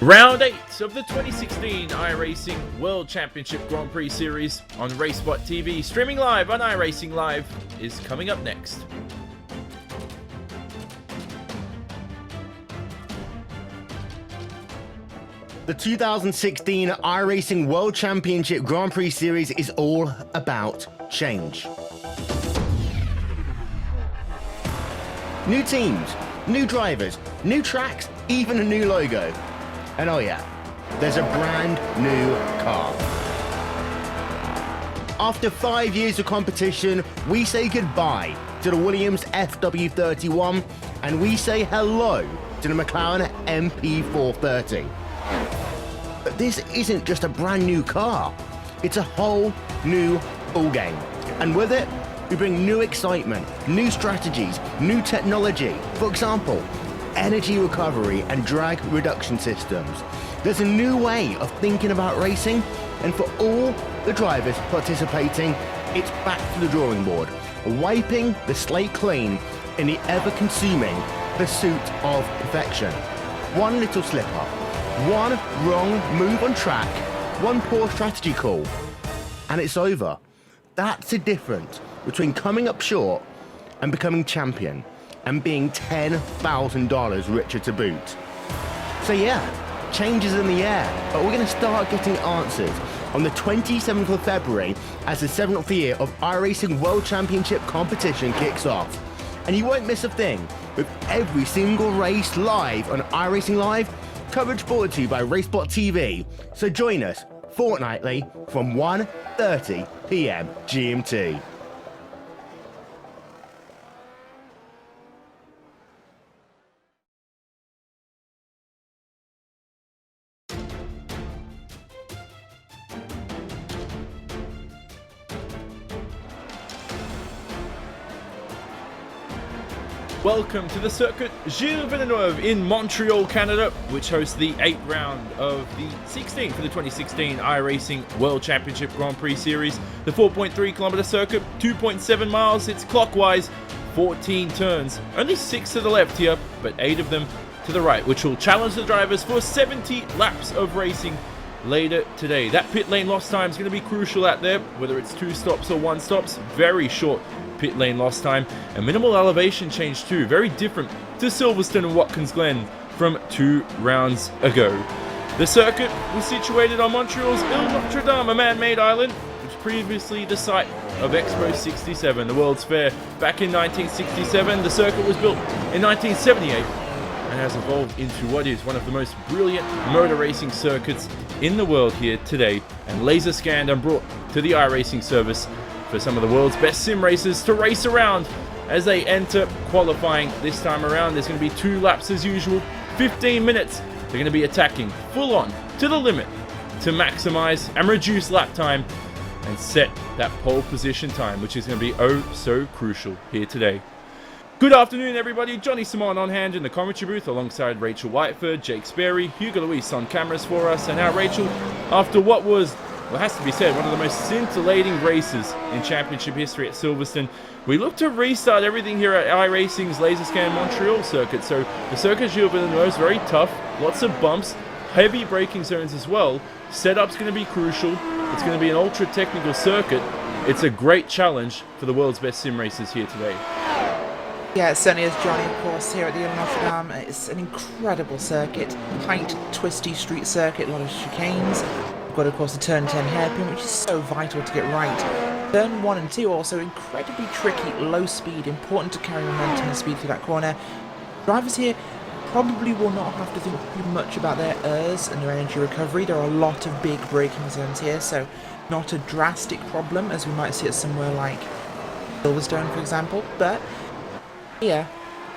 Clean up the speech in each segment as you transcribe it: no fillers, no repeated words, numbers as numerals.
Round 8 of the 2016 iRacing World Championship Grand Prix Series on RaceSpot TV, streaming live on iRacing Live, is coming up next. The 2016 iRacing World Championship Grand Prix Series is all about change. New teams, new drivers, new tracks, even a new logo. And oh yeah, there's a brand new car. After 5 years of competition, we say goodbye to the Williams FW31 and we say hello to the McLaren MP430. But this isn't just a brand new car, it's a whole new ballgame. And with it, we bring new excitement, new strategies, new technology. For example, energy recovery and drag reduction systems. There's a new way of thinking about racing, and for all the drivers participating, it's back to the drawing board, wiping the slate clean in the ever-consuming pursuit of perfection. One little slip-up, one wrong move on track, one poor strategy call, and it's over. That's the difference between coming up short and becoming champion, and being $10,000 richer to boot. So yeah, change is in the air, but we're going to start getting answers on the 27th of February as the 7th year of iRacing World Championship competition kicks off. And you won't miss a thing, with every single race live on iRacing Live, coverage brought to you by RaceSpot TV. So join us fortnightly from 1:30 PM GMT. Welcome to the Circuit Gilles Villeneuve in Montreal, Canada, which hosts the 8th round of the 16th for the 2016 iRacing World Championship Grand Prix Series. The 4.3 kilometer circuit, 2.7 miles, it's clockwise, 14 turns, only 6 to the left here, but 8 of them to the right, which will challenge the drivers for 70 laps of racing later today. That pit lane loss time is going to be crucial out there, whether it's 2 stops or 1 stops, very short pit lane loss time, and minimal elevation change too, very different to Silverstone and Watkins Glen from 2 rounds ago. The circuit was situated on Montreal's Ile Notre Dame, a man-made island, which was previously the site of Expo 67, the World's Fair. Back in 1967, the circuit was built in 1978 and has evolved into what is one of the most brilliant motor racing circuits in the world here today, and laser scanned and brought to the iRacing service for some of the world's best sim racers to race around as they enter qualifying this time around. There's going to be 2 laps as usual, 15 minutes. They're going to be attacking full on to the limit to maximize and reduce lap time and set that pole position time, which is going to be oh so crucial here today. Good afternoon, everybody. Johnny Simon on hand in the commentary booth alongside Rachel Whiteford, Jake Sperry, Hugo Luis on cameras for us. And now, Rachel, after what was, well, has to be said, one of the most scintillating races in championship history at Silverstone, we look to restart everything here at iRacing's Laser Scan Montreal circuit. So the circuit Gilles Villeneuve is very tough, lots of bumps, heavy braking zones as well. Setup's going to be crucial. It's going to be an ultra technical circuit. It's a great challenge for the world's best sim racers here today. Yeah, it certainly is, Johnny, of course, here at the Ile Notre Dame. It's an incredible circuit, tight, twisty street circuit, a lot of chicanes. We've got, of course, the turn 10 hairpin, which is so vital to get right. Turn 1 and 2 also incredibly tricky, low speed, important to carry momentum and speed through that corner. Drivers here probably will not have to think too much about their ERS and their energy recovery. There are a lot of big braking zones here, so not a drastic problem as we might see it somewhere like Silverstone, for example, but yeah,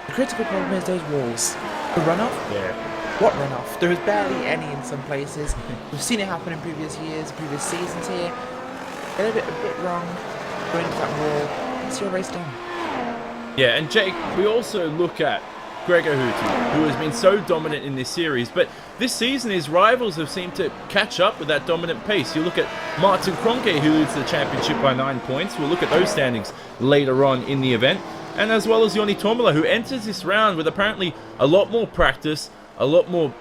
the critical problem is those walls. The runoff? Yeah. What runoff? There is barely any in some places. We've seen it happen in previous years, previous seasons here. Get a bit wrong, go into that wall, it's your race done. Yeah, and Jake, we also look at Gregor Houty, who has been so dominant in this series, but this season his rivals have seemed to catch up with that dominant pace. You look at Martin Kroenke, who leads the championship by 9 points. We'll look at those standings later on in the event. And as well as Joni Tomala, who enters this round with apparently a lot more practice, a lot more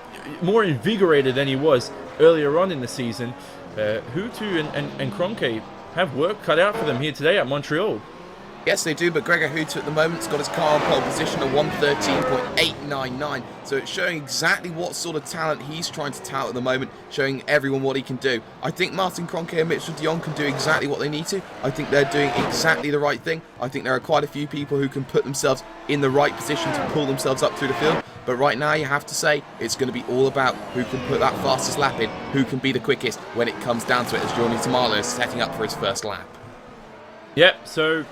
more invigorated than he was earlier on in the season. Hutu and Kroenke have work cut out for them here today at Montreal. Yes, they do, but Gregor Hutu at the moment's got his car on pole position at 1:13.899. So it's showing exactly what sort of talent he's trying to tout at the moment, showing everyone what he can do. I think Martin Kroenke and Mitchell de Jong can do exactly what they need to. I think they're doing exactly the right thing. I think there are quite a few people who can put themselves in the right position to pull themselves up through the field. But right now, you have to say, it's going to be all about who can put that fastest lap in, who can be the quickest when it comes down to it, as Johnny Tamala is setting up for his first lap. Yep, so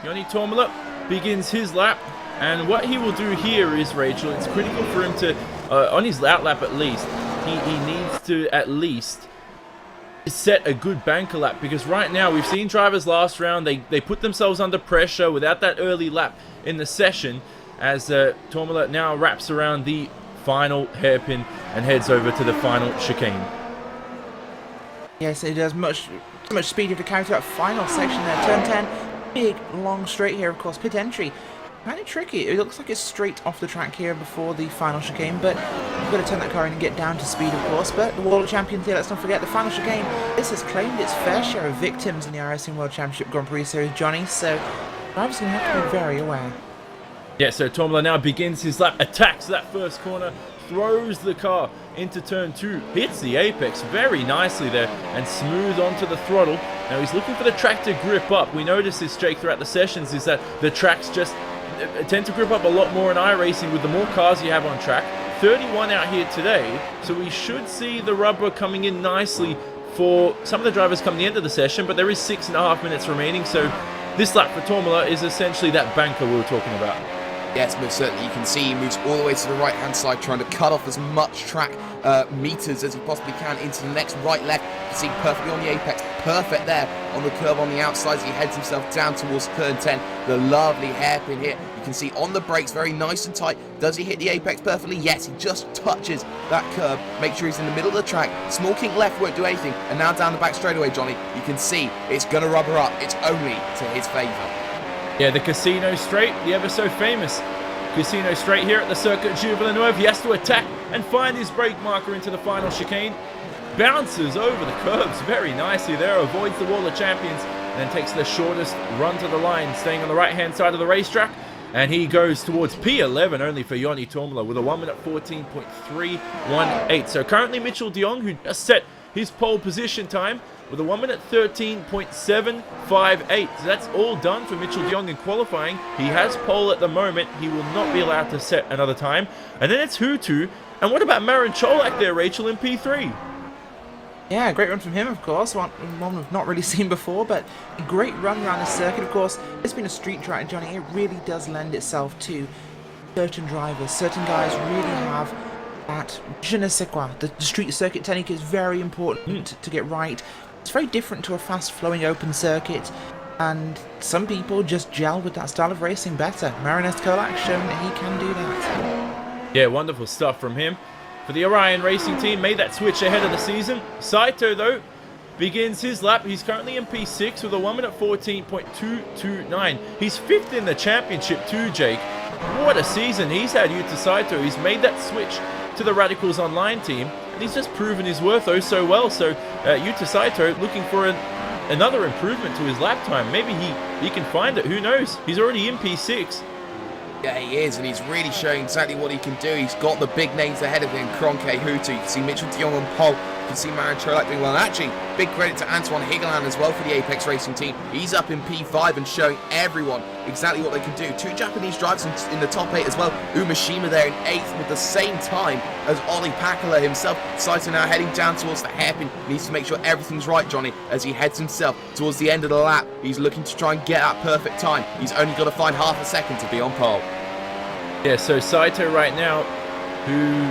Joni Tomala begins his lap, and what he will do here is, Rachel, it's critical for him to, on his outlap at least, he needs to at least set a good banker lap, because right now we've seen drivers last round, they put themselves under pressure without that early lap in the session, as Tomala now wraps around the final hairpin and heads over to the final chicane. Yes, it does much speed you have to carry through that final section there. Turn 10, big long straight here, of course, pit entry. Kind of tricky. It looks like it's straight off the track here before the final chicane, but you've got to turn that car in and get down to speed, of course. But the World Champions here, let's not forget, the final chicane, this has claimed its fair share of victims in the iRacing World Championship Grand Prix Series, Johnny, so drivers going to have to be very aware. Yeah, so Tomala now begins his lap, attacks that first corner, throws the car into turn 2, hits the apex very nicely there, and smooth onto the throttle. Now he's looking for the track to grip up. We notice this, Jake, throughout the sessions, is that the tracks just tend to grip up a lot more in iRacing with the more cars you have on track. 31 out here today, so we should see the rubber coming in nicely for some of the drivers come the end of the session, but there is 6.5 minutes remaining, so this lap for Tomala is essentially that banker we were talking about. Yes, most certainly. You can see he moves all the way to the right-hand side, trying to cut off as much track meters as he possibly can into the next right-left. You can see perfectly on the apex, perfect there on the curve on the outside as he heads himself down towards turn 10. The lovely hairpin here. You can see on the brakes, very nice and tight. Does he hit the apex perfectly? Yes, he just touches that curve. Make sure he's in the middle of the track. Small kink left won't do anything. And now down the back straightaway, Johnny, you can see it's going to rubber up. It's only to his favour. Yeah, the Casino Straight, the ever so famous Casino Straight here at the Circuit Gilles Villeneuve. He has to attack and find his brake marker into the final chicane. Bounces over the curbs very nicely there, avoids the wall of champions, and then takes the shortest run to the line, staying on the right-hand side of the racetrack. And he goes towards P11 only for Joni Tomala with a 1:14.318. So currently Mitchell de Jong, who just set his pole position time, with a 1:13.758. So that's all done for Mitchell de Jong in qualifying. He has pole at the moment. He will not be allowed to set another time. And then it's Hutu. And what about Marin Cholak there, Rachel, in P3? Yeah, great run from him, of course. One we've not really seen before, but a great run around the circuit, of course. It's been a street track, Johnny. It really does lend itself to certain drivers. Certain guys really have that je ne sais quoi. The street circuit technique is very important to get right. It's very different to a fast-flowing open circuit, and some people just gel with that style of racing better. Marin Cholak shown that he can do that. Yeah, wonderful stuff from him. For the Orion Racing team, made that switch ahead of the season. Saito, though, begins his lap. He's currently in P6 with a 1:14.229. He's 5th in the championship too, Jake. What a season he's had, Yuta Saito. He's made that switch to the Radicals Online team, and he's just proven his worth oh so well. So Yuta Saito looking for another improvement to his lap time. Maybe he can find it, who knows. He's already in P6. Yeah, he is, and he's really showing exactly what he can do. He's got the big names ahead of him, Kroenke, Hutu. You can see Mitchell de Jong on pole. You can see Marin Cholak doing well. And actually, big credit to Antoine Higeland as well for the Apex Racing team. He's up in P5 and showing everyone exactly what they can do. 2 Japanese drivers in the top 8 as well. Umeshima there in 8th with the same time as Olli Pakala himself. Saito now heading down towards the hairpin. Needs to make sure everything's right, Johnny, as he heads himself towards the end of the lap. He's looking to try and get that perfect time. He's only got to find half a second to be on pole. Yeah, so Saito right now, who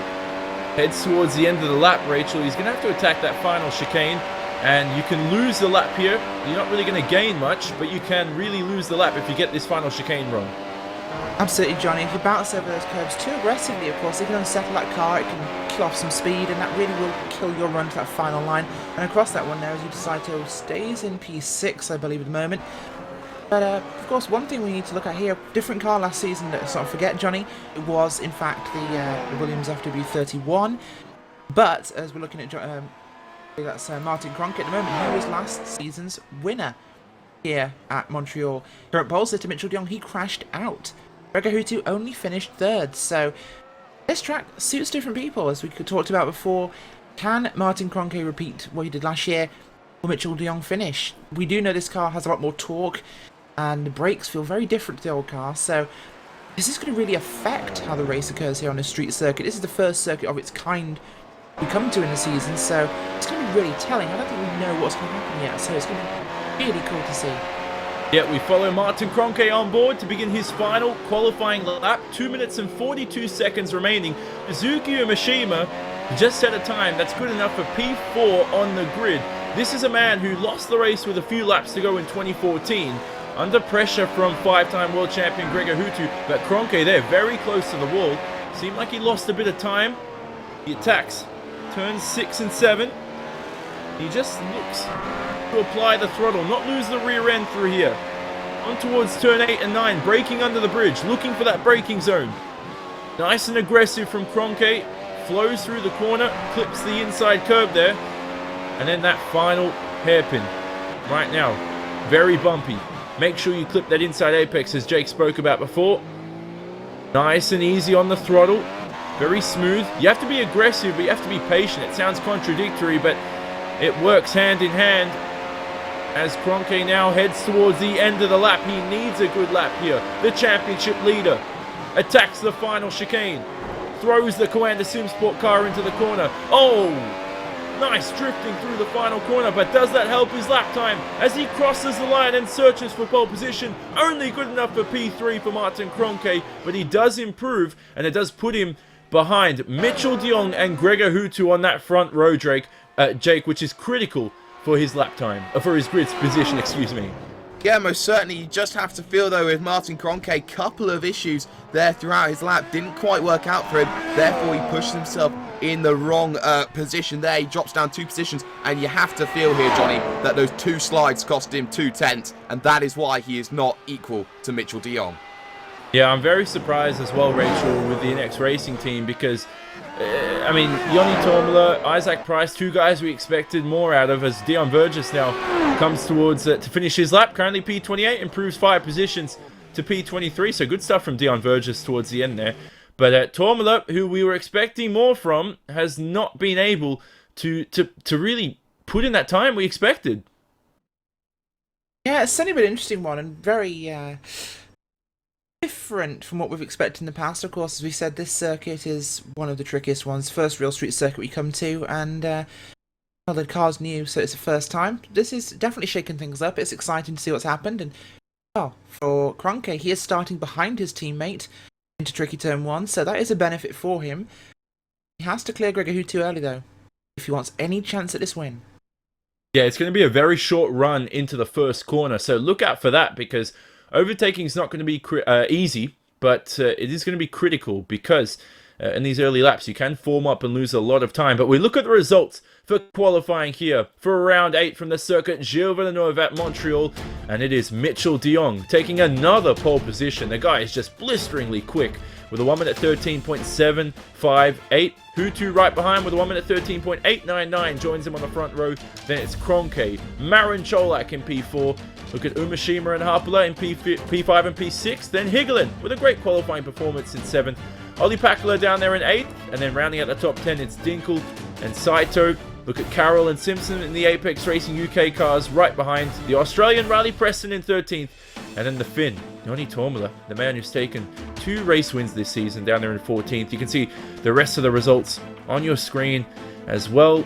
heads towards the end of the lap, Rachel, he's going to have to attack that final chicane, and you can lose the lap here. You're not really going to gain much, but you can really lose the lap if you get this final chicane wrong. Absolutely, Johnny. If you bounce over those curves too aggressively, of course, it can unsettle that car, it can kill off some speed, and that really will kill your run to that final line. And across that one there, as Yuta Saito stays in P6, I believe, at the moment. But, of course, one thing we need to look at here, different car last season, let's not forget, Johnny, it was, in fact, the Williams FW31. But as we're looking at that's Martin Cronk at the moment, he was last season's winner here at Montreal. Current pole sitter Mitchell de Jong, he crashed out. Gregor Hutu only finished third, so this track suits different people, as we talked about before. Can Martin Cronk repeat what he did last year? Will Mitchell de Jong finish? We do know this car has a lot more torque, and the brakes feel very different to the old car, so this is going to really affect how the race occurs here on a street circuit. This is the first circuit of its kind we come to in the season, so it's going to be really telling. I don't think we know what's going to happen yet, so it's going to be really cool to see. Yeah, we follow Martin Cronk on board to begin his final qualifying lap. 2 minutes and 42 seconds remaining. Suzuki Umeshima just set a time that's good enough for P4 on the grid. This is a man who lost the race with a few laps to go in 2014. Under pressure from 5-time world champion Gregor Hutu, but Cronk there very close to the wall. Seemed like he lost a bit of time. He attacks turns 6 and 7. He just looks to apply the throttle, not lose the rear end through here. On towards turn 8 and 9, braking under the bridge, looking for that braking zone. Nice and aggressive from Cronk, flows through the corner, clips the inside curb there, and then that final hairpin. Right now, very bumpy. Make sure you clip that inside apex as Jake spoke about before. Nice and easy on the throttle. Very smooth. You have to be aggressive, but you have to be patient. It sounds contradictory, but it works hand in hand. As Cronk now heads towards the end of the lap, he needs a good lap here. The championship leader attacks the final chicane. Throws the Coanda Sim Sport car into the corner. Oh! Nice drifting through the final corner, but does that help his lap time as he crosses the line and searches for pole position? Only good enough for P3 for Martin Cronk, but he does improve, and it does put him behind Mitchell de Jong and Gregor Hutu on that front row, Jake, which is critical for his lap time, for his grid position, excuse me. Yeah, most certainly. You just have to feel, though, with Martin Cronk, a couple of issues there throughout his lap. Didn't quite work out for him. Therefore, he pushed himself in the wrong position there. He drops down 2 positions. And you have to feel here, Johnny, that those 2 slides cost him 2 tenths. And that is why he is not equal to Mitchell de Jong. Yeah, I'm very surprised as well, Rachel, with the NX Racing team because, I mean, Yoni Tormula, Isaac Price, 2 guys we expected more out of as Dion Burgess now comes towards to finish his lap. Currently P28, improves 5 positions to P23, so good stuff from Dion Burgess towards the end there. But Tormula, who we were expecting more from, has not been able to really put in that time we expected. Yeah, it's certainly been an interesting one and very different from what we've expected in the past. Of course, as we said, this circuit is one of the trickiest ones. First real street circuit we come to, and well, the car's new, so it's the first time. This is definitely shaking things up. It's exciting to see what's happened, and well, for Cronk, he is starting behind his teammate into tricky turn 1, so that is a benefit for him. He has to clear Gregor Hutu early, though, if he wants any chance at this win. Yeah, it's going to be a very short run into the first corner, so look out for that, because overtaking is not going to be easy, but it is going to be critical because in these early laps you can form up and lose a lot of time. But we look at the results for qualifying here for round 8 from the circuit Gilles Villeneuve at Montreal, and it is Mitchell de Jong taking another pole position. The guy is just blisteringly quick with a 1 minute 13.758. Hutu right behind with a 1 minute 13.899 joins him on the front row. Then it's Cronk, Marin Cholak in P4. Look at Umeshima and Harpula in P5 and P6. Then Higelin with a great qualifying performance in 7th. Olli Pakula down there in 8th. And then rounding out the top 10, it's Dinkel and Saito. Look at Carroll and Simpson in the Apex Racing UK cars right behind. The Australian Riley Preston in 13th. And then the Finn, Yoni Tormula, the man who's taken 2 race wins this season, down there in 14th. You can see the rest of the results on your screen as well.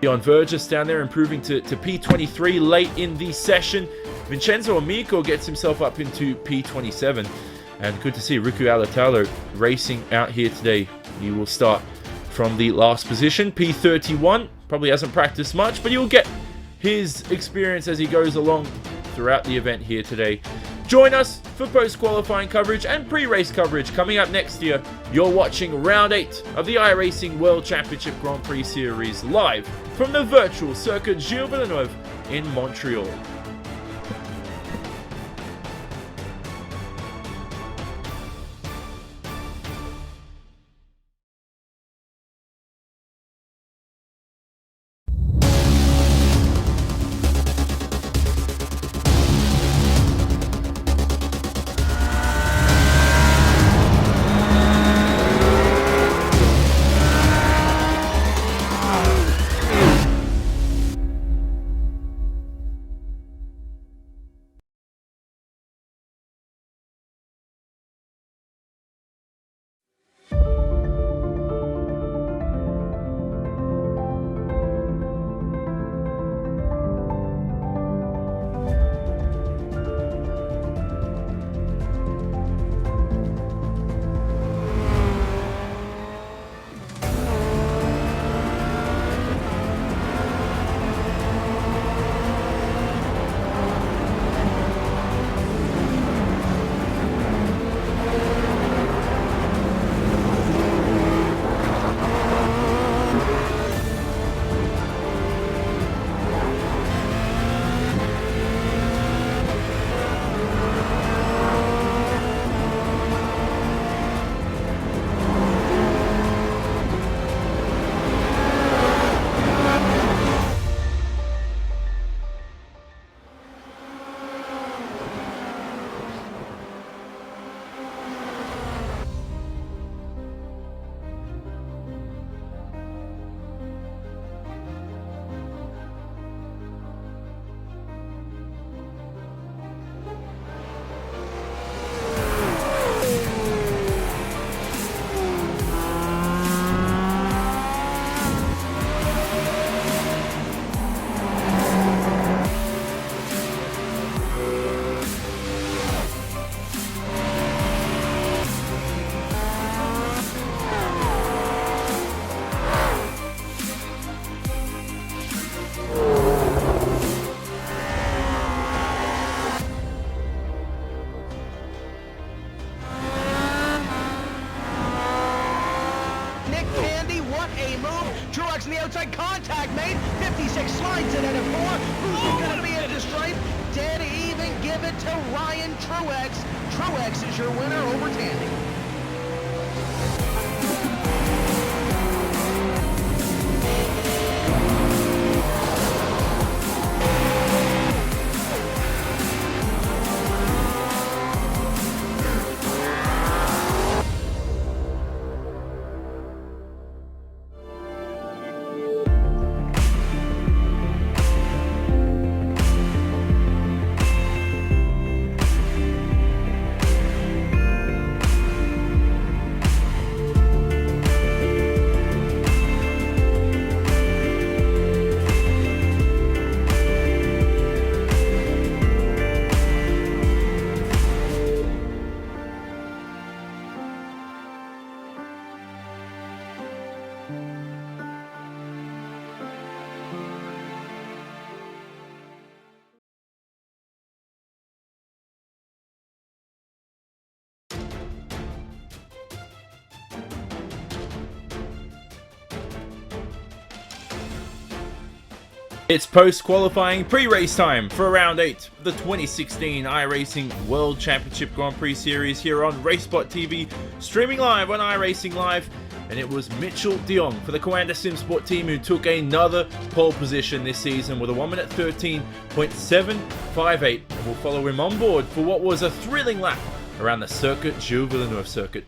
Dion Burgess down there improving to P23 late in the session. Vincenzo Amico gets himself up into P27. And good to see Riku Alatalo racing out here today. He will start from the last position, P31. Probably hasn't practiced much, but he'll get his experience as he goes along throughout the event here today. Join us for post-qualifying coverage and pre-race coverage coming up next year. You're watching round 8 of the iRacing World Championship Grand Prix Series live from the virtual circuit Gilles Villeneuve in Montreal. to the outside, contact made. 56 slides it into 4. Who's going to be at the stripe? Dead even, give it to Ryan Truex. Truex is your winner over Tandy. It's post-qualifying pre-race time for round 8 of the 2016 iRacing World Championship Grand Prix Series here on RaceSpot TV, streaming live on iRacing Live, and it was Mitchell de Jong for the Coanda Simsport team who took another pole position this season with a 1 minute 13.758, and we'll follow him on board for what was a thrilling lap around the circuit, Gilles Villeneuve circuit.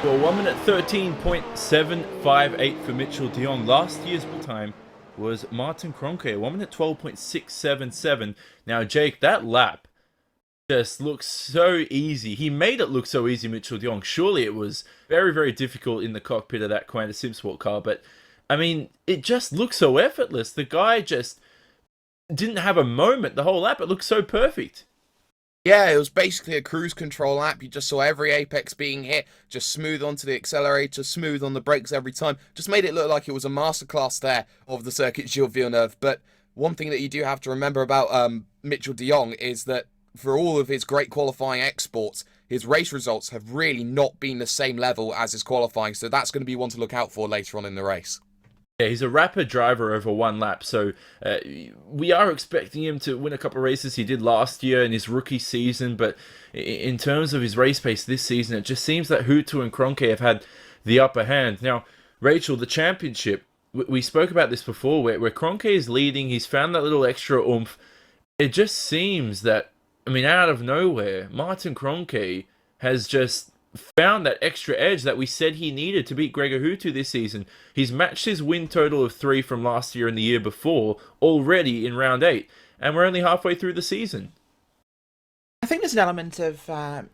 Well, 1 minute 13.758 for Mitchell de Jong. Last year's time was Martin Kroenke, 1 minute 12.677. Now, Jake, that lap just looks so easy. He made it look so easy, Mitchell de Jong. Surely it was very, very difficult in the cockpit of that Coanda Simsport car, but I mean, it just looks so effortless. The guy just didn't have a moment the whole lap. It looked so perfect. Yeah, it was basically a cruise control lap. You just saw every apex being hit, just smooth onto the accelerator, smooth on the brakes every time. Just made it look like it was a masterclass there of the circuit Gilles Villeneuve. But one thing that you do have to remember about Mitchell de Jong is that for all of his great qualifying exports, his race results have really not been the same level as his qualifying. So that's going to be one to look out for later on in the race. Yeah, he's a rapid driver over one lap, so we are expecting him to win a couple of races. He did last year in his rookie season, but in terms of his race pace this season, it just seems that Hutu and Kroenke have had the upper hand. Now, Rachel, the championship, we spoke about this before, where Kroenke is leading, he's found that little extra oomph. It just seems that, I mean, out of nowhere, Martin Kroenke has just found that extra edge that we said he needed to beat Gregor Hutu this season. He's matched his win total of 3 from last year and the year before already in round 8, and we're only halfway through the season. I think there's an element of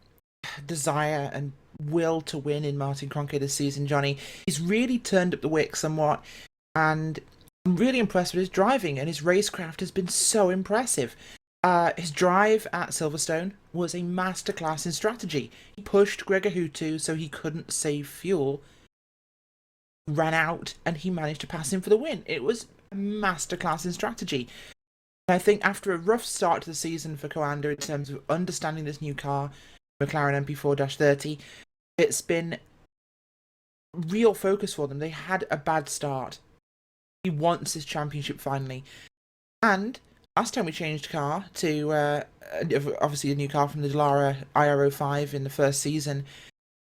desire and will to win in Martin Kroenke this season, Johnny. He's really turned up the wick somewhat, and I'm really impressed with his driving, and his racecraft has been so impressive. His drive at Silverstone was a masterclass in strategy. He pushed Gregor Hutu so he couldn't save fuel, ran out, and he managed to pass him for the win. It was a masterclass in strategy. And I think after a rough start to the season for Coanda in terms of understanding this new car, McLaren MP4-30, it's been real focus for them. They had a bad start. He wants this championship finally. And last time we changed car to, obviously a new car from the Dallara IR05 in the first season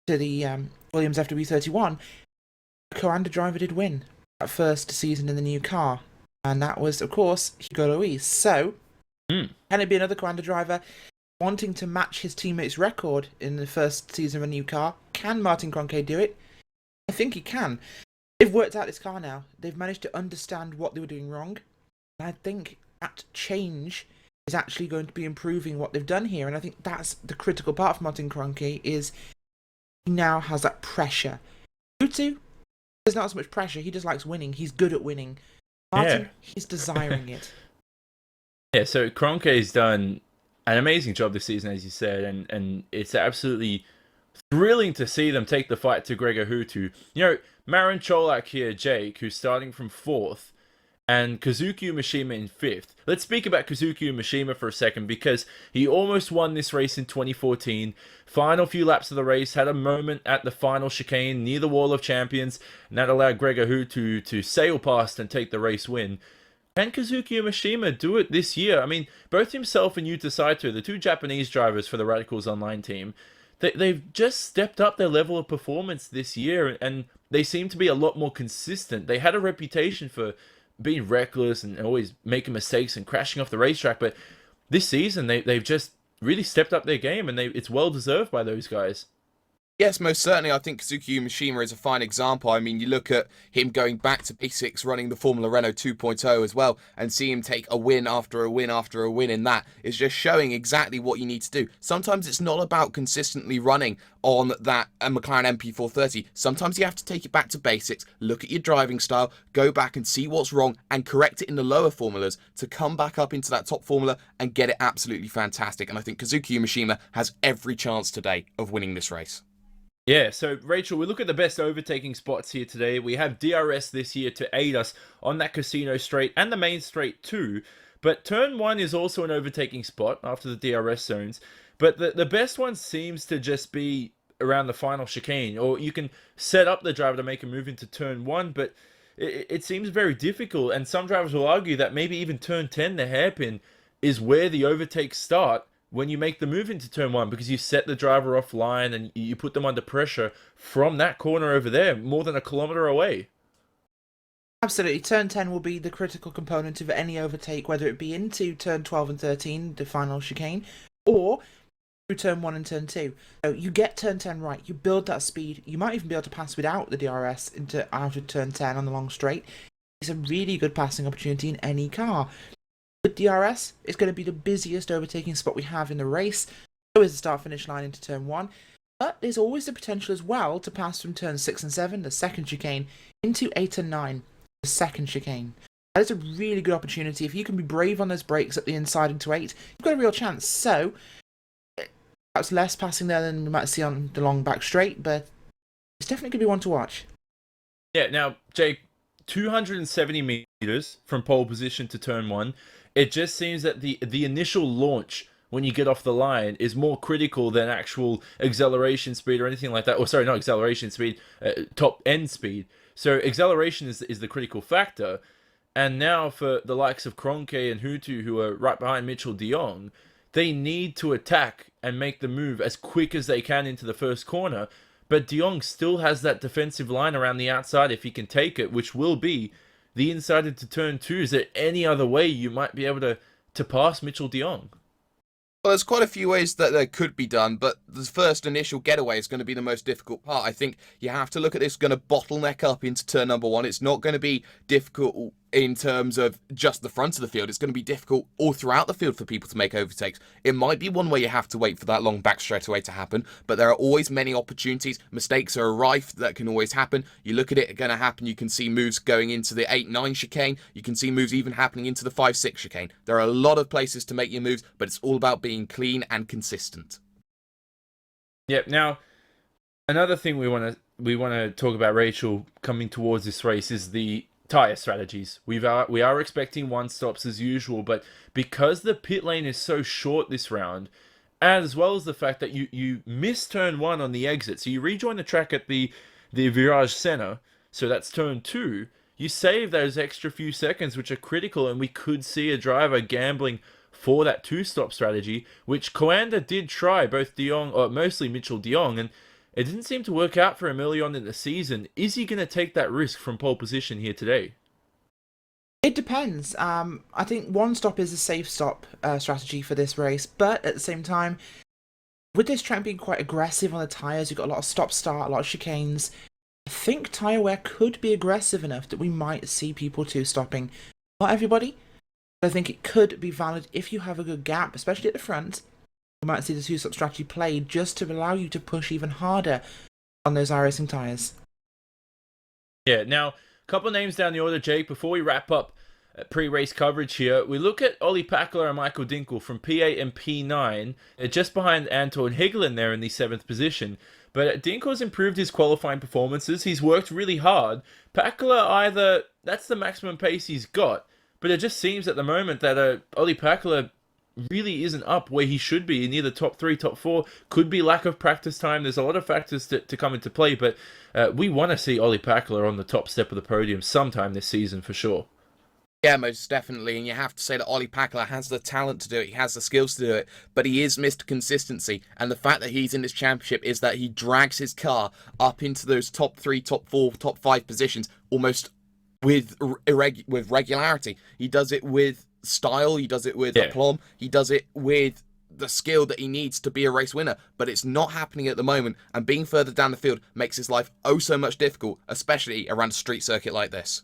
to the Williams FW31, a Coanda driver did win that first season in the new car. And that was, of course, Hugo Luis. So, can it be another Coanda driver wanting to match his teammate's record in the first season of a new car? Can Martin Cronje do it? I think he can. They've worked out this car now. They've managed to understand what they were doing wrong. And I think that change is actually going to be improving what they've done here. And I think that's the critical part for Martin Cronje, is he now has that pressure. Utu, there's not as much pressure. He just likes winning. He's good at winning. Martin, he's desiring it. Yeah, so Cronke's done an amazing job this season, as you said, and it's absolutely thrilling to see them take the fight to Gregor Hutu. You know, Marin Cholak here, Jake, who's starting from 4th, and Kazuki Umeshima in 5th. Let's speak about Kazuki Umeshima for a second, because he almost won this race in 2014. Final few laps of the race, had a moment at the final chicane near the Wall of Champions, and that allowed Gregor Hutu to sail past and take the race win. Can Kazuki Umeshima do it this year? I mean, both himself and Yuta Saito, the two Japanese drivers for the Radicals Online team, they've just stepped up their level of performance this year, and they seem to be a lot more consistent. They had a reputation for being reckless and always making mistakes and crashing off the racetrack, but this season they've just really stepped up their game, and it's well deserved by those guys. Yes, most certainly. I think Kazuki Umeshima is a fine example. I mean, you look at him going back to basics, running the Formula Renault 2.0 as well, and see him take a win after a win after a win in that is just showing exactly what you need to do. Sometimes it's not about consistently running on that McLaren MP430. Sometimes you have to take it back to basics, look at your driving style, go back and see what's wrong and correct it in the lower formulas to come back up into that top formula and get it absolutely fantastic. And I think Kazuki Umeshima has every chance today of winning this race. Yeah, so Rachel, we look at the best overtaking spots here today. We have DRS this year to aid us on that casino straight and the main straight too. But turn 1 is also an overtaking spot after the DRS zones. But the best one seems to just be around the final chicane. Or you can set up the driver to make a move into turn 1, but it seems very difficult. And some drivers will argue that maybe even turn 10, the hairpin, is where the overtakes start when you make the move into turn 1, because you set the driver offline and you put them under pressure from that corner over there, more than a kilometer away. Absolutely. Turn 10 will be the critical component of any overtake, whether it be into turn 12 and 13, the final chicane, or through turn 1 and turn 2. So you get turn 10 right, you build that speed, you might even be able to pass without the DRS out of turn 10 on the long straight. It's a really good passing opportunity in any car. With DRS, it's going to be the busiest overtaking spot we have in the race. So is the start-finish line into turn 1. But there's always the potential as well to pass from turn 6 and 7, the second chicane, into 8 and 9, the second chicane. That is a really good opportunity. If you can be brave on those brakes at the inside into 8, you've got a real chance. So, perhaps less passing there than we might see on the long back straight, but it's definitely going to be one to watch. Yeah, now, Jake, 270 meters from pole position to turn 1. It just seems that the initial launch when you get off the line is more critical than actual acceleration speed or anything like that. Or sorry, not acceleration speed, top end speed. So acceleration is the critical factor. And now for the likes of Cronje and Hutu, who are right behind Mitchell de Jong, they need to attack and make the move as quick as they can into the first corner. But de Jong still has that defensive line around the outside if he can take it, which will be the inside into turn 2. Is there any other way you might be able to pass Mitchell de Jong? Well, there's quite a few ways that there could be done, but the first initial getaway is going to be the most difficult part. I think you have to look at this going to bottleneck up into turn number 1. It's not going to be difficult in terms of just the front of the field. It's going to be difficult all throughout the field for people to make overtakes. It might be one where you have to wait for that long back straightaway to happen, but there are always many opportunities. Mistakes are rife. That can always happen. You look at it going to happen. You can see moves going into the 8-9 chicane. You can see moves even happening into the 5-6 chicane. There are a lot of places to make your moves, but it's all about being clean and consistent. Yep. Now, another thing we want to talk about, Rachel, coming towards this race is the tyre strategies. We are expecting one stops as usual, but because the pit lane is so short this round, as well as the fact that you miss turn 1 on the exit, so you rejoin the track at the virage center, so that's turn 2, you save those extra few seconds, which are critical, and we could see a driver gambling for that 2-stop strategy, which Coanda did try, both De Jong, or mostly Mitchell De Jong, and it didn't seem to work out for him early on in the season. Is he going to take that risk from pole position here today? It depends. I think one stop is a safe stop strategy for this race, but at the same time, with this track being quite aggressive on the tyres, you've got a lot of stop-start, a lot of chicanes. I think tyre wear could be aggressive enough that we might see people 2-stopping. Not everybody, but I think it could be valid if you have a good gap, especially at the front. You might see the 2-stop strategy played just to allow you to push even harder on those iRacing tyres. Yeah, now, a couple of names down the order, Jake, before we wrap up pre-race coverage here. We look at Ollie Packler and Michael Dinkel from P8 and P9, just behind Anton Hegelen there in the 7th position. But Dinkel's improved his qualifying performances. He's worked really hard. Packler, either that's the maximum pace he's got, but it just seems at the moment that Ollie Packler really isn't up where he should be in either top 3, top 4. Could be lack of practice time. There's a lot of factors to come into play, but we want to see Ollie Packler on the top step of the podium sometime this season for sure. Yeah, most definitely, and you have to say that Ollie Packler has the talent to do it, he has the skills to do it, but he is missed consistency, and the fact that he's in this championship is that he drags his car up into those top 3, top 4, top 5 positions almost with regularity. He does it with style, he does it with aplomb, he does it with the skill that he needs to be a race winner, but it's not happening at the moment, and being further down the field makes his life oh so much difficult, especially around a street circuit like this.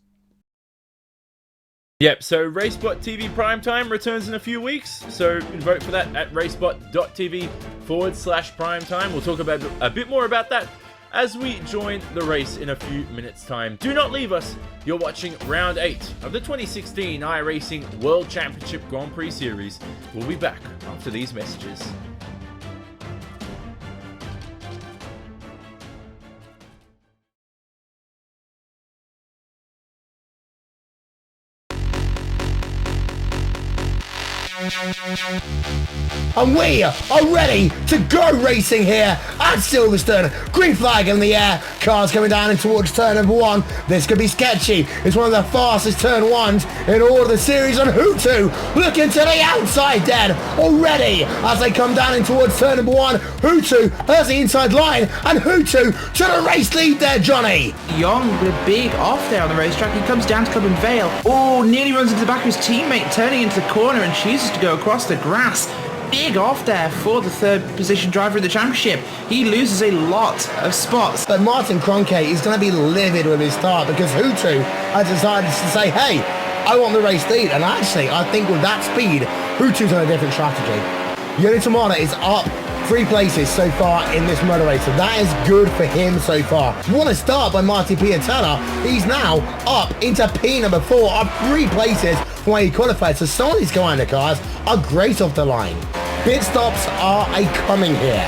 Yep, so RaceBot.tv Primetime returns in a few weeks, so you can vote for that at racebot.tv/primetime. We'll talk about a bit more about that as we join the race in a few minutes' time. Do not leave us. You're watching Round 8 of the 2016 iRacing World Championship Grand Prix Series. We'll be back after these messages. And we are ready to go racing here at Silverstone. Green flag in the air. Cars coming down in towards turn number 1. This could be sketchy. It's one of the fastest turn 1s in all of the series. And Hutu looking to the outside dead already as they come down in towards turn number 1. Hutu has the inside line and Hutu to the race lead there, Johnny. Young with a big off there on the racetrack. He comes down to Club and Vale. Oh, nearly runs into the back of his teammate, turning into the corner and chooses to go across the grass. Big off there for the 3rd position driver of the championship. He loses a lot of spots. But Martin Kroenke is going to be livid with his start because Hutu has decided to say, hey, I want the race lead. And actually, I think with that speed, Hutu's on a different strategy. Yoni Tamana is up 3 places so far in this motor race, so that is good for him so far. What a start by Marty Piatella. He's now up into P number 4, up 3 places from where he qualified. So some of these Coanda cars are great off the line. Pit stops are a coming here.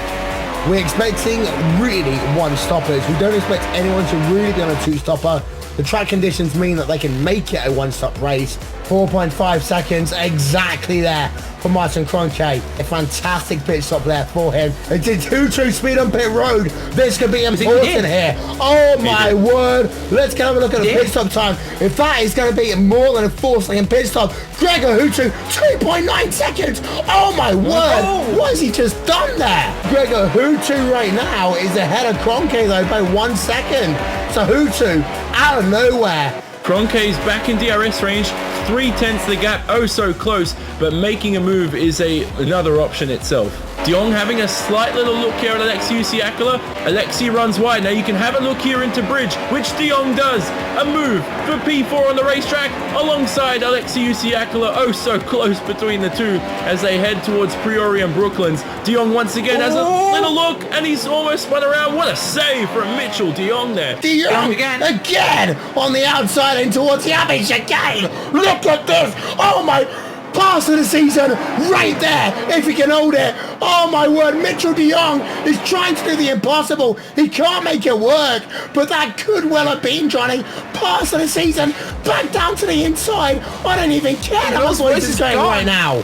We're expecting really 1-stoppers. We don't expect anyone to really be on a 2-stopper. The track conditions mean that they can make it a 1-stop race. 4.5 seconds exactly there for Martin Kroenke. A fantastic pit stop there for him. It did 2 true speed on pit road. This could be important here. Oh my word. Let's go have a look at the pit stop time. If that is going to be more than a 4-second pit stop, Gregor Hutu, 2.9 seconds. Oh my word. What has he just done there? Gregor Hutu right now is ahead of Kroenke though by 1 second. So Hutu out of nowhere. Kroenke's back in DRS range, 3/10 the gap, oh so close, but making a move is another option itself. De Jong having a slight little look here at Alexei Usiakala. Alexei runs wide. Now you can have a look here into bridge, which De Jong does. A move for P4 on the racetrack alongside Alexei Usiakala. Oh, so close between the two as they head towards Priori and Brooklands. De Jong once again has a little look and he's almost spun around. What a save from Mitchell De Jong there. De Jong again on the outside and towards the Abbey chicane. Look at this. Oh my. Pass of the season right there, if he can hold it. Oh my word, Mitchell de Jong is trying to do the impossible. He can't make it work, but that could well have been, Johnny. Pass of the season, back down to the inside. I don't even care how much this is going right now.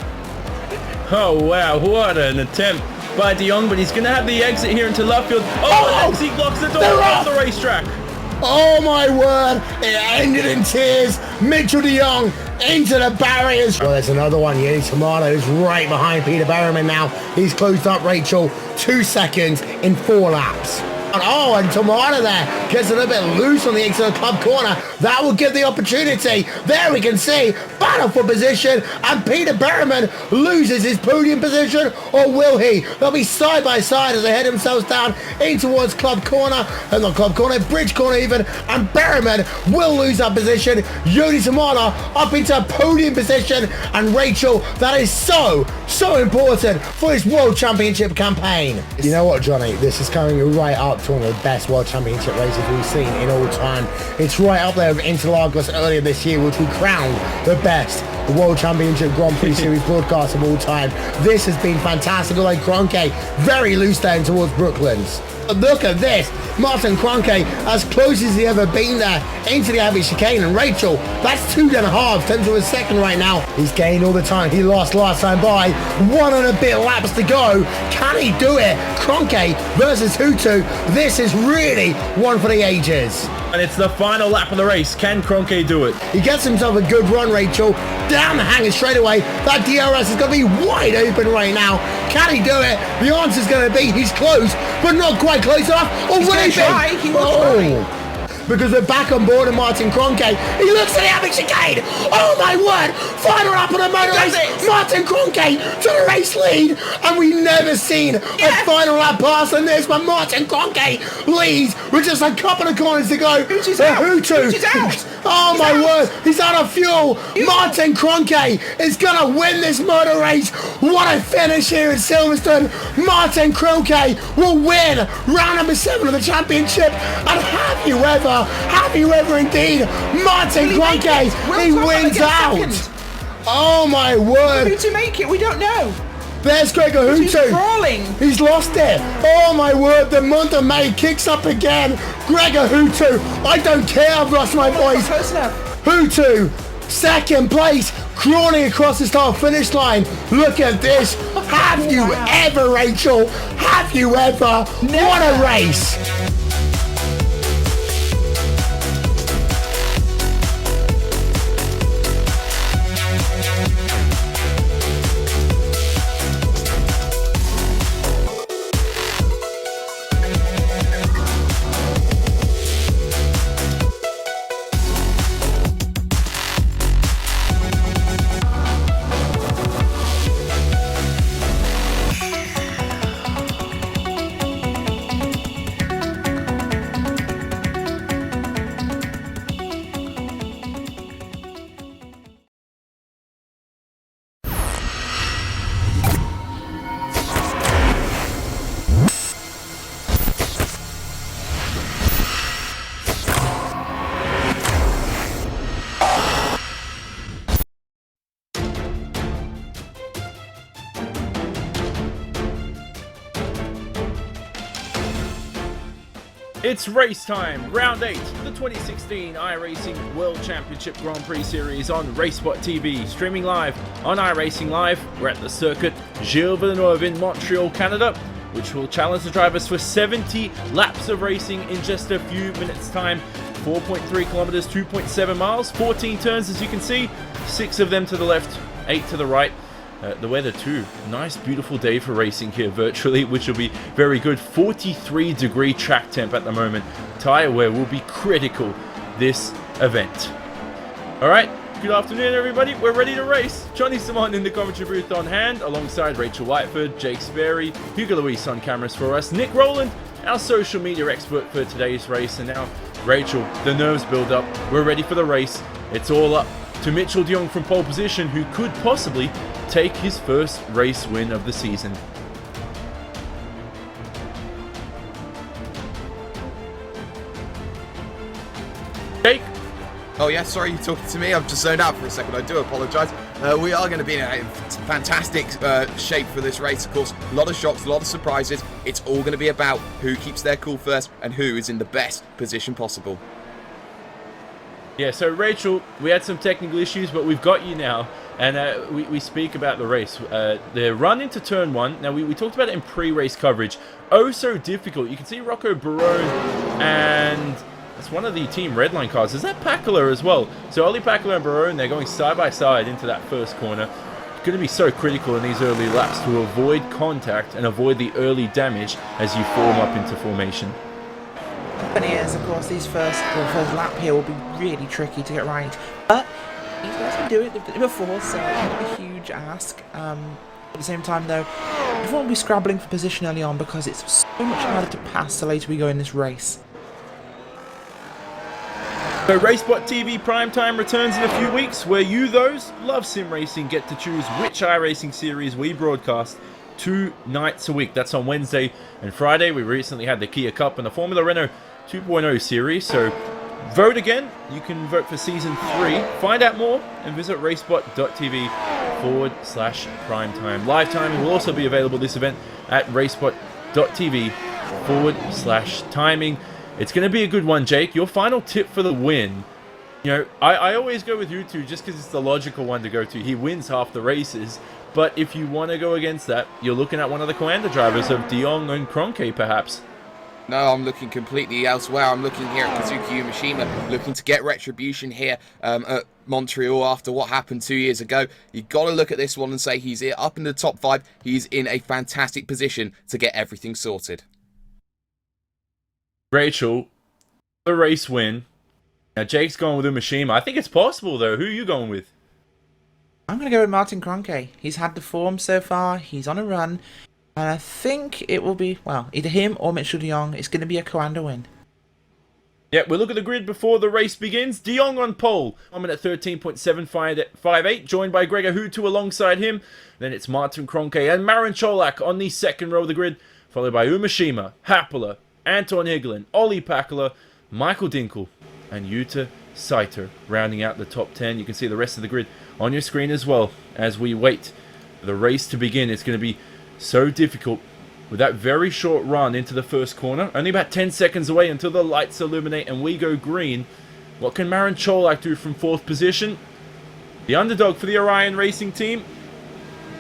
Oh wow, what an attempt by de Jong, but he's going to have the exit here into left field. Oh, and he blocks the door off the racetrack. Oh my word, it ended in tears. Mitchell de Jong into the barriers. Well, there's another one. Yeti Tamada is right behind Peter Berriman now. He's closed up Rachel 2 seconds in 4 laps. Oh, and Tamada there gets a little bit loose on the exit of the club corner. That will give the opportunity. There we can see battle for position, and Peter Berriman loses his podium position, or will he? They'll be side by side as they head themselves down in towards club corner, and not club corner, bridge corner even, and Berriman will lose that position. Yodi Tamada up into podium position, and Rachel, that is so important for his World Championship campaign. You know what, Johnny? This is coming right up to one of the best World Championship races we've seen in all time. It's right up there with Interlagos earlier this year, which we crowned the best World Championship Grand Prix Series broadcast of all time. This has been fantastic, although Kroenke very loose down towards Brooklands. Look at this, Martin Kroenke as close as he ever been there into the average chicane, and Rachel, that's 2.5 tenths of a second right now. He's gained all the time he lost last time by. 1 and a bit laps to go. Can he do it? Kroenke versus Hutu. This is really one for the ages. And it's the final lap of the race. Can Kroenke do it? He gets himself a good run, Rachel. Down the hanger straight away. That DRS is going to be wide open right now. Can he do it? The answer is going to be he's close, but not quite close enough. Or will he be? He will try. Because we're back on board of Martin Kroenke. He looks at the average chicane. Oh my word! Final lap of the motor race. Martin Kroenke to the race lead. And we've never seen a final lap pass than this, but Martin Kroenke leads with just a couple of corners to go. Hutu's out. Hutu. Out. Oh my word, he's out of fuel. Martin Kroenke is going to win this motor race. What a finish here at Silverstone. Martin Kroenke will win round number 7 of the championship. And have you ever indeed, Martin Kroenke, he wins out. Oh my word. Who to make it? We don't know. There's Gregor Hutu. Crawling. He's lost it. Oh my word, the month of May kicks up again. Gregor Hutu. I don't care, I've lost my voice. Close enough. Hutu, second place, crawling across the start finish line. Look at this. Have you ever, Rachel? Have you ever? Never. What a race. It's race time, round 8, the 2016 iRacing World Championship Grand Prix Series on RaceSpot TV, streaming live on iRacing Live. We're at the circuit Gilles Villeneuve in Montreal, Canada, which will challenge the drivers for 70 laps of racing in just a few minutes' time. 4.3 kilometers, 2.7 miles, 14 turns as you can see, 6 of them to the left, 8 to the right. The weather too, nice beautiful day for racing here virtually, which will be very good. 43-degree track temp at the moment. Tyre wear will be critical this event. Alright, good afternoon everybody, we're ready to race. Johnny Simon in the commentary booth on hand, alongside Rachel Whiteford, Jake Sperry, Hugo Luis on cameras for us, Nick Rowland, our social media expert for today's race, and now Rachel, the nerves build up, we're ready for the race. It's all up to Mitchell de Jong from pole position, who could possibly take his first race win of the season. Jake? Oh yeah, sorry, you're talking to me. I've just zoned out for a second. I do apologise. We are going to be in a fantastic shape for this race, of course. A lot of shocks, a lot of surprises. It's all going to be about who keeps their cool first and who is in the best position possible. Yeah, so Rachel, we had some technical issues, but we've got you now. And we speak about the race. The run into turn one. Now, we talked about it in pre-race coverage. Oh, so difficult. You can see Rocco Barone, and it's one of the Team Redline cars. Is that Pakula as well? So Ollie Pakula and Barone, they're going side by side into that first corner. It's going to be so critical in these early laps to avoid contact and avoid the early damage as you form up into formation. And is, of course, the first lap here will be really tricky to get right. But these guys can do it. They've done it before, so it's not a huge ask. At the same time, though, everyone will be scrabbling for position early on because it's so much harder to pass the later we go in this race. So RaceBot TV Primetime returns in a few weeks, where you, those love sim racing, get to choose which iRacing series we broadcast 2 nights a week. That's on Wednesday and Friday. We recently had the Kia Cup and the Formula Renault 2.0 series, so vote again. You can vote for Season 3. Find out more and visit racebot.tv/primetime. Live timing will also be available this event at racebot.tv/timing. It's going to be a good one, Jake. Your final tip for the win. You know, I always go with U2 just because it's the logical one to go to. He wins half the races. But if you want to go against that, you're looking at one of the Coanda drivers of De Jong and Kroenke, perhaps. No, I'm looking completely elsewhere. I'm looking here at Kazuki Umeshima, looking to get retribution here at Montreal after what happened 2 years ago. You've got to look at this one and say he's up in the top 5. He's in a fantastic position to get everything sorted. Rachel, the race win. Now, Jake's going with Umeshima. I think it's possible, though. Who are you going with? I'm going to go with Martin Kroenke. He's had the form so far. He's on a run. And I think it will be, well, either him or Mitchell de Jong. It's going to be a Coanda win. Yeah, we'll look at the grid before the race begins. De Jong on pole. I'm at 13.758, joined by Gregor Hutu alongside him. Then it's Martin Kroenke and Marin Cholak on the second row of the grid, followed by Umeshima, Hapola, Anton Higelin, Ollie Pakula, Michael Dinkel, and Yuta Saito rounding out the top 10. You can see the rest of the grid on your screen as well as we wait for the race to begin. It's going to be so difficult with that very short run into the first corner. Only about 10 seconds away until the lights illuminate and we go green. What can Marin Cholak do from 4th position? The underdog for the Orion Racing team.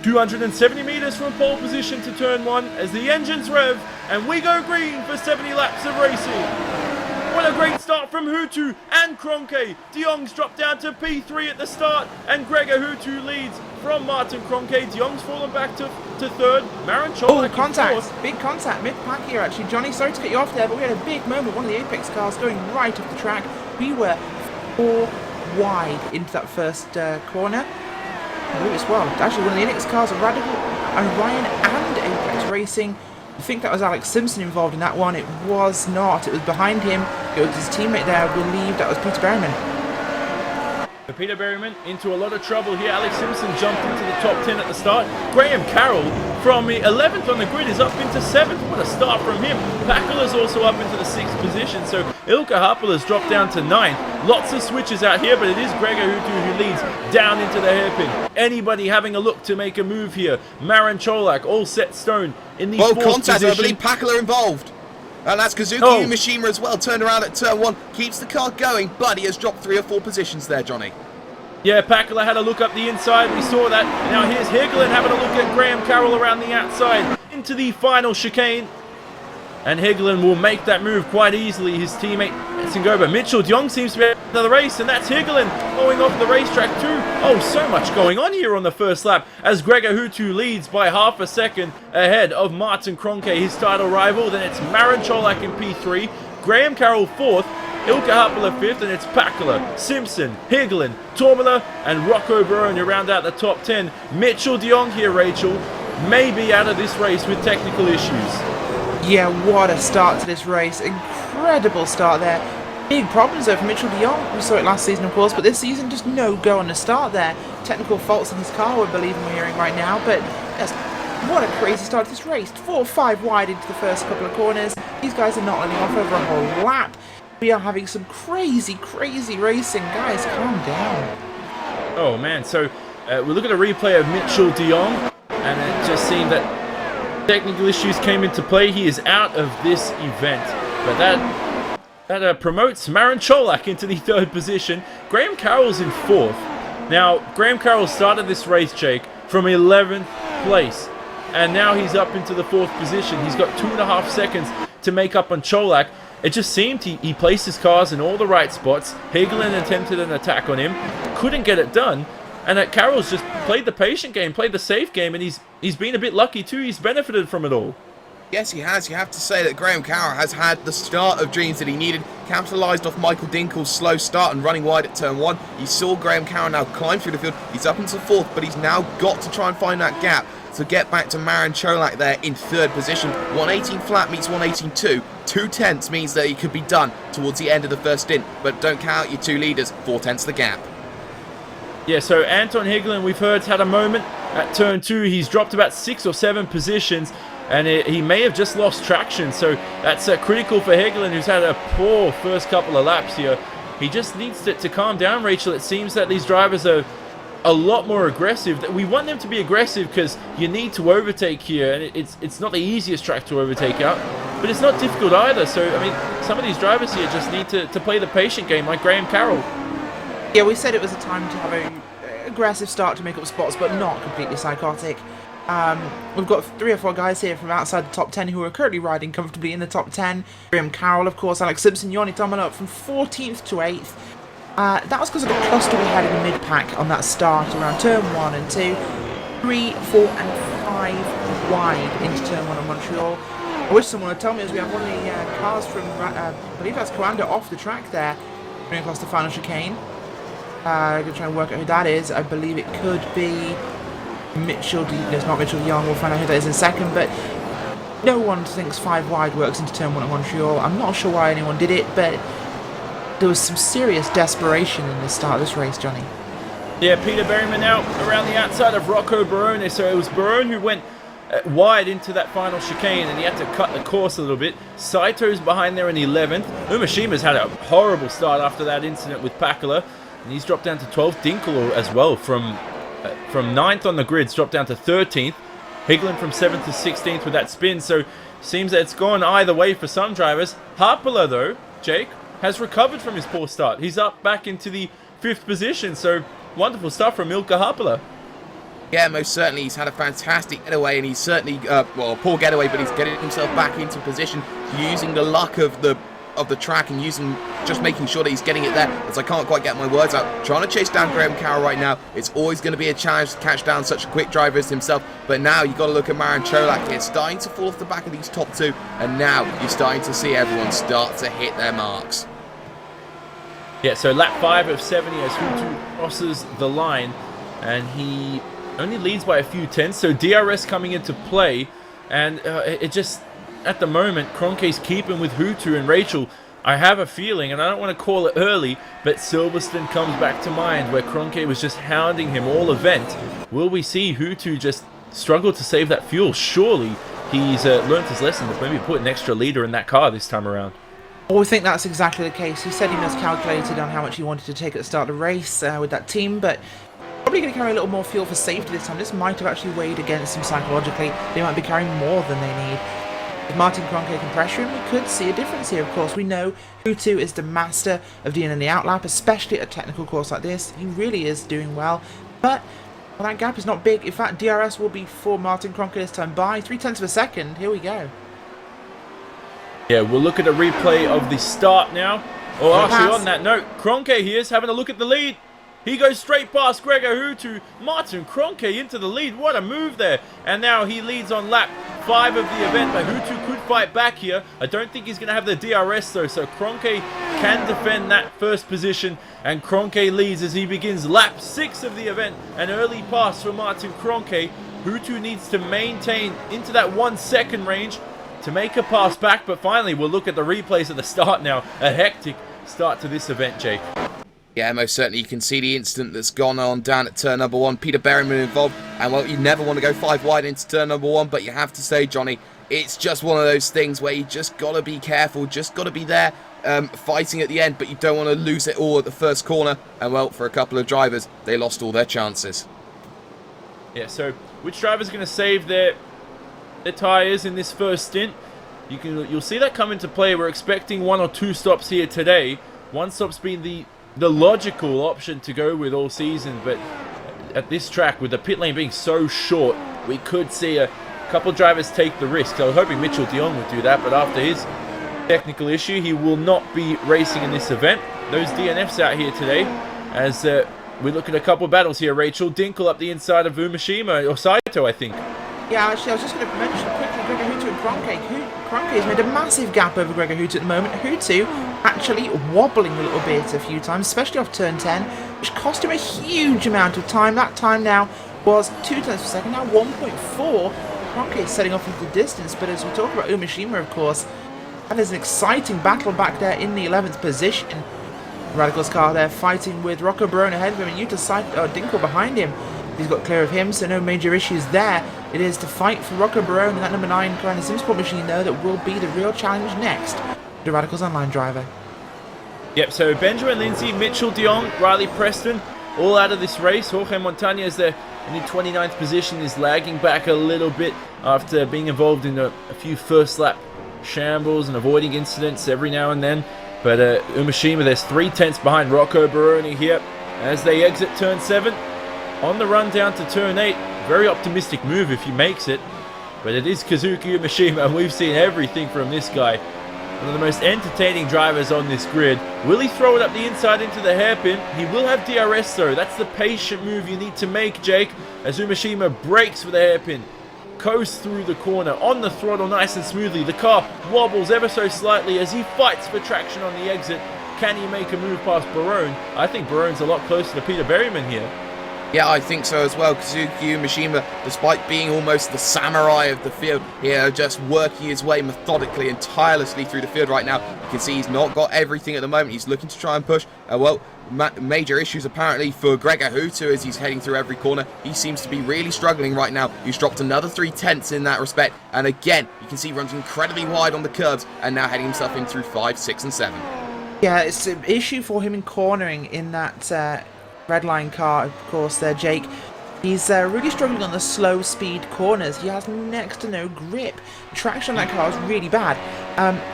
270 meters from pole position to turn 1 as the engines rev and we go green for 70 laps of racing. What a great start from Hutu and Kroenke. De Jong's dropped down to P3 at the start and Gregor Hutu leads from Martin Kroenke. De Jong's fallen back to 3rd. Marin Cholak. Oh, contact. Big contact. Mid-pack here, actually. Johnny, sorry to cut you off there, but we had a big moment. One of the Apex cars going right off the track. We were 4 wide into that first corner. Well, actually, one of the Enix cars, Radical, Orion and Apex Racing. I think that was Alex Simpson involved in that one. It was not. It was behind him. It was his teammate there. I believe that was Peter Berryman. For Peter Berryman into a lot of trouble here. Alex Simpson jumped into the top 10 at the start. Graham Carroll from 11th on the grid is up into 7th. What a start from him. Pakula's also up into the 6th position. So Ilkka Haapala's dropped down to 9th. Lots of switches out here, but it is Gregor Hutu who leads down into the hairpin. Anybody having a look to make a move here? Marin Cholak, all set stone in the 4th contact, position. I believe Pakula involved. And that's Kazuki Umeshima as well, turned around at turn 1, keeps the car going, but he has dropped 3 or 4 positions there, Johnny. Yeah, Pakula had a look up the inside, we saw that. Now here's Higelin having a look at Graham Carroll around the outside into the final chicane. And Higelin will make that move quite easily. His teammate Singoba. Mitchell de Jong seems to be out of the race, and that's Higelin going off the racetrack too. Oh, so much going on here on the first lap as Gregor Hutu leads by half a second ahead of Martin Kroenke, his title rival. Then it's Marin Cholak in P3, Graham Carroll 4th, Ilkka Haapala 5th, and it's Pakula, Simpson, Higelin, Tormula, and Rocco Barone round out the top 10. Mitchell de Jong here, Rachel, may be out of this race with technical issues. Yeah, what a start to this race. Incredible start there. Big problems though for Mitchell de Jong. We saw it last season, of course, but this season just no go on the start there. Technical faults in his car, we're believing we're hearing right now, but what a crazy start to this race. 4 or 5 wide into the first couple of corners. These guys are not letting off over a whole lap. We are having some crazy, crazy racing. Guys, calm down. Oh man, so We look at a replay of Mitchell de Jong, and it just seemed that technical issues came into play. He is out of this event, but that promotes Marin Cholak into the 3rd position. Graham Carroll's in 4th. Now, Graham Carroll started this race, Jake, from 11th place, and now he's up into the 4th position. He's got 2.5 seconds to make up on Cholak. It just seemed he placed his cars in all the right spots. Hagelin attempted an attack on him, couldn't get it done, and Carroll's just played the patient game, played the safe game, and he's been a bit lucky too. He's benefited from it all. Yes, he has. You have to say that Graham Carroll has had the start of dreams that he needed. Capitalised off Michael Dinkel's slow start and running wide at turn 1. You saw Graham Carroll now climb through the field. He's up into 4th, but he's now got to try and find that gap to get back to Marin Cholak there in 3rd position. 118 flat meets 118.2. 2/10 means that he could be done towards the end of the first stint, but don't count your 2 leaders. 4/10 the gap. Yeah, so Anton Hagelin, we've heard, had a moment at turn 2. He's dropped about 6 or 7 positions, and he may have just lost traction. So that's critical for Hagelin, who's had a poor first couple of laps here. He just needs to calm down, Rachel. It seems that these drivers are a lot more aggressive. We want them to be aggressive because you need to overtake here, and it's not the easiest track to overtake out, but it's not difficult either. So, I mean, some of these drivers here just need to play the patient game, like Graham Carroll. Yeah, we said it was a time to have an aggressive start to make up spots, but not completely psychotic. We've got 3 or 4 guys here from outside the top 10 who are currently riding comfortably in the top 10. Graham Carroll, of course, Alex Simpson, Yoni Toman up from 14th to 8th. That was because I got clustered ahead in the mid-pack on that start around turn 1 and 2. 3, 4 and 5 wide into turn 1 of Montreal. I wish someone would tell me as we have one of the cars from, I believe that's Coanda off the track there, going across the final chicane. I'm going to try and work out who that is. I believe it could be Mitchell. It's not Mitchell Young. We'll find out who that is in a second. But no one thinks 5 wide works into turn 1 at Montreal. I'm not sure why anyone did it, but there was some serious desperation in the start of this race, Johnny. Yeah, Peter Berryman out around the outside of Rocco Barone. So it was Barone who went wide into that final chicane, and he had to cut the course a little bit. Saito's behind there in 11th. Umashima's had a horrible start after that incident with Pakula, and he's dropped down to 12th. Dinkel as well from 9th on the grids dropped down to 13th. Higlin from 7th to 16th with that spin, so seems that it's gone either way for some drivers. Harpala, though, Jake, has recovered from his poor start. He's up back into the 5th position, so wonderful stuff from Ilkka Harpala. Yeah, most certainly. He's had a fantastic getaway, and he's certainly, well, a poor getaway, but he's getting himself back into position using the luck of the track and just making sure that he's getting it there, as I can't quite get my words out. Trying to chase down Graham Carroll right now. It's always going to be a challenge to catch down such a quick driver as himself, but now you've got to look at Marin Cholak here, starting to fall off the back of these top 2, and now you're starting to see everyone start to hit their marks. Yeah, so lap 5 of 70 as Hutu crosses the line, and he only leads by a few tenths, so DRS coming into play, and it just, at the moment, Cronke's keeping with Hutu and Rachel. I have a feeling, and I don't want to call it early, but Silverstone comes back to mind, where Cronke was just hounding him all event. Will we see Hutu just struggle to save that fuel? Surely he's learned his lesson to maybe put an extra litre in that car this time around. Well, we think that's exactly the case. He said he miscalculated on how much he wanted to take at the start of the race with that team, but probably going to carry a little more fuel for safety this time. This might have actually weighed against him psychologically. They might be carrying more than they need. If Martin Cronke can pressure him, we could see a difference here. Of course, we know Hutu is the master of dealing in the outlap, especially at a technical course like this. He really is doing well, but well, that gap is not big. In fact, DRS will be for Martin Cronke this time by 0.3 of a second. Here we go. Yeah, we'll look at a replay of the start now. Oh, actually, on that note, Cronke here is having a look at the lead. He goes straight past Gregor Hutu. Martin Cronke into the lead. What a move there. And now he leads on lap 5 of the event, but Hutu could fight back here. I don't think he's going to have the DRS though, so Cronke can defend that first position, and Cronke leads as he begins lap 6 of the event. An early pass for Martin Cronke. Hutu needs to maintain into that 1 second range to make a pass back, but finally we'll look at the replays at the start now. A hectic start to this event, Jake. Yeah, most certainly. You can see the incident that's gone on down at turn number 1. Peter Berryman involved, and well, you never want to go 5 wide into turn number 1, but you have to say, Johnny, it's just one of those things where you just got to be careful, just got to be there fighting at the end, but you don't want to lose it all at the first corner. And well, for a couple of drivers, they lost all their chances. Yeah, so which driver's going to save their tyres in this first stint? You'll see that come into play. We're expecting 1 or 2 stops here today. 1 stop's been the logical option to go with all season, but at this track, with the pit lane being so short, we could see a couple drivers take the risk. I was hoping Mitchell de Jong would do that, but after his technical issue, he will not be racing in this event. Those DNFs out here today, as we look at a couple of battles here. Rachel Dinkel up the inside of Umeshima, or Saito, I think. Yeah, actually, I was just going to mention quickly Gregor Hutu and Kroenke. Kroenke has made a massive gap over Gregor Hutu at the moment. Hutu actually wobbling a little bit a few times, especially off turn 10, which cost him a huge amount of time. That time now was 2 tenths per second, now 1.4. Kroenke is setting off into the distance, but as we talk about Umeshima, of course, that is an exciting battle back there in the 11th position. Radical's car there fighting with Rocco Barone ahead of him and Yuta Dinkel behind him. He's got clear of him, so no major issues there. It is to fight for Rocco Barone and that number 9 car in the SimSport machine, though, that will be the real challenge next. The Radical's online driver. Yep, so Benjamin Lindsay, Mitchell de Jong, Riley Preston, all out of this race. Jorge Montañez there in the 29th position is lagging back a little bit after being involved in a few first lap shambles and avoiding incidents every now and then. But Umeshima, there's 3 tenths behind Rocco Barone here as they exit turn 7. On the run down to turn 8, very optimistic move if he makes it. But it is Kazuki Umeshima, and we've seen everything from this guy. One of the most entertaining drivers on this grid. Will he throw it up the inside into the hairpin? He will have DRS though. That's the patient move you need to make, Jake. As Umeshima brakes with a hairpin. Coasts through the corner on the throttle nice and smoothly. The car wobbles ever so slightly as he fights for traction on the exit. Can he make a move past Barone? I think Barone's a lot closer to Peter Berryman here. Yeah, I think so as well. Kazuki Umeshima, despite being almost the samurai of the field, here just working his way methodically and tirelessly through the field right now. You can see he's not got everything at the moment. He's looking to try and push. Major issues apparently for Gregor Hutu as he's heading through every corner. He seems to be really struggling right now. He's dropped another 3 tenths in that respect. And again, you can see he runs incredibly wide on the curves and now heading himself in through 5, 6 and 7. Yeah, it's an issue for him in cornering in that red line car, of course, there, Jake. He's really struggling on the slow speed corners. He has next to no grip. Traction on that car is really bad.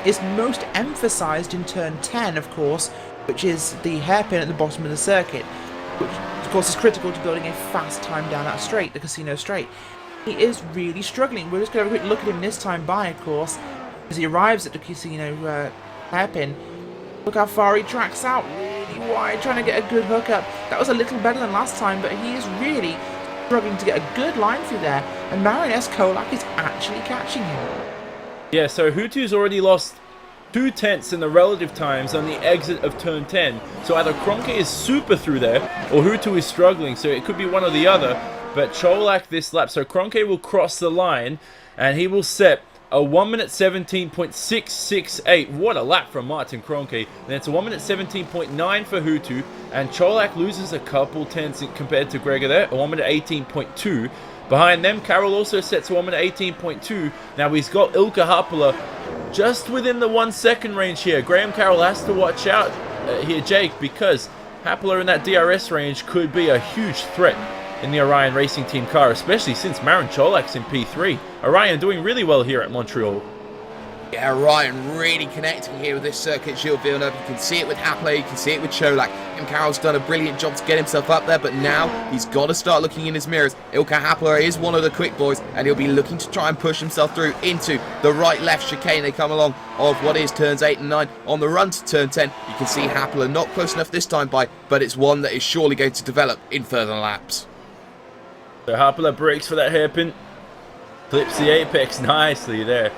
It's most emphasised in turn 10, of course, which is the hairpin at the bottom of the circuit, which, of course, is critical to building a fast time down that straight, the casino straight. He is really struggling. We're just going to have a quick look at him this time by, of course, as he arrives at the casino hairpin. Look how far he tracks out. Wide, trying to get a good hookup. That was a little better than last time, but he is really struggling to get a good line through there, and Marian S. Kolak is actually catching him. Yeah, so Hutu's already lost 2 tenths in the relative times on the exit of turn 10, so either Kroenke is super through there, or Hutu is struggling, so it could be one or the other, but Cholak this lap, so Kroenke will cross the line, and he will set a 1 minute 17.668. What a lap from Martin Kroenke. And it's a 1 minute 17.9 for Hutu. And Cholak loses a couple tenths compared to Gregor there. A 1 minute 18.2. Behind them, Carroll also sets a 1 minute 18.2. Now he's got Ilkka Haapala just within the 1 second range here. Graham Carroll has to watch out here, Jake, because Haapala in that DRS range could be a huge threat in the Orion Racing Team car, especially since Marin Cholak's in P3. Orion doing really well here at Montreal. Yeah, Orion really connecting here with this circuit, Gilles Villeneuve. You can see it with Haapala, you can see it with Cholak. And Carroll's done a brilliant job to get himself up there, but now he's got to start looking in his mirrors. Ilkka Haapala is one of the quick boys, and he'll be looking to try and push himself through into the right-left chicane. They come along of what is turns 8 and 9. On the run to turn 10, you can see Haapala not close enough this time by, but it's one that is surely going to develop in further laps. So Haapala brakes for that hairpin, clips the apex nicely there,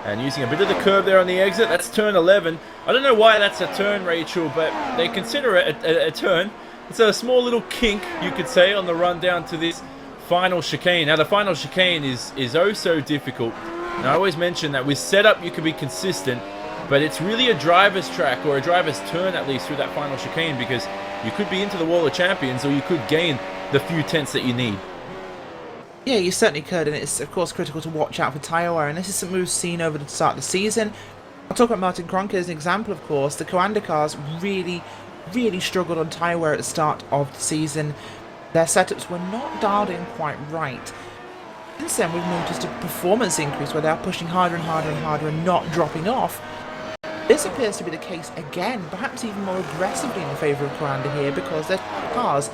and using a bit of the curb there on the exit. That's turn 11. I don't know why that's a turn, Rachel, but they consider it a turn. It's a small little kink, you could say, on the run down to this final chicane. Now the final chicane is oh so difficult. And I always mention that with setup you can be consistent, but it's really a driver's track, or a driver's turn at least, through that final chicane, because you could be into the wall of champions, or you could gain the few tenths that you need. Yeah, you certainly could, and it's of course critical to watch out for tyre wear, and this is something we've seen over the start of the season. I'll talk about Martin Kroenke as an example, of course. The Coanda cars really struggled on tyre wear at the start of the season. their setups were not dialed in quite right. Since then, we've noticed a performance increase where they are pushing harder and harder and harder and not dropping off. This appears to be the case again, perhaps even more aggressively in favour of Coranda here, because their cars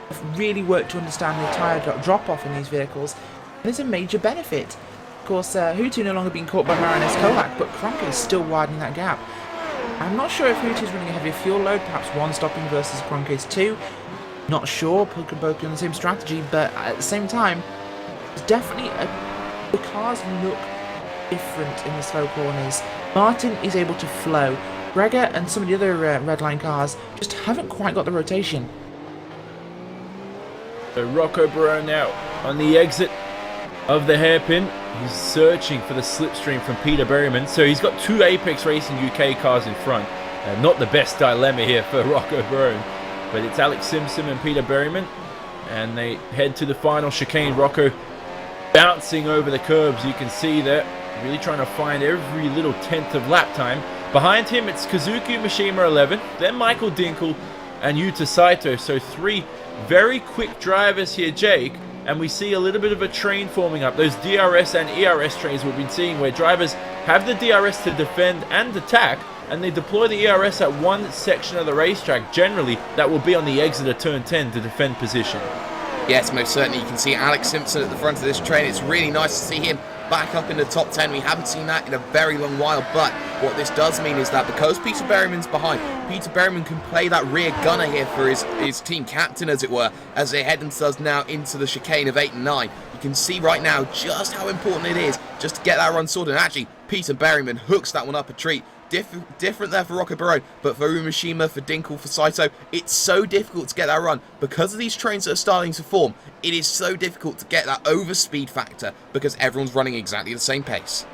have really worked to understand the tyre drop-off in these vehicles. There's a major benefit. Of course, Hutu no longer being caught by Marinus Kovac, but Kronk is still widening that gap. I'm not sure if Hutu's running a heavier fuel load, perhaps one stopping versus Kroenke's two. Not sure, could both be on the same strategy, but at the same time, it's definitely the cars look different in the slow corners. Martin is able to flow. Gregor and some of the other redline cars just haven't quite got the rotation. So Rocco Barone now on the exit of the hairpin. He's searching for the slipstream from Peter Berryman. So he's got two Apex Racing UK cars in front. Not the best dilemma here for Rocco Barone. But it's Alex Simpson and Peter Berryman. And they head to the final chicane. Rocco bouncing over the curbs. You can see there. Really trying to find every little tenth of lap time. Behind him, it's Kazuki Mishima 11th. Then Michael Dinkel and Yuta Saito. So three very quick drivers here, Jake. And we see a little bit of a train forming up. Those DRS and ERS trains we've been seeing where drivers have the DRS to defend and attack, and they deploy the ERS at one section of the racetrack. Generally, that will be on the exit of turn 10 to defend position. Yes, most certainly. You can see Alex Simpson at the front of this train. It's really nice to see him back up in the top 10. We haven't seen that in a very long while, but what this does mean is that because Peter Berryman's behind, Peter Berryman can play that rear gunner here for his team captain, as it were, as they head themselves now into the chicane of 8 and 9. You can see right now just how important it is just to get that run sorted. And actually, Peter Berryman hooks that one up a treat. Different there for Rocco Barone, but for Umeshima, for Dinkel, for Saito, it's so difficult to get that run. Because of these trains that are starting to form, it is so difficult to get that overspeed factor because everyone's running exactly the same pace.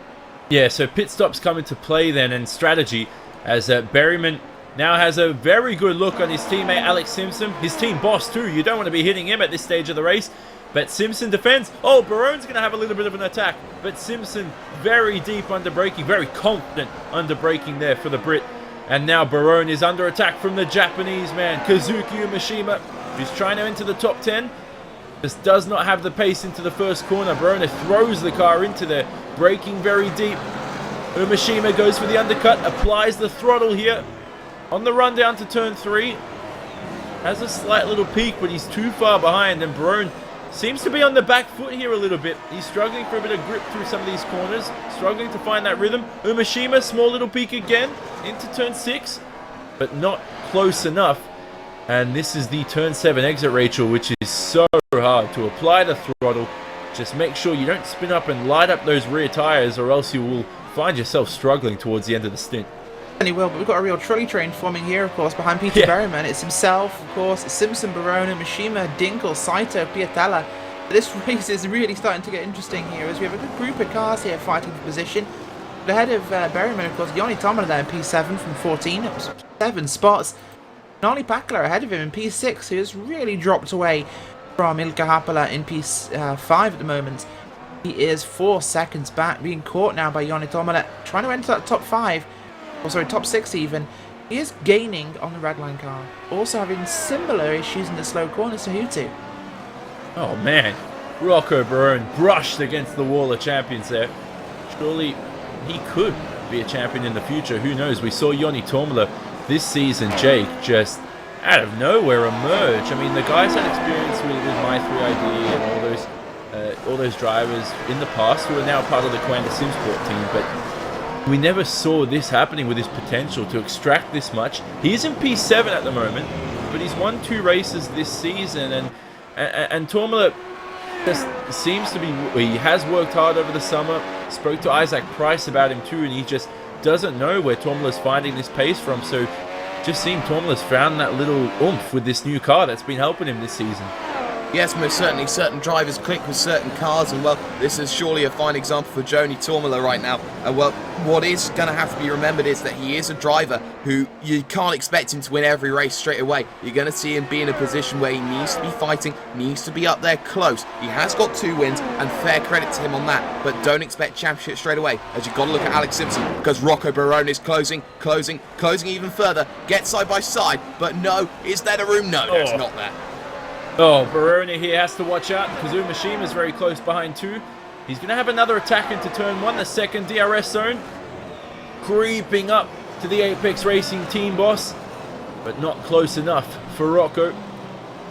Yeah, so pit stops come into play then, and strategy, as Berryman now has a very good look on his teammate Alex Simpson, his team boss too. You don't want to be hitting him at this stage of the race. But Simpson defends. Oh, Barone's going to have a little bit of an attack. But Simpson very deep under braking, very confident under braking there for the Brit. And now Barone is under attack from the Japanese man, Kazuki Umeshima, who's trying to enter the top 10. Just does not have the pace into the first corner. Barone throws the car into there, braking very deep. Umeshima goes for the undercut, applies the throttle here. On the run down to turn 3. Has a slight little peak, but he's too far behind, and Barone seems to be on the back foot here a little bit. He's struggling for a bit of grip through some of these corners. Struggling to find that rhythm. Umeshima, small little peak again. Into turn 6. But not close enough. And this is the turn 7 exit, Rachel, which is so hard to apply the throttle. Just make sure you don't spin up and light up those rear tyres, or else you will find yourself struggling towards the end of the stint. And he will, but we've got a real trolley train forming here, of course, behind Peter Berryman. It's himself, of course, Simpson, Barone, Mishima, Dinkel, Saito, Piatella. This race is really starting to get interesting here, as we have a good group of cars here fighting for position. But ahead of Berryman, of course, Joni Tomala there in P7 from 14. It was 7 spots. Nolly Pakler ahead of him in P6, who has really dropped away from Ilkka Haapala in P5 at the moment. He is 4 seconds back, being caught now by Joni Tomala, trying to enter that top 5. Or sorry, top 6 even. He is gaining on the redline car. Also having similar issues in the slow corners to Hutu. Oh man, Rocco Barone brushed against the wall of champions there. Surely he could be a champion in the future. Who knows? We saw Joni Tomala this season, Jake, just out of nowhere emerge. I mean, the guy's had experience with My3ID and all those drivers in the past who are now part of the Quanta Simsport team, but we never saw this happening with his potential to extract this much. He is in P7 at the moment, but he's won 2 races this season, and Tomala just seems to be, he has worked hard over the summer. Spoke to Isaac Price about him too, and he just doesn't know where Tomala's finding this pace from. So just seeing Tomala's found that little oomph with this new car that's been helping him this season. Yes, most certainly. Certain drivers click with certain cars, and well, this is surely a fine example for Joni Tomala right now. And well, what is going to have to be remembered is that he is a driver who you can't expect him to win every race straight away. You're going to see him be in a position where he needs to be fighting, needs to be up there close. He has got 2 wins, and fair credit to him on that, but don't expect championship straight away, as you've got to look at Alex Simpson, because Rocco Barone is closing even further, get side by side, but no, is there the room? No, there's not there. Oh, Baroni here has to watch out because Umashima is very close behind too. He's going to have another attack into turn 1, the second DRS zone. Creeping up to the Apex Racing team boss, but not close enough for Rocco,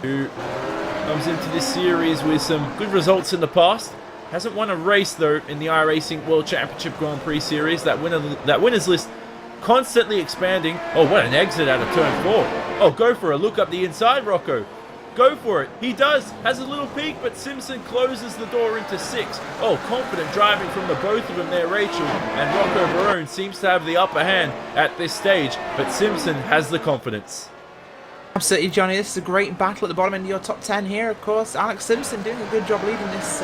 who comes into this series with some good results in the past. Hasn't won a race though in the iRacing World Championship Grand Prix series. That winners list constantly expanding. Oh, what an exit out of turn 4. Oh, go for a look up the inside, Rocco. Go for it. He does. Has a little peek, but Simpson closes the door into 6. Oh, confident driving from the both of them there, Rachel. And Rocco Barone seems to have the upper hand at this stage, but Simpson has the confidence. Absolutely, Johnny. This is a great battle at the bottom end of your top 10 here. Of course, Alex Simpson doing a good job leading this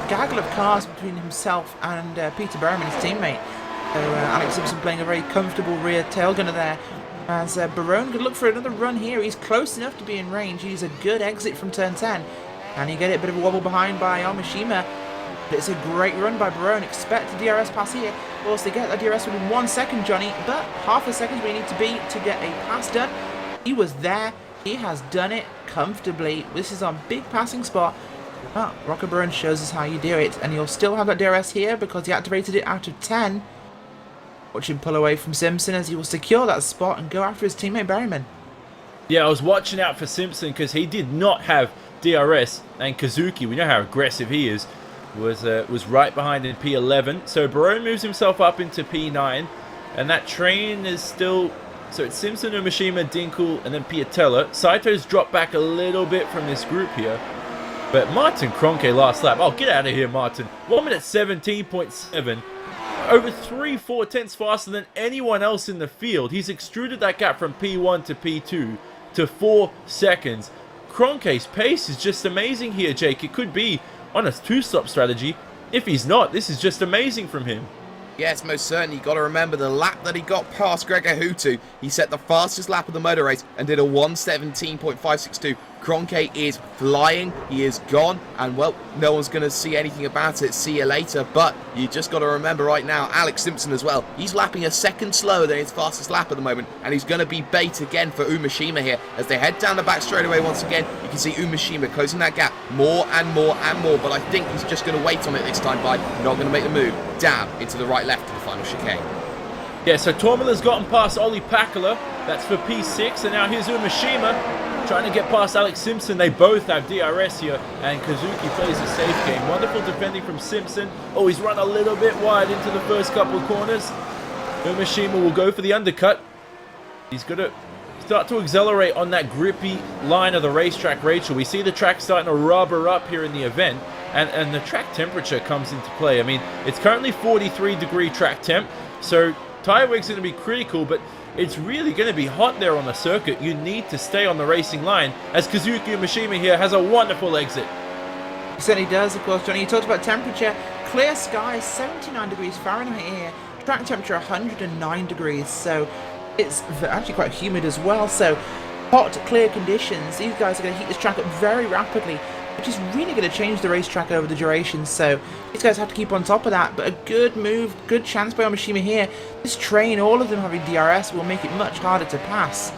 gaggle of cars between himself and Peter Berman, his teammate. So Alex Simpson playing a very comfortable rear tail gunner there. As Barone could look for another run here. He's close enough to be in range. He's a good exit from turn 10. And you get it, a bit of a wobble behind by Omashima. But it's a great run by Barone. Expect a DRS pass here. Of course, they get that DRS within 1 second, Johnny. But half a second where you need to be to get a pass done. He was there. He has done it comfortably. This is on big passing spot. Well, Rocco Barone shows us how you do it. And you'll still have that DRS here because he activated it out of 10. Watch him pull away from Simpson as he will secure that spot and go after his teammate Berryman. Yeah, I was watching out for Simpson because he did not have DRS, and Kazuki, we know how aggressive he is, was right behind in P11. So Barone moves himself up into P9, and that train is still... So it's Simpson, Umashima, Dinkle, and then Piatella. Saito's dropped back a little bit from this group here. But Martin Kroenke last lap. Oh, get out of here, Martin. 1 minute 17.7. Over 3/4 tenths faster than anyone else in the field. He's extruded that gap from P1 to P2 to 4 seconds. Kroenke's pace is just amazing here, Jake. It could be on a 2-stop strategy. If he's not, this is just amazing from him. Yes, most certainly. You've got to remember the lap that he got past Gregor Hutu. He set the fastest lap of the motor race and did a 1:17.562. Kroenke is flying. He is gone. And, well, no one's going to see anything about it. See you later. But you just got to remember right now, Alex Simpson as well. He's lapping a second slower than his fastest lap at the moment. And he's going to be bait again for Umashima here. As they head down the back straightaway once again, you can see Umashima closing that gap more and more and more. But I think he's just going to wait on it this time by not going to make the move. Dab into the right left to the final chicane. Yeah, so Tormula's gotten past Olli Pakala. That's for P6. And now here's Umashima trying to get past Alex Simpson. They both have DRS here, and Kazuki plays a safe game. Wonderful defending from Simpson. Oh, he's run a little bit wide into the first couple of corners. Umashima will go for the undercut. He's going to start to accelerate on that grippy line of the racetrack, Rachel. We see the track starting to rubber up here in the event, and the track temperature comes into play. I mean, it's currently 43-degree track temp, so tire weight's going to be critical, but it's really going to be hot there on the circuit. You need to stay on the racing line, as Kazuki Umashima here has a wonderful exit. He certainly does, of course, Johnny. You talked about temperature. Clear sky, 79 degrees Fahrenheit here. Track temperature 109 degrees, so it's actually quite humid as well. So hot, clear conditions. These guys are going to heat this track up very rapidly, which is really going to change the racetrack over the duration. So these guys have to keep on top of that. But a good move, good chance by Omashima here. This train, all of them having DRS, will make it much harder to pass.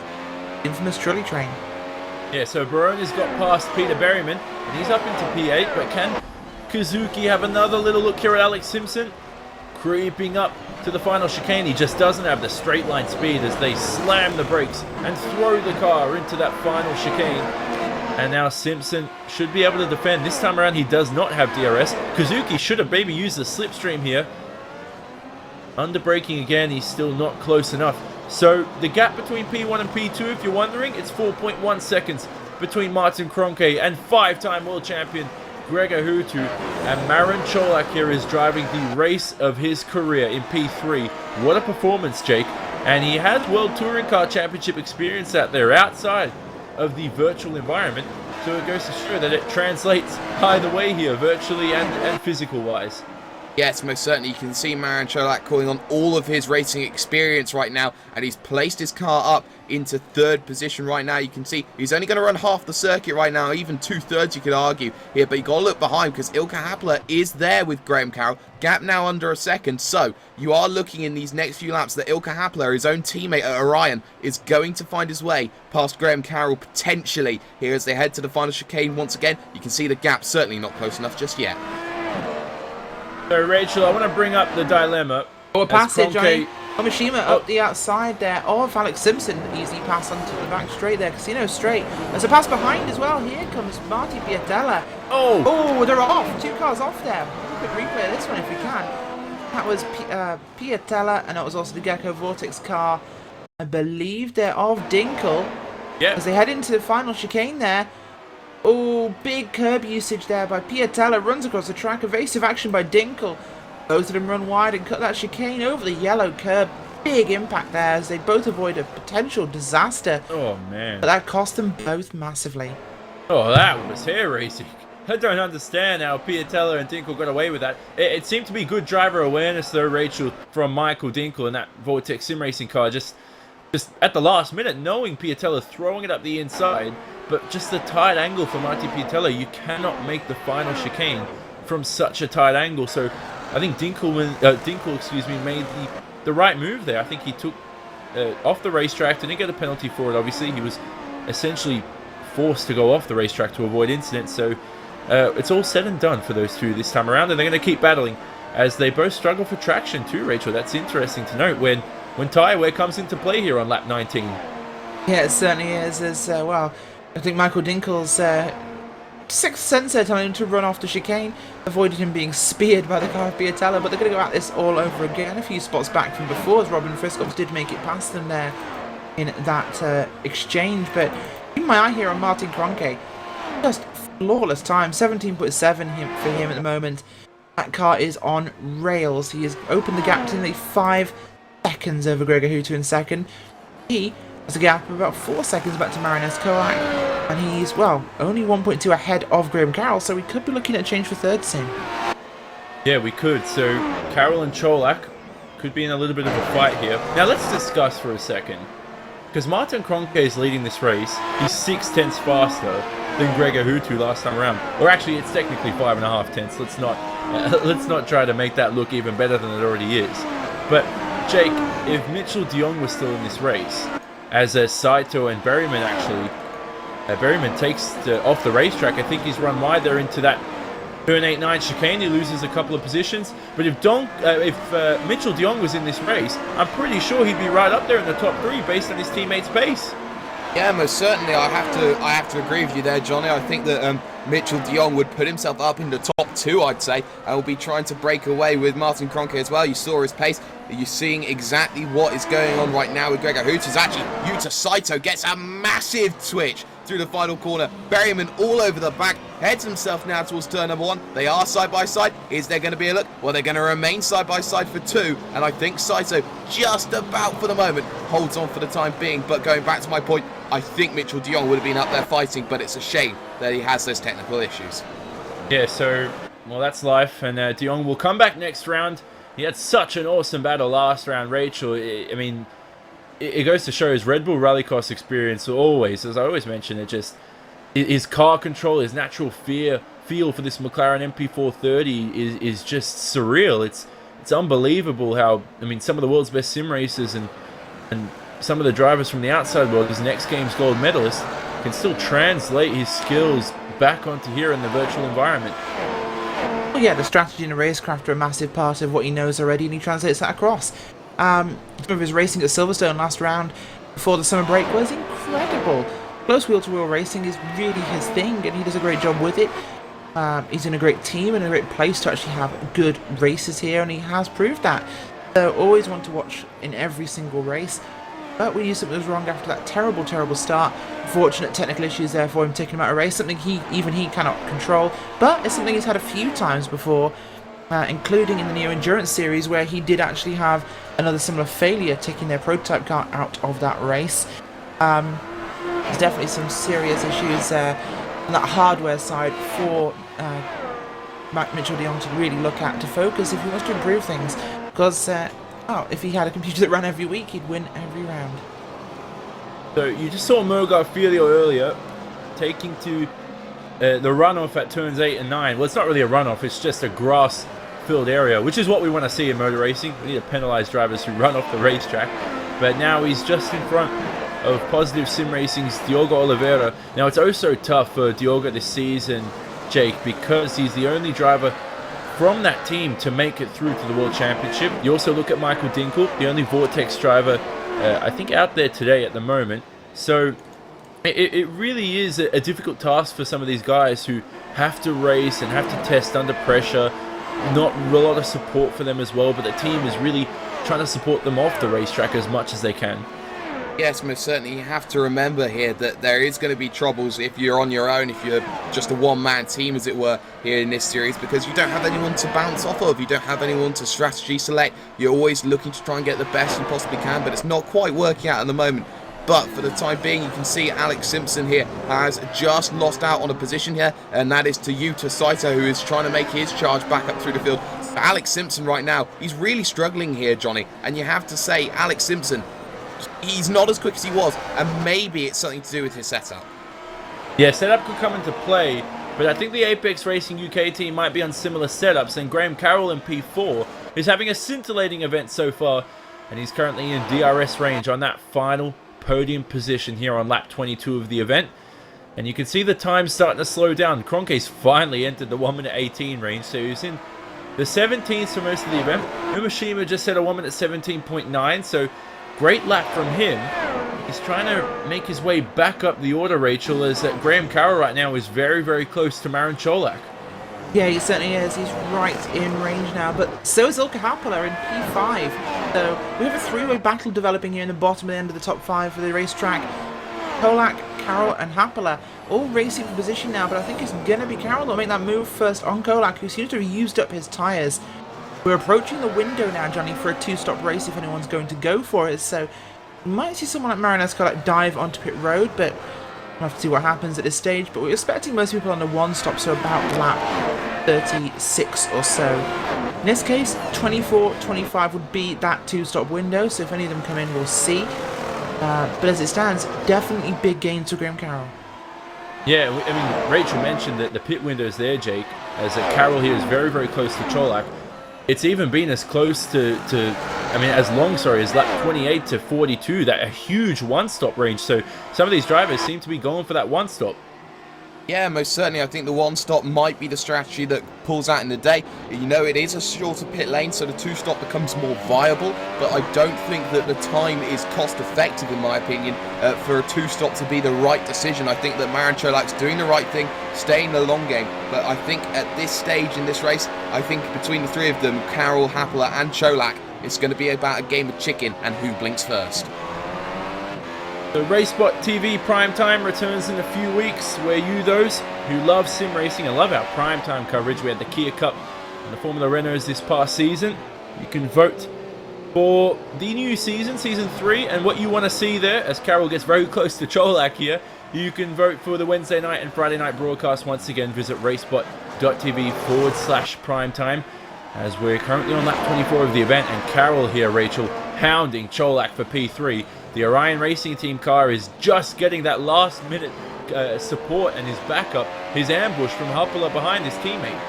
Infamous trolley train. Yeah, so Barone has got past Peter Berryman, and he's up into P8, but can Kazuki have another little look here at Alex Simpson? Creeping up to the final chicane. He just doesn't have the straight line speed as they slam the brakes and throw the car into that final chicane. And now Simpson should be able to defend. This time around he does not have DRS. Kazuki should have maybe used the slipstream here. Under braking again, he's still not close enough. So the gap between P1 and P2, if you're wondering, it's 4.1 seconds between Martin Kroenke and 5-time world champion Gregor Hutu. And Marin Cholak here is driving the race of his career in P3. What a performance, Jake. And he has World Touring Car Championship experience out there outside of the virtual environment. So it goes to show that it translates either way here, virtually and physical-wise. Yes, most certainly. You can see Marian Cholak calling on all of his racing experience right now, and he's placed his car up into third position right now. You can see he's only going to run half the circuit right now, even 2/3 you could argue here, but you got to look behind because Ilka Happler is there with Graham Carroll. Gap now under a second, so you are looking in these next few laps that Ilka Happler, his own teammate at Orion, is going to find his way past Graham Carroll potentially here as they head to the final chicane once again. You can see the gap certainly not close enough just yet. So, Rachel, I want to bring up the dilemma. Oh, a passage, Cronke... Omashima up the outside there of Alex Simpson. Easy pass onto the back straight there. Casino straight. There's a pass behind as well. Here comes Marty Piatella. Oh, they're off. 2 cars off there. We could replay this one if we can. That was Piatella, and that was also the Gecko Vortex car. I believe they're of Dinkel. Yeah. As they head into the final chicane there. Oh, big curb usage there by Piatella. Runs across the track. Evasive action by Dinkel. Both of them run wide and cut that chicane over the yellow curb. Big impact there as they both avoid a potential disaster. Oh, man. But that cost them both massively. Oh, that was hair racing. I don't understand how Piatella and Dinkel got away with that. It seemed to be good driver awareness, though, Rachel, from Michael Dinkel and that Vortex Sim Racing car. Just at the last minute, knowing Piatella throwing it up the inside, but just the tight angle for Marty Piatella. You cannot make the final chicane from such a tight angle. So I think Dinkel made the right move there. I think he took off the racetrack, didn't get a penalty for it. Obviously, he was essentially forced to go off the racetrack to avoid incidents. So it's all said and done for those two this time around, and they're going to keep battling as they both struggle for traction too, Rachel. That's interesting to note when tyre wear comes into play here on lap 19. Yeah, it certainly is. As well, I think Michael Dinkel's sixth sense there telling him to run off the chicane, avoided him being speared by the car of Piatella, but they're going to go at this all over again. A few spots back from before, as Robin Friscox did make it past them there in that exchange. But keeping my eye here on Martin Cronke, just flawless time, 17.7 for him at the moment. That car is on rails. He has opened the gap to nearly 5 seconds over Gregor Hutu in second. He has a gap of about 4 seconds back to Marian Cholak, and he's, well, only 1.2 ahead of Graham Carroll, so we could be looking at a change for third soon. Yeah, we could. So Carroll and Cholak could be in a little bit of a fight here. Now let's discuss for a second, because Martin Cronke is leading this race. He's 6/10 faster than Gregor Hutu last time around. Or actually, it's technically 5.5 tenths. Let's not try to make that look even better than it already is. But Jake, if Mitchell de Jong was still in this race, as Saito and Berryman actually, Berryman takes off the racetrack. I think he's run wide there into that turn 8-9 chicane. He loses a couple of positions. But if Mitchell de Jong was in this race, I'm pretty sure he'd be right up there in the top 3 based on his teammates' pace. Yeah, most certainly. I have to agree with you there, Johnny. I think that Mitchell de Jong would put himself up in the top 2, I'd say, and will be trying to break away with Martin Cronke as well. You saw his pace. You're seeing exactly what is going on right now with Gregor Hutu. Actually, Yuta Saito gets a massive switch through the final corner. Berryman all over the back, heads himself now towards turn number 1. They are side by side. Is there going to be a look? Well, they're going to remain side by side for 2, and I think Saito, just about for the moment, holds on for the time being. But going back to my point, I think Mitchell de Jong would have been up there fighting, but it's a shame that he has those technical issues. Yeah, so, well, that's life, and de Jong will come back next round. He had such an awesome battle last round, Rachel. I mean, it goes to show his Red Bull Rallycross experience always, as I always mention, his car control, his natural feel for this McLaren MP430 is just surreal. It's unbelievable how, I mean, some of the world's best sim racers and some of the drivers from the outside world, his Next Games gold medalist, can still translate his skills back onto here in the virtual environment. Well, yeah, the strategy and the racecraft are a massive part of what he knows already, and he translates that across. Some of his racing at Silverstone last round before the summer break was incredible. Close wheel-to-wheel racing is really his thing, and he does a great job with it. He's in a great team and a great place to actually have good races here, and he has proved that. So always want to watch in every single race. But we knew something was wrong after that terrible, terrible start. Fortunate technical issues there for him taking him out of race, something he cannot control. But it's something he's had a few times before, including in the Neo Endurance Series, where he did actually have another similar failure, taking their prototype car out of that race. There's definitely some serious issues on that hardware side for Mitchell de Jong to really look at, to focus if he wants to improve things. Because, if he had a computer that ran every week, he'd win every round. So you just saw Mo Garfilio earlier taking to the runoff at turns 8 and 9. Well, it's not really a runoff, it's just a grass-filled area, which is what we want to see in motor racing. We need to penalize drivers who run off the racetrack. But now he's just in front of Positive Sim Racing's Diogo Oliveira. Now, it's also tough for Diogo this season, Jake, because he's the only driver from that team to make it through to the World Championship. You also look at Michael Dinkel, the only Vortex driver, I think, out there today at the moment. So it really is a difficult task for some of these guys who have to race and have to test under pressure. Not a lot of support for them as well, but the team is really trying to support them off the racetrack as much as they can. Yes, most certainly. You have to remember here that there is going to be troubles if you're on your own, if you're just a one-man team, as it were, here in this series, because you don't have anyone to bounce off of, you don't have anyone to strategy select. You're always looking to try and get the best you possibly can, but it's not quite working out at the moment. But for the time being, you can see Alex Simpson here has just lost out on a position here, and that is to Yuta Saito, who is trying to make his charge back up through the field. Alex Simpson right now, he's really struggling here, Johnny, and you have to say, Alex Simpson, he's not as quick as he was, and maybe it's something to do with his setup. Yeah, setup could come into play, but I think the Apex Racing UK team might be on similar setups, and Graham Carroll in P4 is having a scintillating event so far, and he's currently in DRS range on that final podium position here on lap 22 of the event. And you can see the time starting to slow down. Cronke's finally entered the 1 minute 18 range, so he's in the 17th for most of the event. Umashima just set a 1 minute 17.9, so great lap from him. He's trying to make his way back up the order, Rachel, as Graham Carroll right now is very, very close to Marin Cholak. Yeah, he certainly is. He's right in range now, but so is Ilka Happela in P5. So we have a three-way battle developing here in the bottom and end of the top 5 for the racetrack. Cholak, Carroll, and Happela all racing for position now, but I think it's going to be Carroll that'll make that move first on Cholak, who seems to have used up his tyres. We're approaching the window now, Johnny, for a two-stop race if anyone's going to go for it. So you might see someone like Marinesco like dive onto pit road, but we'll have to see what happens at this stage. But we're expecting most people on the one-stop, so about lap 36 or so. In this case, 24-25 would be that two-stop window, so if any of them come in, we'll see. But as it stands, definitely big gains for Graham Carroll. Yeah, I mean, Rachel mentioned that the pit windows there, Jake, as Carroll here is very, very close to Cholak. It's even been as close as long, as lap 28 to 42, that a huge one-stop range. So some of these drivers seem to be going for that one-stop. Yeah, most certainly. I think the one-stop might be the strategy that pulls out in the day. You know, it is a shorter pit lane, so the two-stop becomes more viable, but I don't think that the time is cost-effective, in my opinion, for a two-stop to be the right decision. I think that Marin Cholak's doing the right thing, staying the long game, but I think at this stage in this race, I think between the three of them, Carroll, Happela, and Cholak, it's going to be about a game of chicken and who blinks first. The RaceBot TV Primetime returns in a few weeks, where you, those who love sim racing and love our primetime coverage, we had the Kia Cup and the Formula Renaults this past season. You can vote for the new season, Season 3, and what you want to see there, as Carroll gets very close to Cholak here. You can vote for the Wednesday night and Friday night broadcast. Once again, visit racebot.tv/primetime, as we're currently on lap 24 of the event, and Carroll here, Rachel, hounding Cholak for P3. The Orion Racing Team car is just getting that last-minute support and his backup, his ambush from Happela behind his teammate.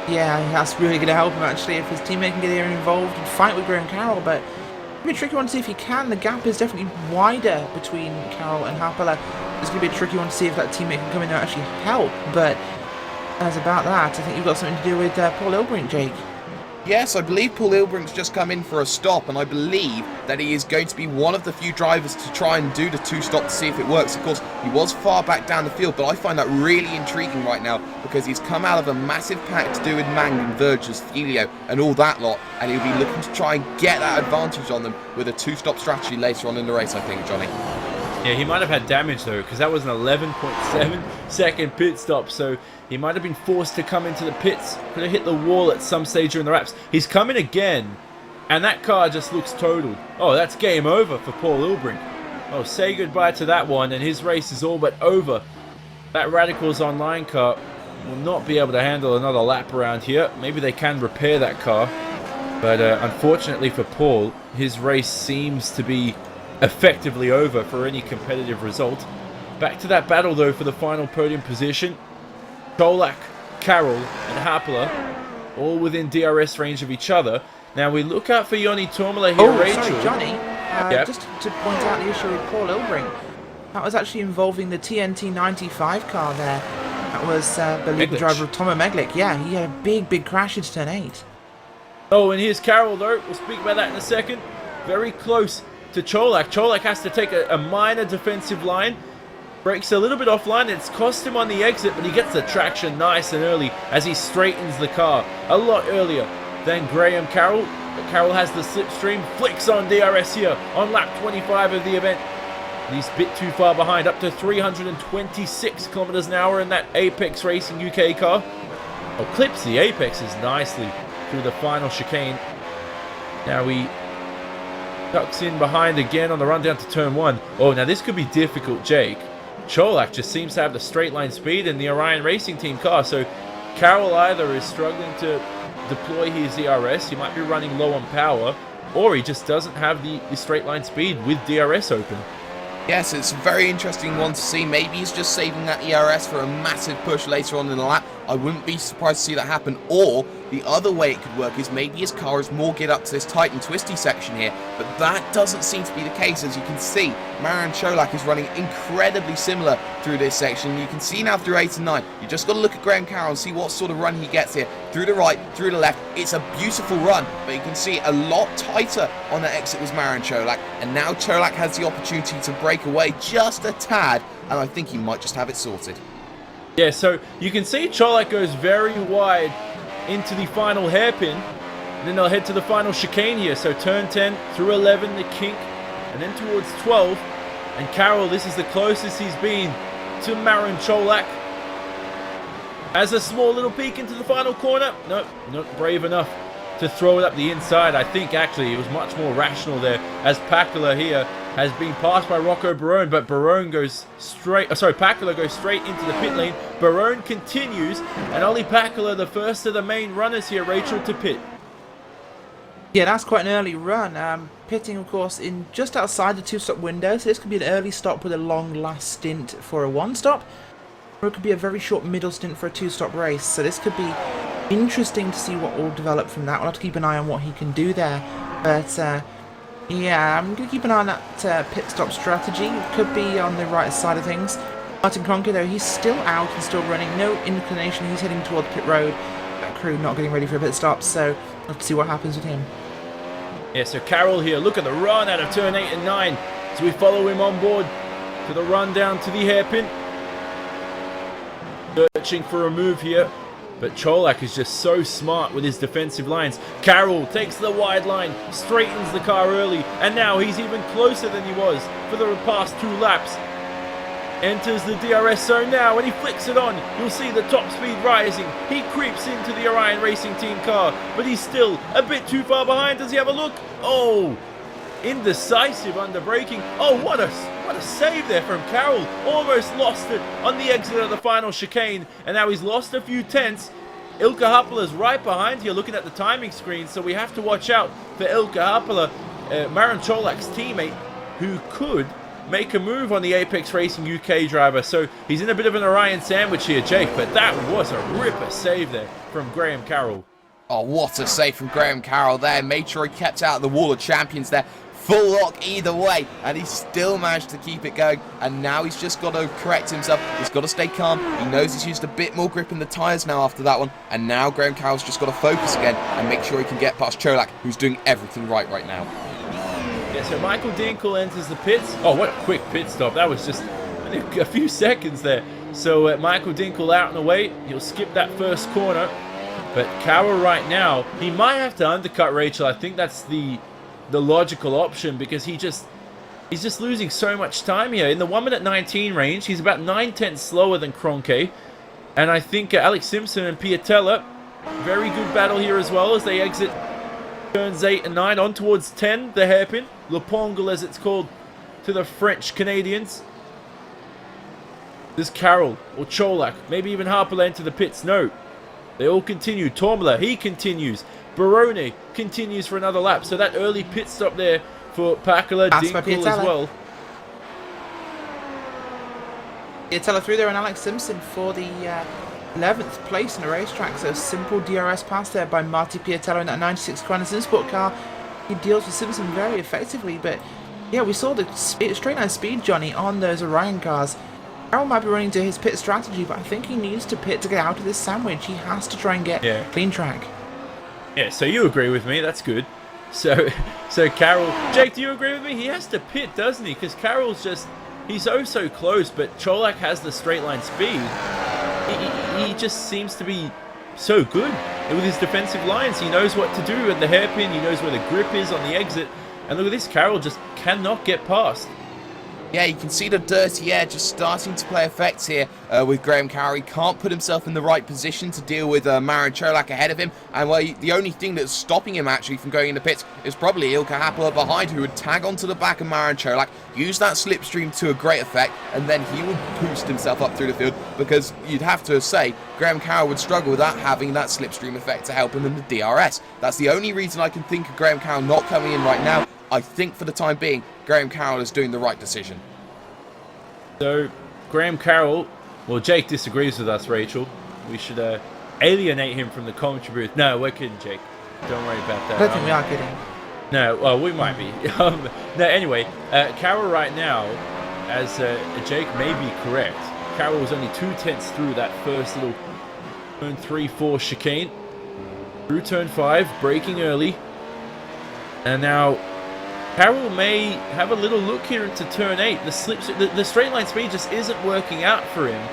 Yeah, that's really going to help him, actually, if his teammate can get here involved and fight with Graham Carroll, but it'll be a tricky one to see if he can. The gap is definitely wider between Carroll and Happela. It's going to be a tricky one to see if that teammate can come in and actually help, but as about that, I think you've got something to do with Paul Ilbrink, Jake. Yes, I believe Paul Ilbrink's just come in for a stop, and I believe that he is going to be one of the few drivers to try and do the two-stop to see if it works. Of course, he was far back down the field, but I find that really intriguing right now because he's come out of a massive pack to do with Mangan, Verges, Thelio, and all that lot, and he'll be looking to try and get that advantage on them with a two-stop strategy later on in the race, I think, Johnny. Yeah, he might have had damage though, because that was an 11.7 second pit stop, so he might have been forced to come into the pits. Could have hit the wall at some stage during the wraps. He's coming again, and that car just looks totaled. Oh, that's game over for Paul Ilbrink. Oh, say goodbye to that one, and his race is all but over. That Radicals Online car will not be able to handle another lap around here. Maybe they can repair that car. But unfortunately for Paul, his race seems to be effectively over for any competitive result. Back to that battle, though, for the final podium position. Cholak, Carroll, and Hapler, all within DRS range of each other. Now, we look out for Joni Tourmalet here, Rachel. Sorry, Johnny. Yep. Just to point out the issue with Paul Ilbring. That was actually involving the TNT 95 car there. That was the lead driver of Tomo Meglic. Yeah, he had a big crash into turn 8. Oh, and here's Carroll, though. We'll speak about that in a second. Very close to Cholak. Cholak has to take a minor defensive line. Breaks a little bit offline. It's cost him on the exit, but he gets the traction nice and early as he straightens the car a lot earlier than Graham Carroll. But Carroll has the slipstream, flicks on DRS here on lap 25 of the event. He's a bit too far behind, up to 326 kilometers an hour in that Apex Racing UK car. Oh, clips the Apexes nicely through the final chicane. Now he tucks in behind again on the run down to turn 1. Oh, now this could be difficult, Jake. Cholak just seems to have the straight line speed in the Orion Racing Team car, so Carroll either is struggling to deploy his DRS, he might be running low on power, or he just doesn't have the straight line speed with DRS open. Yes, it's a very interesting one to see. Maybe he's just saving that ERS for a massive push later on in the lap. I wouldn't be surprised to see that happen. Or the other way it could work is maybe his car is more geared up to this tight and twisty section here. But that doesn't seem to be the case. As you can see, Marian Cholak is running incredibly similar through this section. You can see now through 8 and 9. You just got to look at Graham Carroll and see what sort of run he gets here. Through the right, through the left. It's a beautiful run. But you can see a lot tighter on the exit was Marian Cholak. And now Cholak has the opportunity to break away just a tad. And I think he might just have it sorted. Yeah, so you can see Cholak goes very wide into the final hairpin, and then they'll head to the final chicane here. So turn 10 through 11, the kink, and then towards 12. And Carroll, this is the closest he's been to Marian Cholak. As a small little peek into the final corner. Nope, not brave enough to throw it up the inside. I think actually it was much more rational there, as Pakula here has been passed by Rocco Barone, but Barone goes straight, Pakula goes straight into the pit lane. Barone continues, and Ollie Pakula, the first of the main runners here, Rachel, to pit. Yeah, that's quite an early run. Pitting, of course, in just outside the 2-stop window, so this could be an early stop with a long last stint for a 1-stop, or it could be a very short middle stint for a 2-stop race. So this could be interesting to see what will develop from that. We'll have to keep an eye on what he can do there. But yeah, I'm going to keep an eye on that pit stop strategy. It could be on the right side of things. Martin Cronker, though, he's still out and still running. No inclination. He's heading towards pit road. That crew not getting ready for a pit stop, so we'll have to see what happens with him. Yeah, so Carroll here. Look at the run out of turn 8 and 9. So we follow him on board to the run down to the hairpin. Searching for a move here. But Cholak is just so smart with his defensive lines. Carroll takes the wide line, straightens the car early, and now he's even closer than he was for the past 2 laps. Enters the DRS zone now, and he flicks it on. You'll see the top speed rising. He creeps into the Orion Racing Team car, but he's still a bit too far behind. Does he have a look? Oh, indecisive under braking. Oh, what a save there from Carroll. Almost lost it on the exit of the final chicane, and now he's lost a few tenths. Ilkka Happala's right behind here looking at the timing screen, so we have to watch out for Ilkka Happala, Marian Cholak's teammate, who could make a move on the Apex Racing UK driver. So he's in a bit of an Orion sandwich here, Jake, but that was a ripper save there from Graham Carroll. Oh, what a save from Graham Carroll there. Made sure he kept out of the wall of champions there. Full lock either way, and he still managed to keep it going. And now he's just got to correct himself. He's got to stay calm. He knows he's used a bit more grip in the tyres now after that one. And now Graham Carroll's just got to focus again and make sure he can get past Cholak, who's doing everything right now. Yeah, so Michael Dinkel enters the pits. Oh, what a quick pit stop. That was just a few seconds there. So Michael Dinkel out and away. He'll skip that first corner. But Carroll right now, he might have to undercut Rachel. I think that's the logical option, because he's just losing so much time here. In the 1 minute 19 range, he's about 9 tenths slower than Cronke. And I think Alex Simpson and Piatella, very good battle here as well as they exit turns 8 and 9 on towards 10, the hairpin. Le Pongle, as it's called to the French Canadians. Does Carroll or Cholak, maybe even Harper enter the pits? No. They all continue. Tormler, he continues. Barone continues for another lap. So that early pit stop there for Pakala, Dinkle as well. Piatella through there, and Alex Simpson for the 11th place in the racetrack. So a simple DRS pass there by Marty Piatella in that 96 Quantum Sport car. He deals with Simpson very effectively, but yeah, we saw the straight line speed, Johnny, on those Orion cars. Carroll might be running to his pit strategy, but I think he needs to pit to get out of this sandwich. He has to try and get clean track. Yeah, so you agree with me. That's good. So Carroll... Jake, do you agree with me? He has to pit, doesn't he? Because Carroll's just... He's oh so close, but Cholak has the straight line speed. He just seems to be so good with his defensive lines. He knows what to do at the hairpin. He knows where the grip is on the exit. And look at this, Carroll just cannot get past. Yeah, you can see the dirty air just starting to play effects here with Graham Carroll. He can't put himself in the right position to deal with Marin Cholak ahead of him. And the only thing that's stopping him actually from going into pits is probably Ilka Happler behind, who would tag onto the back of Marin Cholak, use that slipstream to a great effect, and then he would boost himself up through the field, because you'd have to say Graham Carroll would struggle without having that slipstream effect to help him in the DRS. That's the only reason I can think of Graham Carroll not coming in right now. I think for the time being, Graham Carroll is doing the right decision. So, Graham Carroll, well, Jake disagrees with us, Rachel. We should alienate him from the commentary booth. No, we're kidding, Jake. Don't worry about that. I don't think we are kidding. No, well, we might be. No, anyway, Carroll right now, as Jake may be correct, Carroll was only 2/10 through that first little turn 3-4 chicane. Through turn 5, braking early. And now Carroll may have a little look here into turn 8. The straight line speed just isn't working out for him.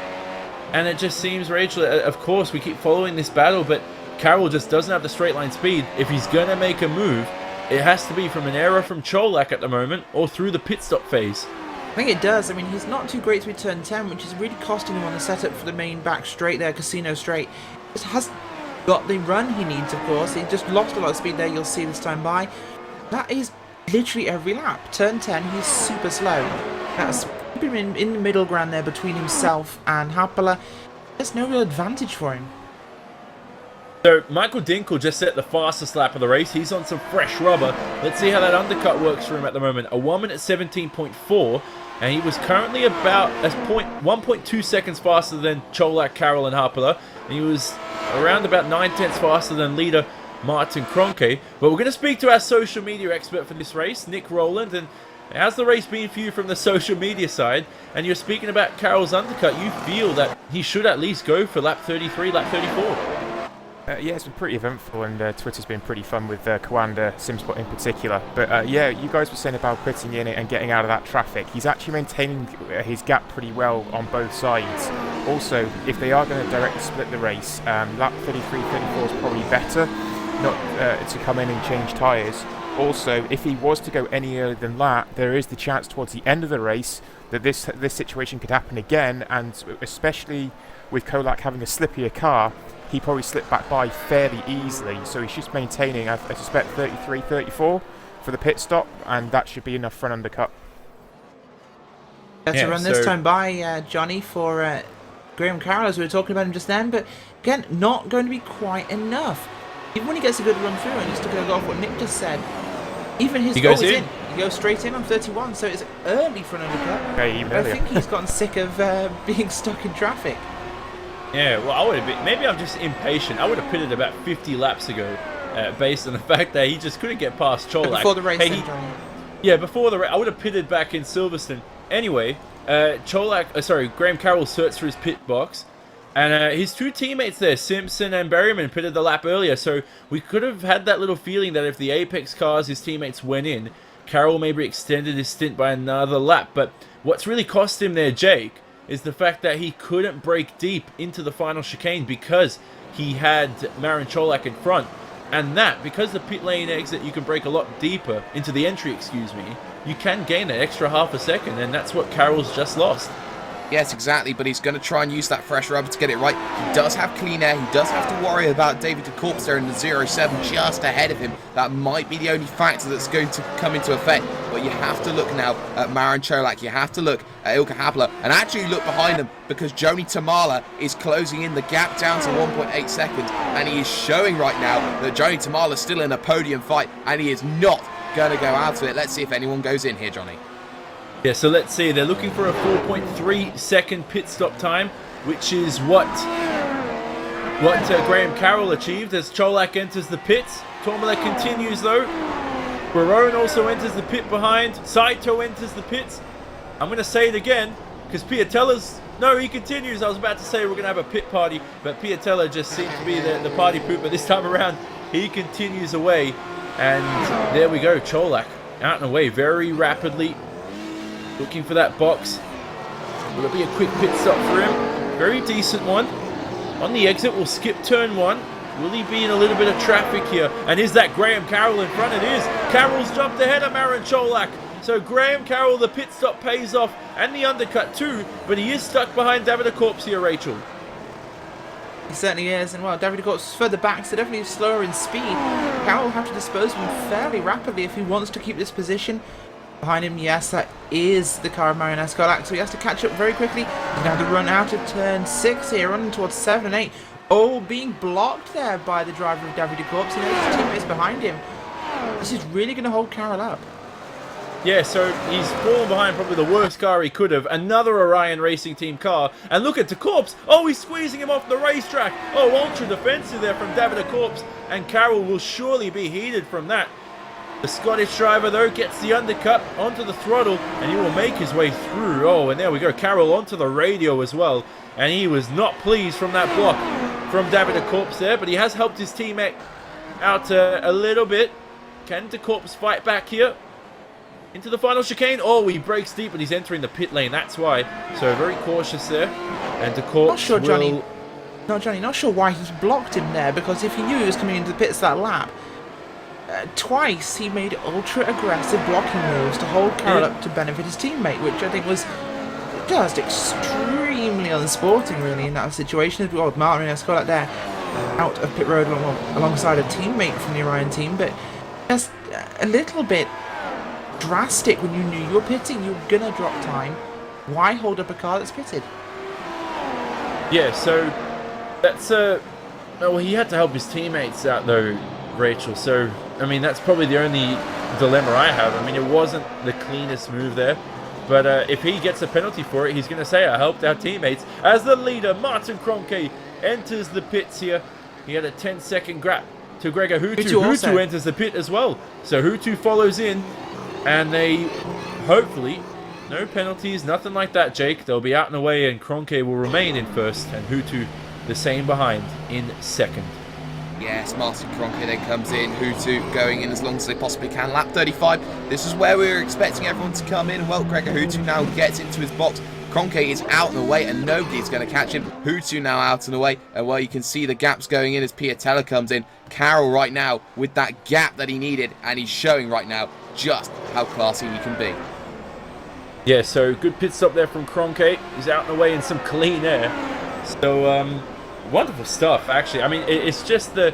And it just seems, Rachel, of course, we keep following this battle, but Carroll just doesn't have the straight line speed. If he's going to make a move, it has to be from an error from Cholak at the moment, or through the pit stop phase. I think it does. I mean, he's not too great through turn 10, which is really costing him on the setup for the main back straight there, Casino Straight. Just hasn't got the run he needs, of course. He just lost a lot of speed there, you'll see this time by. That is literally every lap. Turn 10, he's super slow. That's keeping him in the middle ground there between himself and Happala. There's no real advantage for him. So Michael Dinkle just set the fastest lap of the race. He's on some fresh rubber. Let's see how that undercut works for him at the moment. A 1 minute 17.4, and he was currently about 1.2 seconds faster than Cholak, Carroll, and Happala. And he was around about 9/10 faster than leader Martin Kroenke. But we're going to speak to our social media expert for this race, Nick Rowland. And how's the race been for you from the social media side? And you're speaking about Carroll's undercut. You feel that he should at least go for lap 33, lap 34. Yeah, it's been pretty eventful, and Twitter's been pretty fun with Kawanda Simspot in particular. But yeah, you guys were saying about putting in it and getting out of that traffic. He's actually maintaining his gap pretty well on both sides. Also, if they are going to directly split the race, lap 33, 34 is probably better, not to come in and change tyres. Also, if he was to go any earlier than that, there is the chance towards the end of the race that this situation could happen again, and especially with Cholak having a slippier car, he probably slipped back by fairly easily. So he's just maintaining, I suspect, 33, 34 for the pit stop, and that should be enough for an undercut. That's a run this time by Johnny for Graham Carroll, as we were talking about him just then, but again, not going to be quite enough. Even when he gets a good run through, and just to go off what Nick just said, even his goal is in. He goes straight in on 31, so it's early for an undercut. Okay, even I think he's gotten sick of being stuck in traffic. Yeah, well, I would have been. Maybe I'm just impatient. I would have pitted about 50 laps ago, based on the fact that he just couldn't get past Cholak. Before the race, yeah, before the race, I would have pitted back in Silverstone. Anyway, Graham Carroll searched through his pit box, and his two teammates there, Simpson and Berryman, pitted the lap earlier. So we could have had that little feeling that if the Apex cars, his teammates, went in, Carroll maybe extended his stint by another lap. But what's really cost him there, Jake, is the fact that he couldn't break deep into the final chicane because he had Marin Cholak in front. And that, because the pit lane exit, you can break a lot deeper into the entry, you can gain an extra half a second, and that's what Carroll's just lost. Yes, exactly, but he's going to try and use that fresh rubber to get it right. He does have clean air. He does have to worry about David de Corps there in the 07 just ahead of him. That might be the only factor that's going to come into effect. But you have to look now at Marin Cholak. You have to look at Ilka Hapler and actually look behind them, because Joni Tamala is closing in the gap down to 1.8 seconds. And he is showing right now that Joni Tamala is still in a podium fight, and he is not going to go out of it. Let's see if anyone goes in here, Johnny. Yeah, so let's see. They're looking for a 4.3 second pit stop time, which is what Graham Carroll achieved as Cholak enters the pits. Tourmalet continues though. Barone also enters the pit behind. Saito enters the pits. I'm going to say it again because Piatella's... No, he continues. I was about to say we're going to have a pit party, but Piatella just seemed to be the party pooper this time around. He continues away, and there we go. Cholak out and away very rapidly. Looking for that box. Will it be a quick pit stop for him? Very decent one. On the exit, we'll skip turn 1. Will he be in a little bit of traffic here? And is that Graham Carroll in front? It is. Carroll's jumped ahead of Marin Cholak. So Graham Carroll, the pit stop pays off, and the undercut too, but he is stuck behind David de Corps here, Rachel. He certainly is, and well, David de Corps is further back, so definitely slower in speed. Carroll will have to dispose of him fairly rapidly if he wants to keep this position. Behind him, yes, that is the car of Marin Cholak, so he has to catch up very quickly. He's going to have to run out of turn 6 here, running towards 7 and 8. Oh, being blocked there by the driver of David de Corps. He knows his teammates behind him. This is really going to hold Carroll up. Yeah, so he's fallen behind probably the worst car he could have. Another Orion Racing Team car. And look at de Corps. Oh, he's squeezing him off the racetrack. Oh, ultra defensive there from David de Corps. And Carroll will surely be heated from that. The Scottish driver, though, gets the undercut onto the throttle, and he will make his way through. Oh, and there we go. Carroll onto the radio as well. And he was not pleased from that block from David de Corps there, but he has helped his teammate out a little bit. Can de Corps fight back here? Into the final chicane. Oh, he breaks deep, but he's entering the pit lane. That's why. So very cautious there. And de Corps not sure, Johnny. No, Johnny, not sure why he blocked him there, because if he knew he was coming into the pits that lap, twice he made ultra-aggressive blocking moves to hold Carroll up to benefit his teammate, which I think was just extremely unsporting, really, in that situation. As well, Marin Cholak there out of pit road alongside a teammate from the Orion team, but just a little bit drastic when you knew you were pitting. You were gonna drop time. Why hold up a car that's pitted? Yeah, so that's well, he had to help his teammates out though, Rachel. So I mean, that's probably the only dilemma I have. I mean, it wasn't the cleanest move there, but if he gets a penalty for it, he's going to say, I helped our teammates. As the leader, Martin Kroenke, enters the pits here. He had a 10-second gap to Gregor Hutu. Hutu enters the pit as well. So Hutu follows in, and they hopefully, no penalties, nothing like that, Jake. They'll be out and away, and Kroenke will remain in first, and Hutu the same behind in second. Yes, Martin Kroenke then comes in, Hutu going in as long as they possibly can. Lap 35, this is where we were expecting everyone to come in. Well, Gregor Hutu now gets into his box. Kroenke is out and away, and nobody's going to catch him. Hutu now out and away, and well, you can see the gaps going in as Piatella comes in. Carroll right now with that gap that he needed, and he's showing right now just how classy he can be. Yeah, so good pit stop there from Kroenke. He's out and away in some clean air. So, wonderful stuff, actually. I mean, it's just the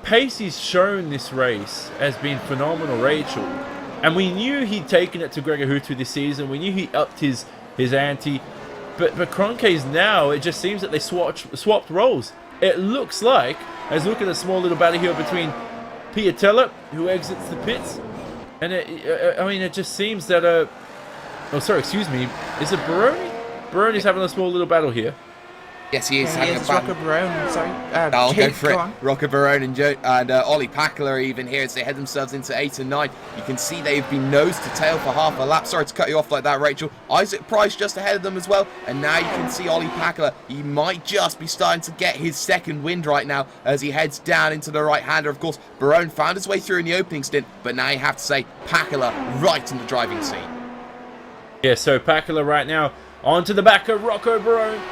pace he's shown this race has been phenomenal, Rachel. And we knew he'd taken it to Gregor Hutu this season. We knew he upped his ante. But Kroenke's now, it just seems that they swapped roles. It looks like, as look at a small little battle here between Piatella, who exits the pits. And, I mean, it just seems that... oh, sorry, excuse me. Is it Barone? Barone's having a small little battle here. Yes, he is having a Rocco Barone, sorry. I'll go for it. Rocco Barone and Ollie Packler are even here as they head themselves into 8 and 9. You can see they've been nose to tail for half a lap. Sorry to cut you off like that, Rachel. Isaac Price just ahead of them as well. And now you can see Ollie Packler. He might just be starting to get his second wind right now as he heads down into the right-hander. Of course, Barone found his way through in the opening stint, but now you have to say Packler right in the driving seat. Yeah, so Packler right now onto the back of Rocco Barone.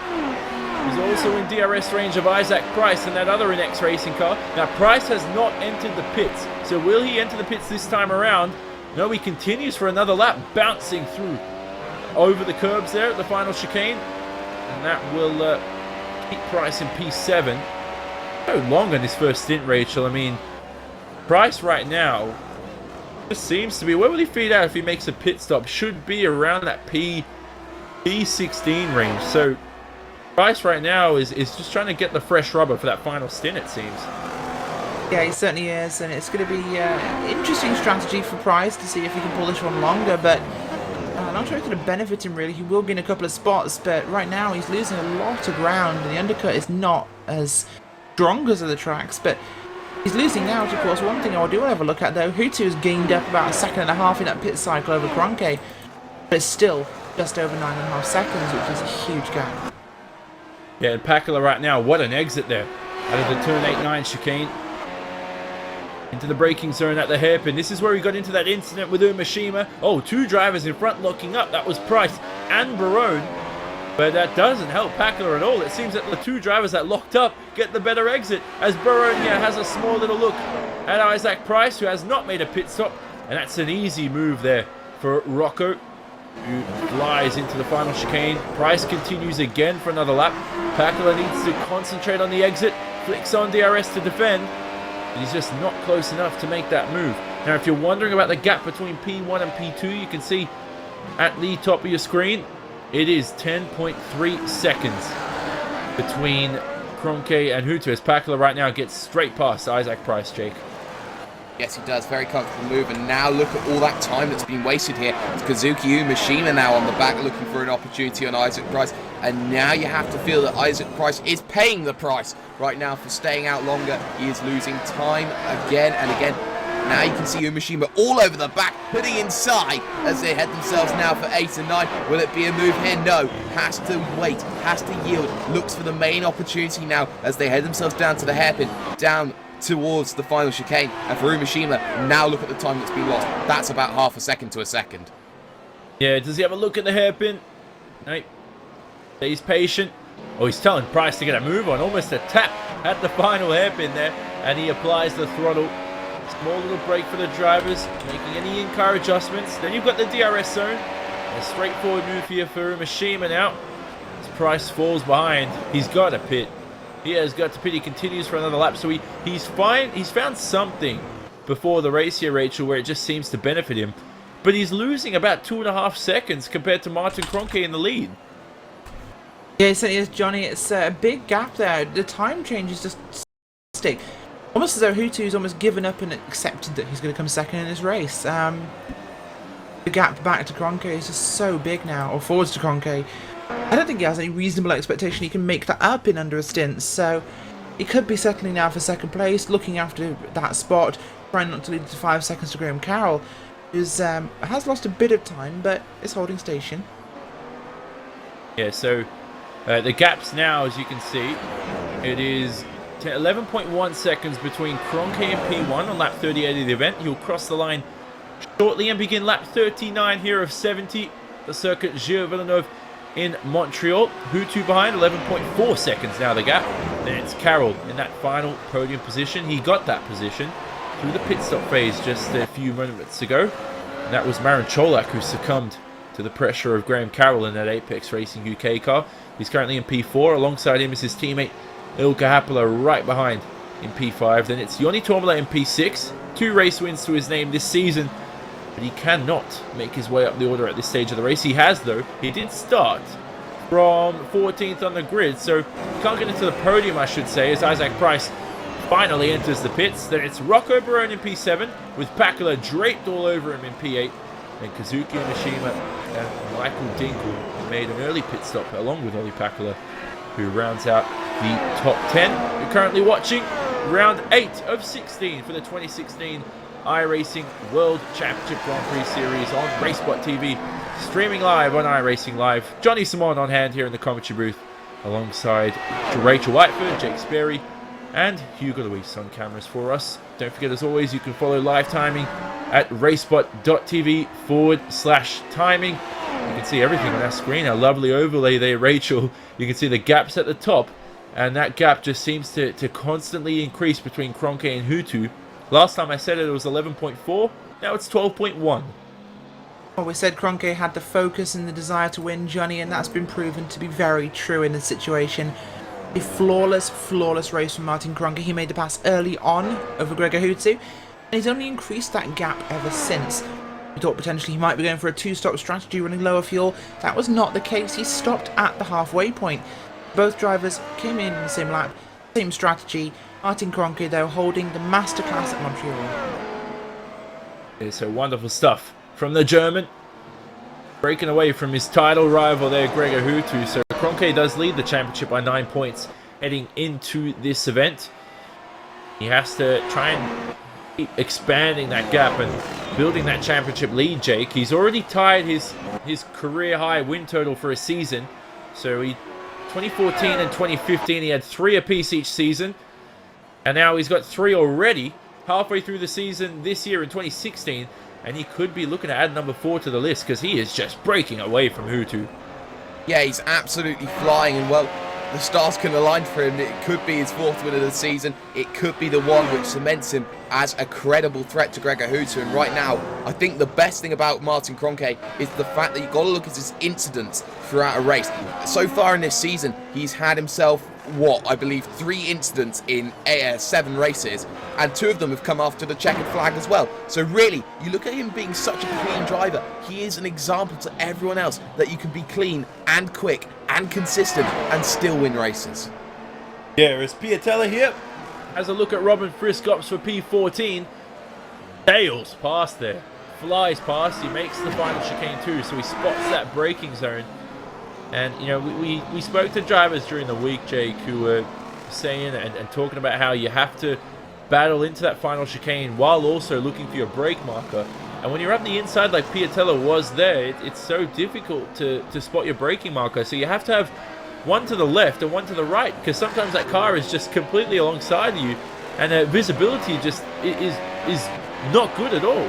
He's also in DRS range of Isaac Price and that other NX Racing car. Now, Price has not entered the pits. So will he enter the pits this time around? No, he continues for another lap, bouncing through over the curbs there at the final chicane. And that will keep Price in P7. So long on his first stint, Rachel. I mean, Price right now just seems to be, where will he feed out if he makes a pit stop? Should be around that P16 range. So Price right now is just trying to get the fresh rubber for that final stint, it seems. Yeah, he certainly is, and it's going to be interesting strategy for Price to see if he can pull this one longer, but I'm not sure it's going to benefit him really. He will gain a couple of spots, but right now he's losing a lot of ground, and the undercut is not as strong as other tracks, but he's losing out, of course. One thing I do want to have a look at, though, Hutu's gained up about 1.5 seconds in that pit cycle over Kroenke, but it's still just over 9.5 seconds, which is a huge gap. Yeah, and Pakula right now, what an exit there out of the turn 8-9 chicane into the braking zone at the hairpin. This is where we got into that incident with Umashima. Oh, two drivers in front locking up. That was Price and Barone. But that doesn't help Pakula at all. It seems that the two drivers that locked up get the better exit, as Barone here has a small little look at Isaac Price, who has not made a pit stop. And that's an easy move there for Rocco, who flies into the final chicane. Price continues again for another lap. Pakula needs to concentrate on the exit, flicks on DRS to defend, but he's just not close enough to make that move. Now, if you're wondering about the gap between P1 and P2, you can see at the top of your screen, it is 10.3 seconds between Kroenke and Hutu, as Pakula right now gets straight past Isaac Price, Jake. Yes, he does. Very comfortable move. And now look at all that time that's been wasted here. It's Kazuki Umashima now on the back looking for an opportunity on Isaac Price. And now you have to feel that Isaac Price is paying the price right now for staying out longer. He is losing time again and again. Now you can see Umashima all over the back, putting inside as they head themselves now for 8 and 9. Will it be a move here? No. Has to wait, has to yield. Looks for the main opportunity now as they head themselves down to the hairpin, down towards the final chicane. And for Umashima, now look at the time that's been lost. That's about 0.5 second to a second. Yeah, does he have a look at the hairpin? No. He's patient. Oh, he's telling Price to get a move on. Almost a tap at the final hairpin there. And he applies the throttle. Small little break for the drivers, making any in-car adjustments. Then you've got the DRS zone. A straightforward move here for Umashima now. As Price falls behind, he's got to pit. He has got to pit. He continues for another lap. So he's fine. He's found something before the race here, Rachel, where it just seems to benefit him. But he's losing about 2.5 seconds compared to Martin Kroenke in the lead. Yeah, it certainly is, Johnny. It's a big gap there. The time change is just stick. Almost as though Hutu's almost given up and accepted that he's going to come second in this race. The gap back to Kroenke is just so big now, or forwards to Kroenke. I don't think he has any reasonable expectation he can make that up in under a stint, so he could be settling now for second place, looking after that spot, trying not to lead to 5 seconds to Graham Carroll, who has lost a bit of time, but is holding station. Yeah, so the gaps now, as you can see, it is 11.1 seconds between Kroenke and P1 on lap 38 of the event. He'll cross the line shortly and begin lap 39 here of 70, the circuit Gilles Villeneuve in Montreal. Hutu behind, 11.4 seconds now the gap. Then it's Carroll in that final podium position. He got that position through the pit stop phase just a few moments ago. And that was Marin Cholak who succumbed to the pressure of Graham Carroll in that Apex Racing UK car. He's currently in P4. Alongside him is his teammate Ilkka Happila right behind in P5. Then it's Joni Tommila in P6. 2 race wins to his name this season, but he cannot make his way up the order at this stage of the race. He has, though. He did start from 14th on the grid, so he can't get into the podium, I should say, as Isaac Price finally enters the pits. Then it's Rocco Barone in P7, with Pakula draped all over him in P8. And Kazuki Umashima and Michael Dinkel made an early pit stop along with Olli Pakula, who rounds out the top 10. You're currently watching round 8 of 16 for the 2016 iRacing World Championship Grand Prix Series on RaceBot TV, streaming live on iRacing Live. Johnny Simon on hand here in the commentary booth, alongside Rachel Whiteford, Jake Sperry, and Hugo Luis on cameras for us. Don't forget, as always, you can follow live timing at racebot.tv/timing. You can see everything on our screen, our lovely overlay there, Rachel. You can see the gaps at the top, and that gap just seems to constantly increase between Kroenke and Hutu. Last time I said it was 11.4, now it's 12.1. Well, we said Kroenke had the focus and the desire to win, Johnny, and that's been proven to be very true in this situation. A flawless race from Martin Kroenke. He made the pass early on over Gregor Huttu, and he's only increased that gap ever since. We thought potentially he might be going for a two-stop strategy, running lower fuel. That was not the case. He stopped at the halfway point. Both drivers came in the same lap, same strategy. Martin Kroenke, though, holding the masterclass at Montreal. It's so wonderful stuff from the German, breaking away from his title rival there, Gregor Huttu. So Kroenke does lead the championship by 9 points heading into this event. He has to try and keep expanding that gap and building that championship lead, Jake. He's already tied his career high win total for a season. So 2014 and 2015, he had 3 apiece each season. And now he's got 3 already halfway through the season this year in 2016. And he could be looking to add number 4 to the list because he is just breaking away from Huttu. Yeah, he's absolutely flying, and well, the stars can align for him. It could be his 4th win of the season. It could be the one which cements him as a credible threat to Gregor Huttu. And right now, I think the best thing about Martin Kroenke is the fact that you've got to look at his incidents throughout a race. So far in this season, he's had himself, I believe 3 incidents in 7 races, and 2 of them have come after the checkered flag as well. So really, you look at him being such a clean driver, he is an example to everyone else that you can be clean and quick and consistent and still win races. Yeah, as Piatella here has a look at Robin Friskops for P14. Sails past there, flies past, he makes the final chicane too, so he spots that braking zone. And, you know, we spoke to drivers during the week, Jake, who were saying and talking about how you have to battle into that final chicane while also looking for your brake marker. And when you're up the inside like Piatella was there, it's so difficult to spot your braking marker. So you have to have one to the left and one to the right, because sometimes that car is just completely alongside of you, and the visibility just is not good at all.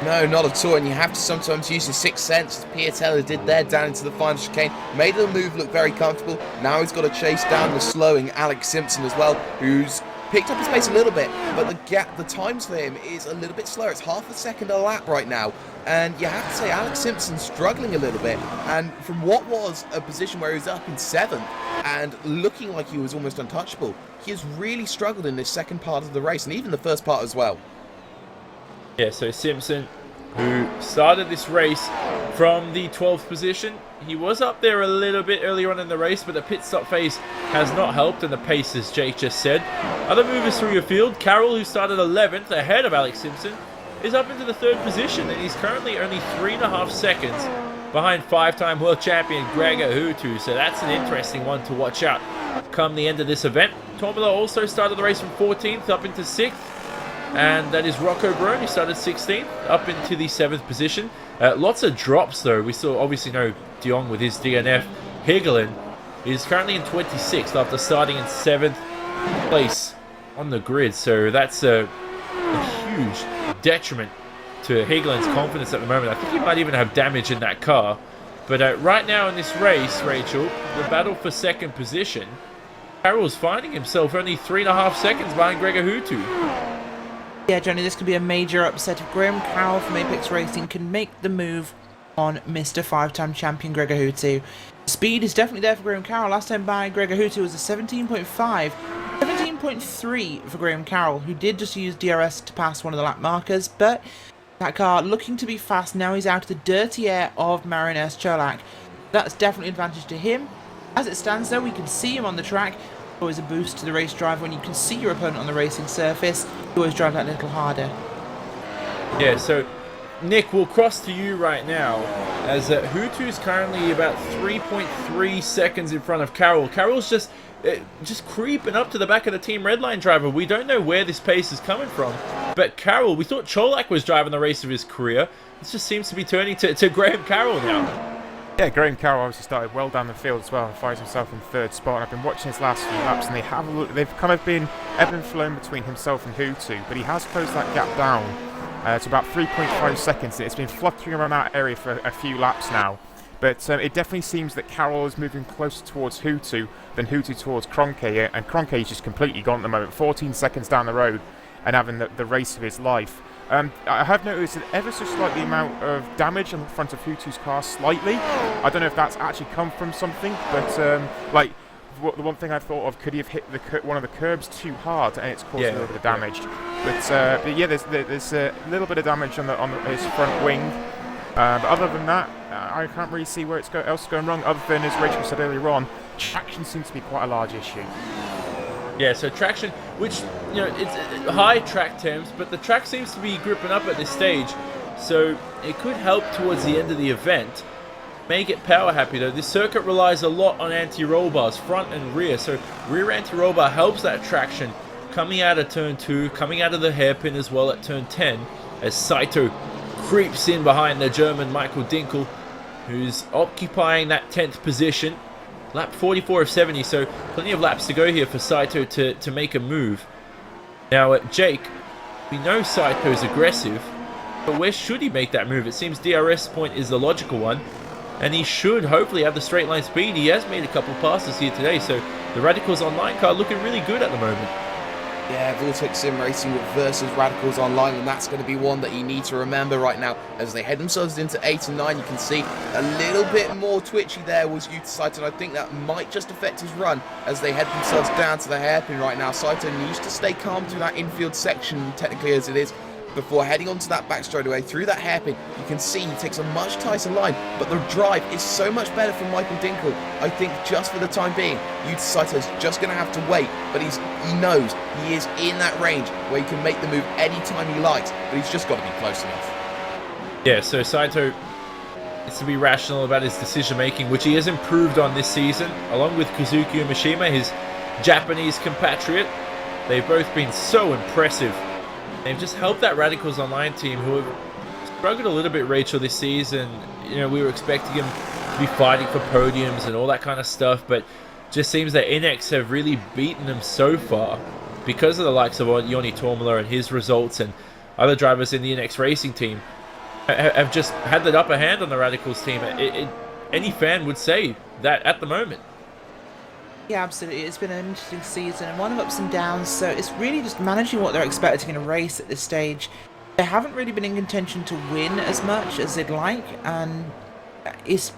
No, not at all, and you have to sometimes use your sixth sense, as Piatella did there down into the final chicane. Made the move look very comfortable. Now he's got to chase down the slowing Alex Simpson as well, who's picked up his pace a little bit, but the times for him is a little bit slower. It's half a second a lap right now, and you have to say Alex Simpson's struggling a little bit. And from what was a position where he was up in 7th and looking like he was almost untouchable, he has really struggled in this second part of the race, and even the first part as well. Yeah, so Simpson, who started this race from the 12th position, he was up there a little bit earlier on in the race, but the pit stop phase has not helped, and the pace, as Jake just said. Other movers through your field, Carroll, who started 11th ahead of Alex Simpson, is up into the 3rd position, and he's currently only 3.5 seconds behind 5-time world champion Gregor Huttu, so that's an interesting one to watch out come the end of this event. Tombola also started the race from 14th up into 6th. And that is Rocco Brone, who started 16th, up into the 7th position. Lots of drops, though. We still obviously know De Jong with his DNF. Higelin is currently in 26th after starting in 7th place on the grid. So that's a huge detriment to Higelin's confidence at the moment. I think he might even have damage in that car. But right now in this race, Rachel, the battle for 2nd position, Carroll's finding himself only 3.5 seconds behind Gregor Huttu. Yeah, Johnny, this could be a major upset if Graham Carroll from Apex Racing can make the move on Mr. 5-time champion Gregor Huttu. Speed is definitely there for Graham Carroll. Last time by Gregor Huttu was a 17.5. 17.3 for Graham Carroll, who did just use DRS to pass one of the lap markers, but that car looking to be fast. Now he's out of the dirty air of Marin Cholak. That's definitely an advantage to him. As it stands, though, we can see him on the track. Always a boost to the race driver when you can see your opponent on the racing surface. You always drive that little harder. Yeah, so Nick, we'll cross to you right now, as Huttu's currently about 3.3 seconds in front of Carroll. Carroll's just creeping up to the back of the Team Redline driver. We don't know where this pace is coming from, but Carroll, we thought Cholak was driving the race of his career. This just seems to be turning to Graham Carroll now. Yeah, Graham Carroll obviously started well down the field as well and finds himself in 3rd spot. And I've been watching his last few laps, and they've kind of been ebb and flown between himself and Huttu, but he has closed that gap down to about 3.5 seconds. It's been fluttering around that area for a few laps now, but it definitely seems that Carroll is moving closer towards Huttu than Huttu towards Kroenke, and Kroenke is just completely gone at the moment, 14 seconds down the road and having the race of his life. I have noticed an ever so slightly amount of damage on the front of Hutu's car, slightly. I don't know if that's actually come from something, but like the one thing I thought of, could he have hit one of the curbs too hard and it's caused a little bit of damage? But yeah, there's a little bit of damage on his front wing. But other than that, I can't really see where else going wrong. Other than, as Rachel said earlier on, traction seems to be quite a large issue. Yeah, so traction, which, you know, it's high track temps, but the track seems to be gripping up at this stage, so it could help towards the end of the event. May get power happy though. This circuit relies a lot on anti-roll bars, front and rear, so rear anti-roll bar helps that traction coming out of turn 2, coming out of the hairpin as well at turn 10, as Saito creeps in behind the German Michael Dinkel, who's occupying that 10th position. Lap 44 of 70, so plenty of laps to go here for Saito to make a move. Now, Jake, we know Saito's aggressive, but where should he make that move? It seems DRS point is the logical one, and he should hopefully have the straight line speed. He has made a couple passes here today, so the Radicals Online car looking really good at the moment. Yeah, Vortex Sim Racing versus Radicals Online, and that's going to be one that you need to remember right now. As they head themselves into 8 and 9, you can see a little bit more twitchy there was Yuta Saito, and I think that might just affect his run as they head themselves down to the hairpin right now. Saito needs to stay calm through that infield section, technically as it is, before heading onto that back straightaway through that hairpin. You can see he takes a much tighter line, but the drive is so much better from Michael Dinkel. I think just for the time being, Yuta Saito's just going to have to wait, but he knows he is in that range where he can make the move anytime he likes, but he's just got to be close enough. Yeah, so Saito needs to be rational about his decision making, which he has improved on this season, along with Kazuki Umeshima, his Japanese compatriot. They've both been so impressive. They've just helped that Radicals Online team, who have struggled a little bit, Rachel, this season. You know, we were expecting him to be fighting for podiums and all that kind of stuff, but just seems that NX have really beaten them so far because of the likes of Yoni Tormula and his results, and other drivers in the NX Racing team have just had that upper hand on the Radicals team. Any fan would say that at the moment. Yeah, absolutely. It's been an interesting season and one of ups and downs, so it's really just managing what they're expecting in a race at this stage. They haven't really been in contention to win as much as they'd like, and it's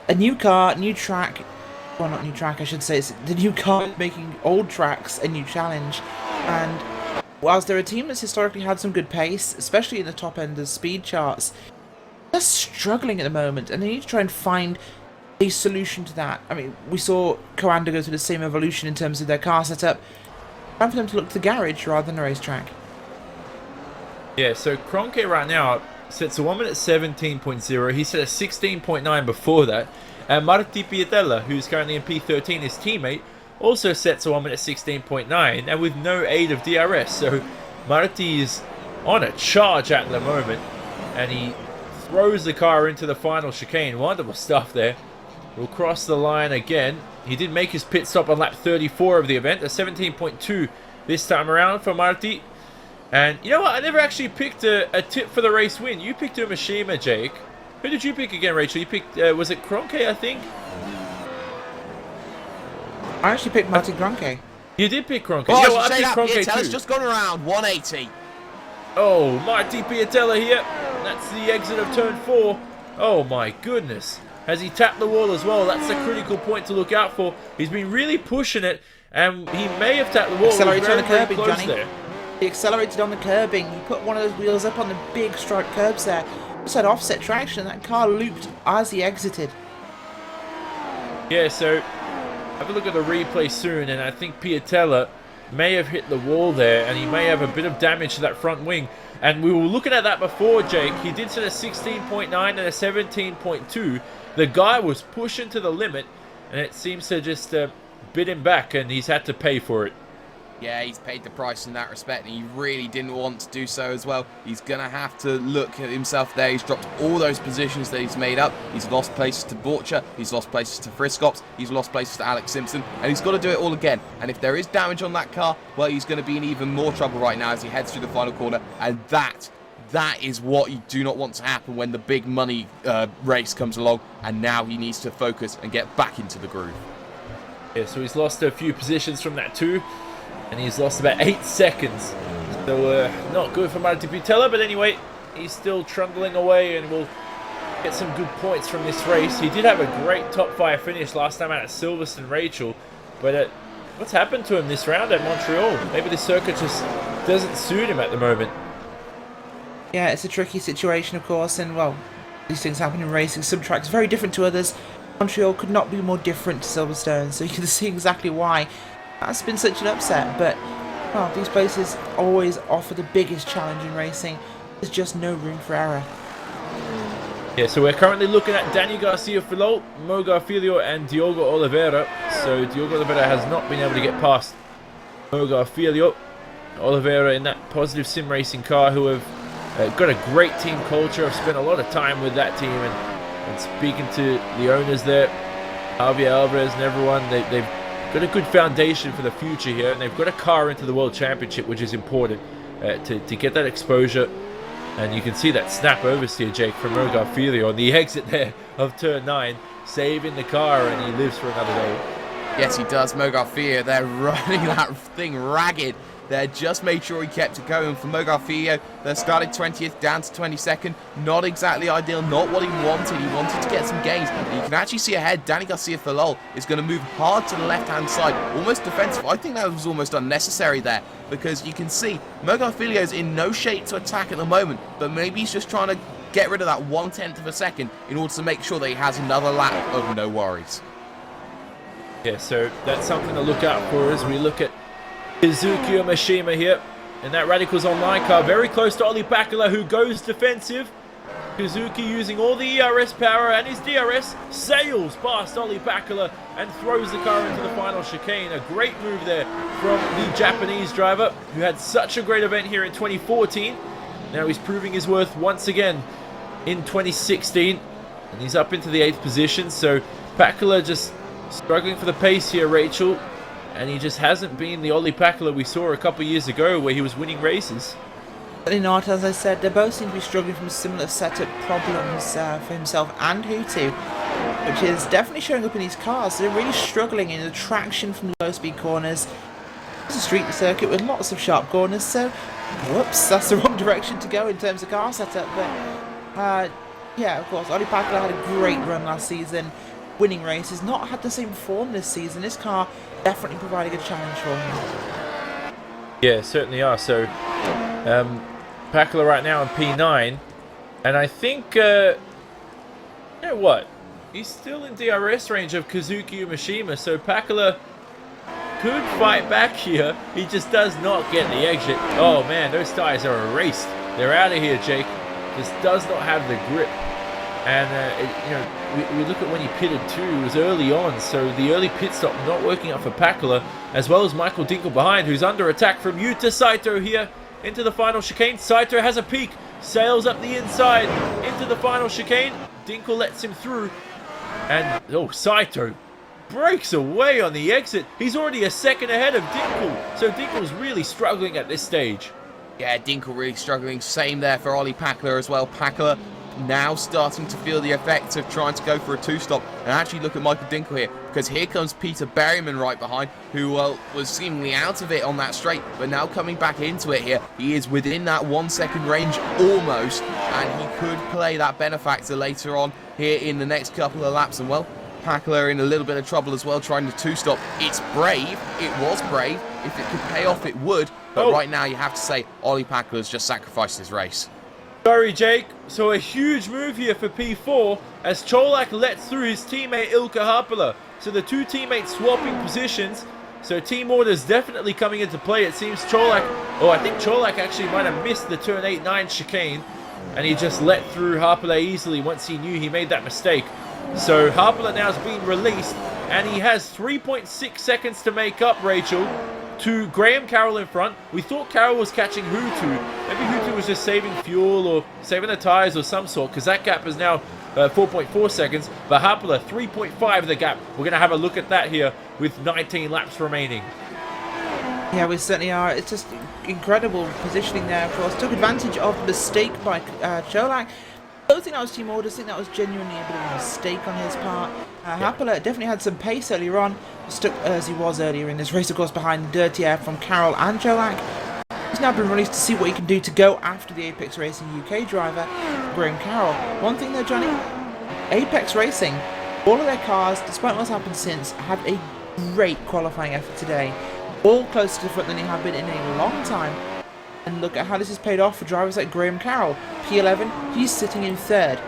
a new car, new track. Well, not new track, I should say. It's the new car making old tracks a new challenge. And whilst they're a team that's historically had some good pace, especially in the top end of speed charts, they're struggling at the moment, and they need to try and find a solution to that. I mean, we saw Coanda go through the same evolution in terms of their car setup. Time for them to look to the garage rather than the racetrack. Yeah, so Cronke right now sets a 1 minute 17.0. He set a 16.9 before that. And Marti Pietella, who's currently in P13, his teammate, also sets a 1 minute 16.9, and with no aid of DRS. So Marti is on a charge at the moment, and he throws the car into the final chicane. Wonderful stuff there. Will cross the line again. He did make his pit stop on lap 34 of the event, a 17.2 this time around for Marti. And you know what? I never actually picked a tip for the race win. You picked Umeshima, Jake. Who did you pick again, Rachel? You picked, was it Cronke, I think? I actually picked Martin Cronke. You did pick Cronke. Oh, You know what? I I picked Cronke Piatella's too. just gone around 180. Oh, Marti Pietella here. That's the exit of turn 4. Oh my goodness. Has he tapped the wall as well? That's a critical point to look out for. He's been really pushing it, and he may have tapped the wall. Accelerated on the very curbing, close Johnny. there. He accelerated on the curbing. He put one of those wheels up on the big striped curbs there. Just had offset traction. That car looped as he exited. Yeah, so have a look at the replay soon, and I think Pietella may have hit the wall there, and he may have a bit of damage to that front wing. And we were looking at that before, Jake. He did set a 16.9 and a 17.2. The guy was pushing to the limit, and it seems to just bit him back, and he's had to pay for it. Yeah, he's paid the price in that respect, and he really didn't want to do so as well. He's going to have to look at himself there. He's dropped all those positions that he's made up. He's lost places to Borcha. He's lost places to Friskops. He's lost places to Alex Simpson, and he's got to do it all again. And if there is damage on that car, well, he's going to be in even more trouble right now as he heads through the final corner, and that is what you do not want to happen when the big money race comes along, and now he needs to focus and get back into the groove. Yeah, so he's lost a few positions from that too, and he's lost about 8 seconds. So not good for Martin Pitella, but anyway, he's still trundling away and will get some good points from this race. He did have a great top 5 finish last time out at Silverstone, Rachel, but what's happened to him this round at Montreal? Maybe the circuit just doesn't suit him at the moment. Yeah, it's a tricky situation, of course, and well, these things happen in racing. Some tracks very different to others. Montreal could not be more different to Silverstone, so you can see exactly why that's been such an upset. But well, these places always offer the biggest challenge in racing. There's just no room for error. Yeah, so we're currently looking at Danny Garcia-Filol, Mo Garfilio, and Diogo Oliveira. So Diogo Oliveira has not been able to get past Mo Garfilio. Oliveira in that positive sim racing car, who have got a great team culture. I've spent a lot of time with that team and speaking to the owners there, Javier Alvarez and everyone. They've got a good foundation for the future here, and they've got a car into the World Championship, which is important to get that exposure. And you can see that snap oversteer, Jake, from Mo Garfilio on the exit there of turn 9, saving the car, and he lives for another day. Yes, he does. Mo Garfilio, they're running that thing ragged. They just made sure he kept it going. For Mo Garfilio, they started 20th down to 22nd. Not exactly ideal, not what he wanted. He wanted to get some gains. And you can actually see ahead, Danny Garcia-Filol is going to move hard to the left-hand side, almost defensive. I think that was almost unnecessary there, because you can see Mo Garfilio is in no shape to attack at the moment, but maybe he's just trying to get rid of that 1/10 of a second in order to make sure that he has another lap of no worries. Yeah, so that's something to look out for as we look at Kazuki Mishima here. And that Radicals Online car very close to Olli Pakala, who goes defensive. Kazuki using all the ERS power and his DRS sails past Olli Pakala and throws the car into the final chicane. A great move there from the Japanese driver, who had such a great event here in 2014. Now he's proving his worth once again in 2016. And he's up into the 8th position. So Pakala just struggling for the pace here, Rachel. And he just hasn't been the Olli Pakala we saw a couple of years ago, where he was winning races. Certainly not, as I said. They both seem to be struggling from similar setup problems for himself and Hutu, which is definitely showing up in these cars. They're really struggling in the traction from the low-speed corners. It's a street circuit with lots of sharp corners, so whoops, that's the wrong direction to go in terms of car setup. But yeah, of course, Olli Pakala had a great run last season, winning races. Not had the same form this season. This car definitely providing a challenge for him. Yeah, certainly are. So Pakala right now in P9, and I think you know what, he's still in DRS range of Kazuki Mishima, so Pakala could fight back here. He just does not get the exit. Oh man, those tires are erased. They're out of here, Jake. Just does not have the grip. And we look at when he pitted too, it was early on, so the early pit stop not working out for Pakala, as well as Michael Dinkel behind, who's under attack from Yuta Saito here into the final chicane. Saito has a peak, sails up the inside into the final chicane. Dinkel lets him through, and Saito breaks away on the exit. He's already a second ahead of Dinkel, so Dinkel's really struggling at this stage. Yeah, Dinkel really struggling. Same there for Olli Pakala as well. Pakala now starting to feel the effects of trying to go for a 2-stop. And actually look at Michael Dinkel here, because here comes Peter Berryman right behind, who was seemingly out of it on that straight, but now coming back into it here. He is within that 1 second range almost, and he could play that benefactor later on here in the next couple of laps. And well, Pakala in a little bit of trouble as well, trying to 2-stop. It's brave. It was brave. If it could pay off, it would. But right now you have to say Olli Pakala has just sacrificed his race. Sorry, Jake. So a huge move here for P4 as Cholak lets through his teammate Ilkka Haapala. So the two teammates swapping positions. So team orders definitely coming into play. It seems Cholak, I think Cholak actually might have missed the turn 8-9 chicane, and he just let through Haapala easily once he knew he made that mistake. So Haapala now has been released, and he has 3.6 seconds to make up, Rachel, to Graham Carroll in front. We thought Carroll was catching Hutu. Maybe Hutu was just saving fuel or saving the tires or some sort, because that gap is now 4.4 seconds. But Haapala, 3.5 the gap. We're going to have a look at that here with 19 laps remaining. Yeah, we certainly are. It's just incredible positioning there, of course. Took advantage of the mistake by Cholak. I don't think that was team orders. I think that was genuinely a bit of a mistake on his part. Haapala definitely had some pace earlier on, stuck as he was earlier in this race, of course, behind the dirty air from Carroll and Cholak. He's now been released to see what he can do to go after the Apex Racing UK driver, Graham Carroll. One thing though, Johnny, Apex Racing, all of their cars, despite what's happened since, had a great qualifying effort today. All closer to the front than they have been in a long time. And look at how this has paid off for drivers like Graham Carroll. P11, he's sitting in 3rd.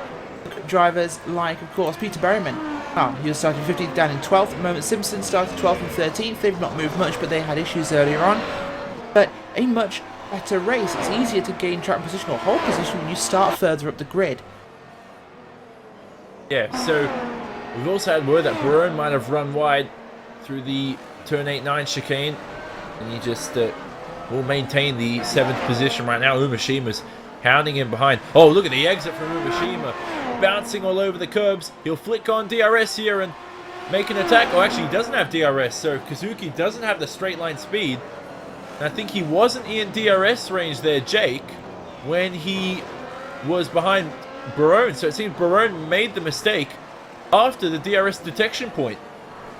Look at drivers like, of course, Peter Berryman. He was starting 15th down in 12th. At the moment, Simpson started 12th and 13th. They've not moved much, but they had issues earlier on. But a much better race. It's easier to gain track position or hold position when you start further up the grid. Yeah, so we've also had word that Barone might have run wide through the turn 8-9 chicane, and he just will maintain the 7th position right now. Umashima's hounding him behind. Oh, look at the exit from Umashima, bouncing all over the curbs. He'll flick on DRS here and make an attack. Oh, actually, he doesn't have DRS, so Kazuki doesn't have the straight line speed. And I think he wasn't in DRS range there, Jake, when he was behind Barone. So it seems Barone made the mistake after the DRS detection point.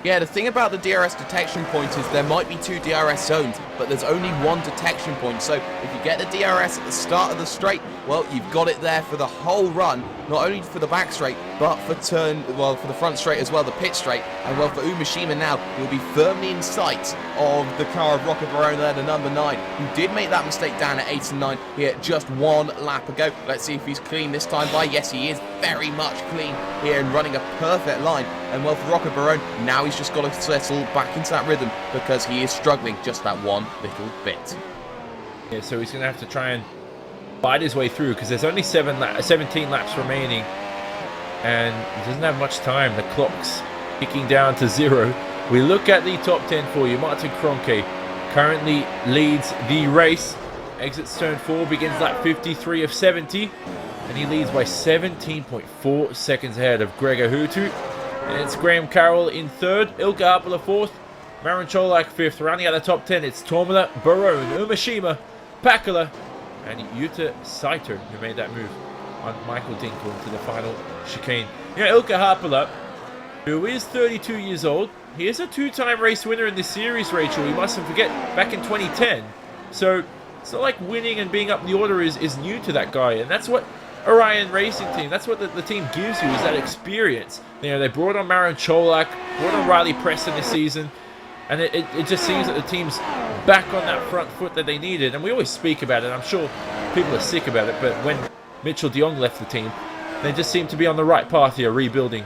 Yeah, the thing about the DRS detection point is there might be 2 DRS zones, but there's only 1 detection point. So if you get the DRS at the start of the straight, well, you've got it there for the whole run, not only for the back straight, but for for the front straight as well, the pit straight. And well, for Umashima now, he'll be firmly in sight of the car of Rocket Barone there, the number 9, who did make that mistake down at 8 and 9 here just 1 lap ago. Let's see if he's clean this time by. Yes, he is very much clean here and running a perfect line. And well, for Rocket Barone, now he's just got to settle back into that rhythm because he is struggling just that 1 little bit. Yeah, so he's going to have to try and fight his way through because there's only 17 laps remaining and he doesn't have much time. The clock's ticking down to 0. We look at the top 10 for you. Martin Kroenke currently leads the race. Exits turn 4, begins lap 53 of 70, and he leads by 17.4 seconds ahead of Gregor Hutu. And it's Graham Carroll in 3rd, Ilkka Haapala 4th, Marin Cholak 5th. Rounding out the top 10, it's Tomila, Barone, Umashima, Pakala, and Yuta Saito, who made that move on Michael Dinkel into the final chicane. You know, Ilkka Haapala, who is 32 years old, he is a 2-time race winner in this series, Rachel. You mustn't forget, back in 2010. So it's not like winning and being up the order is new to that guy, and that's what Orion Racing Team, that's what the team gives you, is that experience. You know, they brought on Marin Cholak, brought on Riley Preston this season, and it just seems that the team's back on that front foot that they needed. And we always speak about it. I'm sure people are sick about it, but when Mitchell de Jong left the team, they just seem to be on the right path here, rebuilding.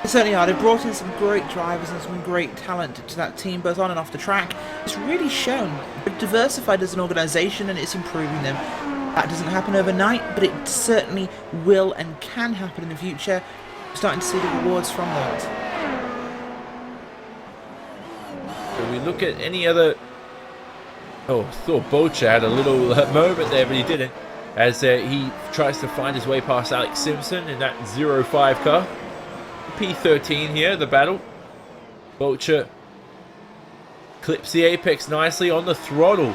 They certainly are. They brought in some great drivers and some great talent to that team, both on and off the track. It's really shown. They're diversified as an organisation and it's improving them. That doesn't happen overnight, but it certainly will and can happen in the future. We're starting to see the rewards from that. So we look at any other... Oh, I thought Bocha had a little moment there, but he didn't. As he tries to find his way past Alex Simpson in that 0-5 car. P13 here, the battle. Bocha clips the apex nicely on the throttle.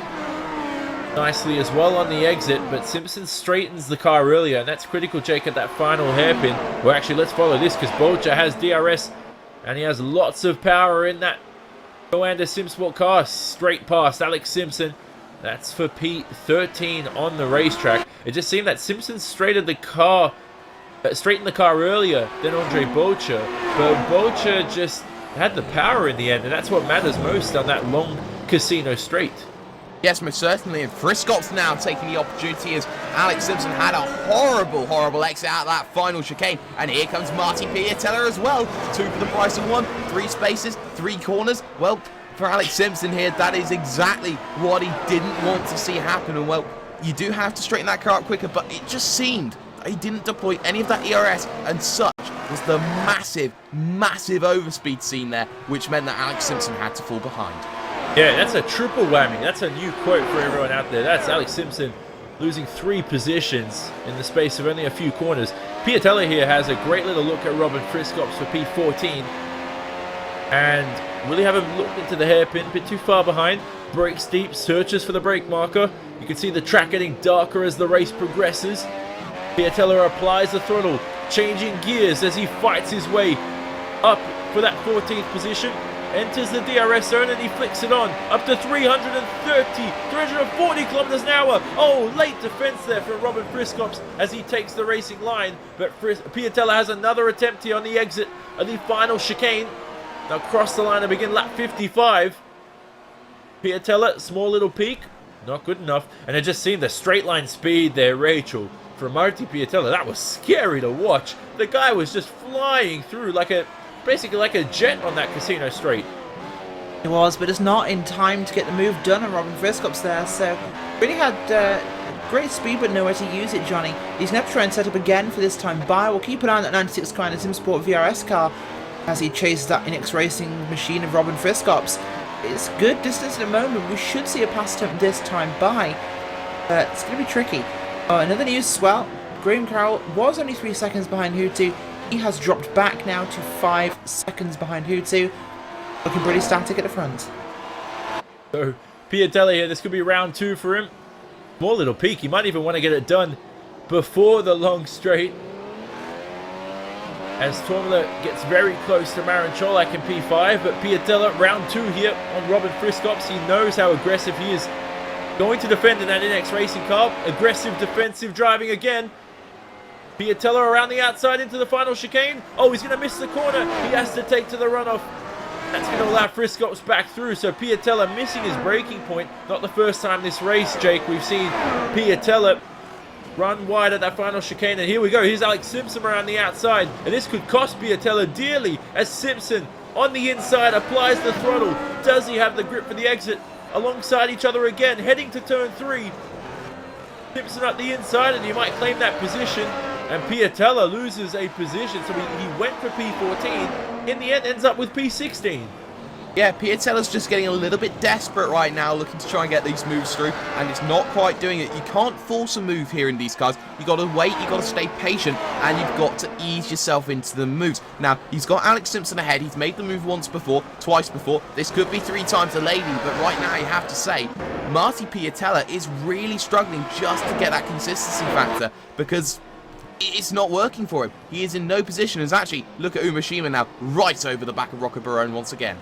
Nicely as well on the exit, but Simpson straightens the car earlier, and that's critical, Jake, at that final hairpin. Well, actually, let's follow this, because Bocha has DRS, and he has lots of power in that Coanda Simsport car. Straight past Alex Simpson. That's for P13 on the racetrack. It just seemed that Simpson straightened the car earlier than Andre Bocha, but Bocha just had the power in the end, and that's what matters most on that long casino straight. Yes, most certainly, and Friscott's now taking the opportunity as Alex Simpson had a horrible exit out of that final chicane. And here comes Marty Piatella as well. 2 for the price of 1, 3 spaces, 3 corners. Well, for Alex Simpson here, that is exactly what he didn't want to see happen. And well, you do have to straighten that car up quicker, but it just seemed he didn't deploy any of that ERS, and such was the massive overspeed scene there, which meant that Alex Simpson had to fall behind. Yeah, that's a triple whammy. That's a new quote for everyone out there. That's Alex Simpson losing 3 positions in the space of only a few corners. Piatella here has a great little look at Robin Friscops for P14. And really haven't looked into the hairpin, a bit too far behind. Brakes deep, searches for the brake marker. You can see the track getting darker as the race progresses. Piatella applies the throttle, changing gears as he fights his way up for that 14th position. enters the DRS zone and he flicks it on up to 340 kilometers an hour. Oh, late defense there from Robin Friskops as he takes the racing line. But Piatella has another attempt here on the exit of the final chicane. They'll cross the line and begin lap 55. Piatella, small little peak, not good enough. And it just seemed the straight line speed there, Rachel, from Marty Piatella. That was scary to watch. The guy was just flying through basically like a jet on that casino straight. It was, but it's not in time to get the move done on Robin Friskops there. So really had great speed, but nowhere to use it, Johnny. He's going to try and set up again for this time by. We'll keep an eye on that 96 Kind of SimSport VRS car as he chases that Inex Racing machine of Robin Friskops. It's good distance at the moment. We should see a pass attempt this time by. It's going to be tricky. Another news as well. Graham Carroll was only 3 seconds behind Hutu. He has dropped back now to 5 seconds behind Hutu. Looking pretty static at the front. So Piatella here, this could be round 2 for him. More little peak. He might even want to get it done before the long straight. As Tormula gets very close to Marin Cholak in P5, but Piatella, round 2 here on Robin Friskops. He knows how aggressive he is. Going to defend in that Inex Racing car. Aggressive defensive driving again. Piatella around the outside into the final chicane. Oh, he's going to miss the corner. He has to take to the runoff. That's going to allow Friskops back through. So Piatella missing his braking point. Not the first time this race, Jake, we've seen Piatella run wide at that final chicane. And here we go. Here's Alex Simpson around the outside. And this could cost Piatella dearly as Simpson on the inside applies the throttle. Does he have the grip for the exit? Alongside each other again, heading to turn 3. Simpson up the inside and he might claim that position. And Piatella loses a position, so he went for P14. In the end, ends up with P16. Yeah, Piatella's just getting a little bit desperate right now, looking to try and get these moves through, and it's not quite doing it. You can't force a move here in these cars. You got to wait, you got to stay patient, and you've got to ease yourself into the moves. Now, he's got Alex Simpson ahead. He's made the move once before, twice before. This could be 3 times a lady, but right now you have to say, Marty Piatella is really struggling just to get that consistency factor, because it's not working for him. He is in no position. As actually, look at Umashima now, right over the back of Rocco Barone once again.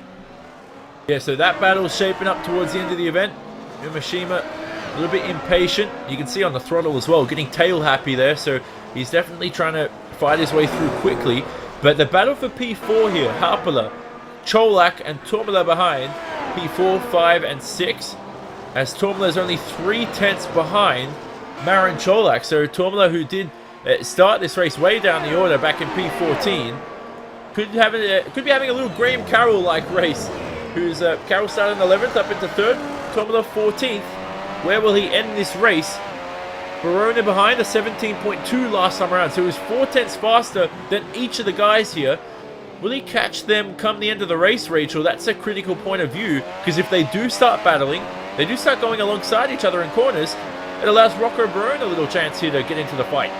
Yeah, so that battle is shaping up towards the end of the event. Umashima a little bit impatient. You can see on the throttle as well, getting tail happy there. So he's definitely trying to fight his way through quickly. But the battle for P4 here, Harpala, Cholak and Tormula behind. P4, 5 and 6. As Tormula is only 3/10 behind Marin Cholak. So Tormula, who did start this race way down the order back in P14, could be having a little Graham Carroll-like race. Who's Carroll started in 11th, up into 3rd, Tormula 14th. Where will he end this race? Barone behind, a 17.2 last time around, so he was 4/10 faster than each of the guys here. Will he catch them come the end of the race, Rachel? That's a critical point of view, because if they do start battling, they do start going alongside each other in corners, it allows Rocco Barone a little chance here to get into the fight.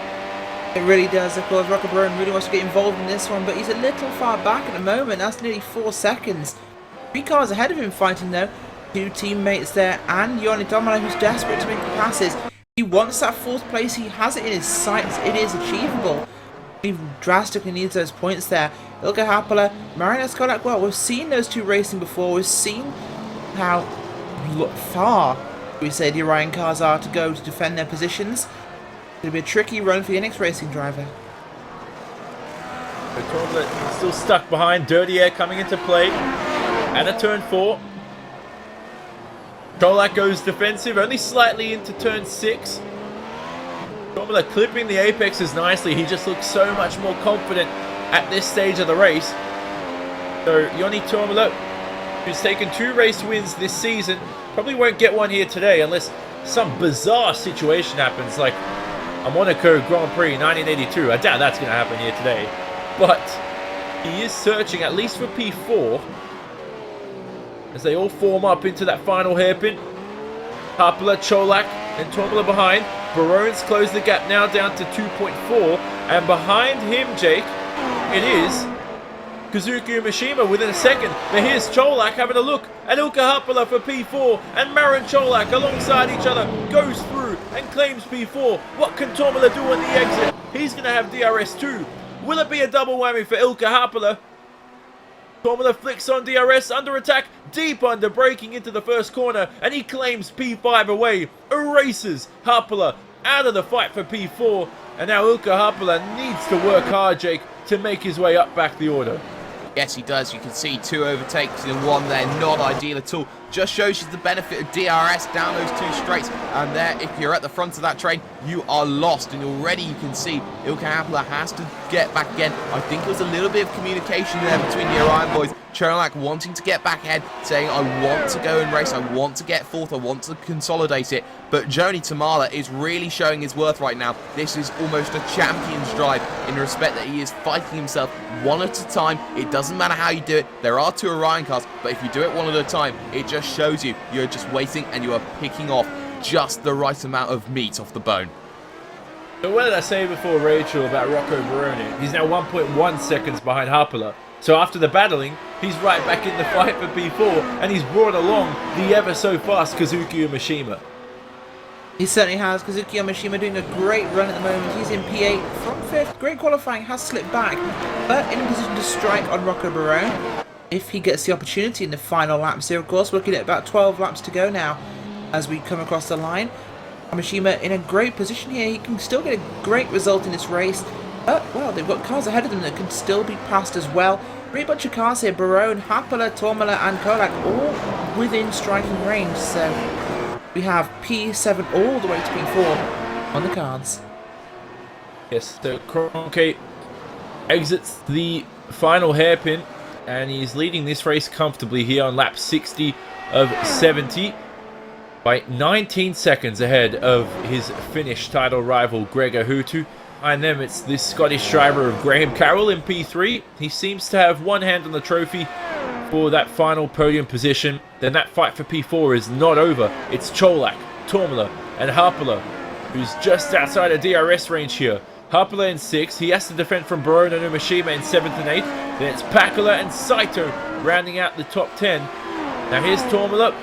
It really does, of course. Rocco Barone really wants to get involved in this one, but he's a little far back at the moment. That's nearly 4 seconds. 3 cars ahead of him fighting though. 2 teammates there, and Yoni Domino, who's desperate to make the passes. He wants that 4th place. He has it in his sights. It is achievable. He drastically needs those points there. Ilka Happala, Marin Cholak, well, we've seen those 2 racing before. We've seen how far, we say, the Orion cars are to go to defend their positions. It'll be a tricky run for the next racing driver. The Tormula still stuck behind. Dirty Air coming into play. And a turn 4. Cholak goes defensive, only slightly into turn 6. Tormula clipping the apexes nicely. He just looks so much more confident at this stage of the race. So Yoni Tormula, who's taken 2 race wins this season, probably won't get one here today unless some bizarre situation happens, like a Monaco Grand Prix 1982. I doubt that's going to happen here today. But he is searching at least for P4 as they all form up into that final hairpin. Harpala, Cholak and Tormula behind. Barone's closed the gap now down to 2.4. And behind him, Jake, it is Kazuki Umashima within a second. But here's Cholak having a look at Ilka Harpala for P4. And Marin Cholak alongside each other goes through and claims P4. What can Tormula do on the exit? He's going to have DRS2. Will it be a double whammy for Ilka Harpala? Tormola flicks on DRS, under attack, deep under, braking into the first corner, and he claims P5 away, erases Harpala out of the fight for P4, and now Ilkka Harpala needs to work hard, Jake, to make his way up back the order. Yes, he does. You can see 2 overtakes in 1 there. Not ideal at all. Just shows you the benefit of DRS down those 2 straights. And there, if you're at the front of that train, you are lost. And already you can see Ilkka Harpala has to get back again. I think it was a little bit of communication there between the Orion boys. Cholak wanting to get back ahead, saying, I want to go and race, I want to get 4th, I want to consolidate it. But Joni Tamala is really showing his worth right now. This is almost a champion's drive in the respect that he is fighting himself 1 at a time. It doesn't matter how you do it. There are 2 Orion cars, but if you do it 1 at a time, it just shows you you're just waiting and you are picking off just the right amount of meat off the bone. So what did I say before, Rachel, about Rocco Baroni? He's now 1.1 seconds behind Harpala. So after the battling, he's right back in the fight for P4, and he's brought along the ever so fast Kazuki Umeshima. He certainly has. Kazuki Umeshima doing a great run at the moment. He's in P8 from 5th. Great qualifying, has slipped back, but in a position to strike on Rocco Barone if he gets the opportunity in the final laps here. Of course, looking at about 12 laps to go now as we come across the line. Umeshima in a great position here. He can still get a great result in this race. But, well, they've got cars ahead of them that can still be passed as well. Great bunch of cars here. Barone, Harpala, Tormola and Kolak all within striking range. So we have P7 all the way to P4 on the cards. Yes, so Kroenke exits the final hairpin, and he's leading this race comfortably here on lap 60 of 70 by 19 seconds ahead of his Finnish title rival Gregor Hutu. Behind them, it's this Scottish driver of Graham Carroll in P3. He seems to have one hand on the trophy for that final podium position. Then that fight for P4 is not over. It's Cholak, Tormola and Harpala, who's just outside of DRS range here. Harpala in 6th. He has to defend from Barone and Umeshima in 7th and 8th. Then it's Pakula and Saito rounding out the top 10. Now here's Tormola.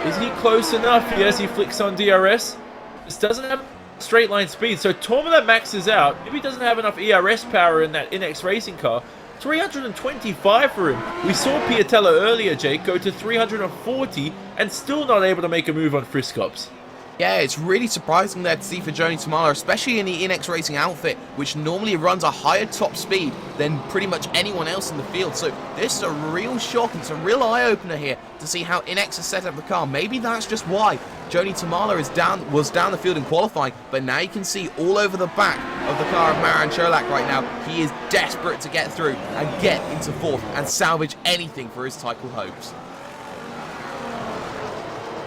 Is he close enough? Yes, he flicks on DRS. This doesn't have straight line speed, so Tormola maxes out. Maybe he doesn't have enough ERS power in that NX Racing car. 325 for him. We saw Piatella earlier, Jake, go to 340 and still not able to make a move on Friscops. Yeah, it's really surprising there to see for Joni Tamala, especially in the NX Racing outfit, which normally runs a higher top speed than pretty much anyone else in the field. So this is a real shock and it's a real eye-opener here to see how NX has set up the car. Maybe that's just why Joni Tamala was down the field in qualifying, but now you can see all over the back of the car of Maran Cholak right now. He is desperate to get through and get into 4th and salvage anything for his title hopes.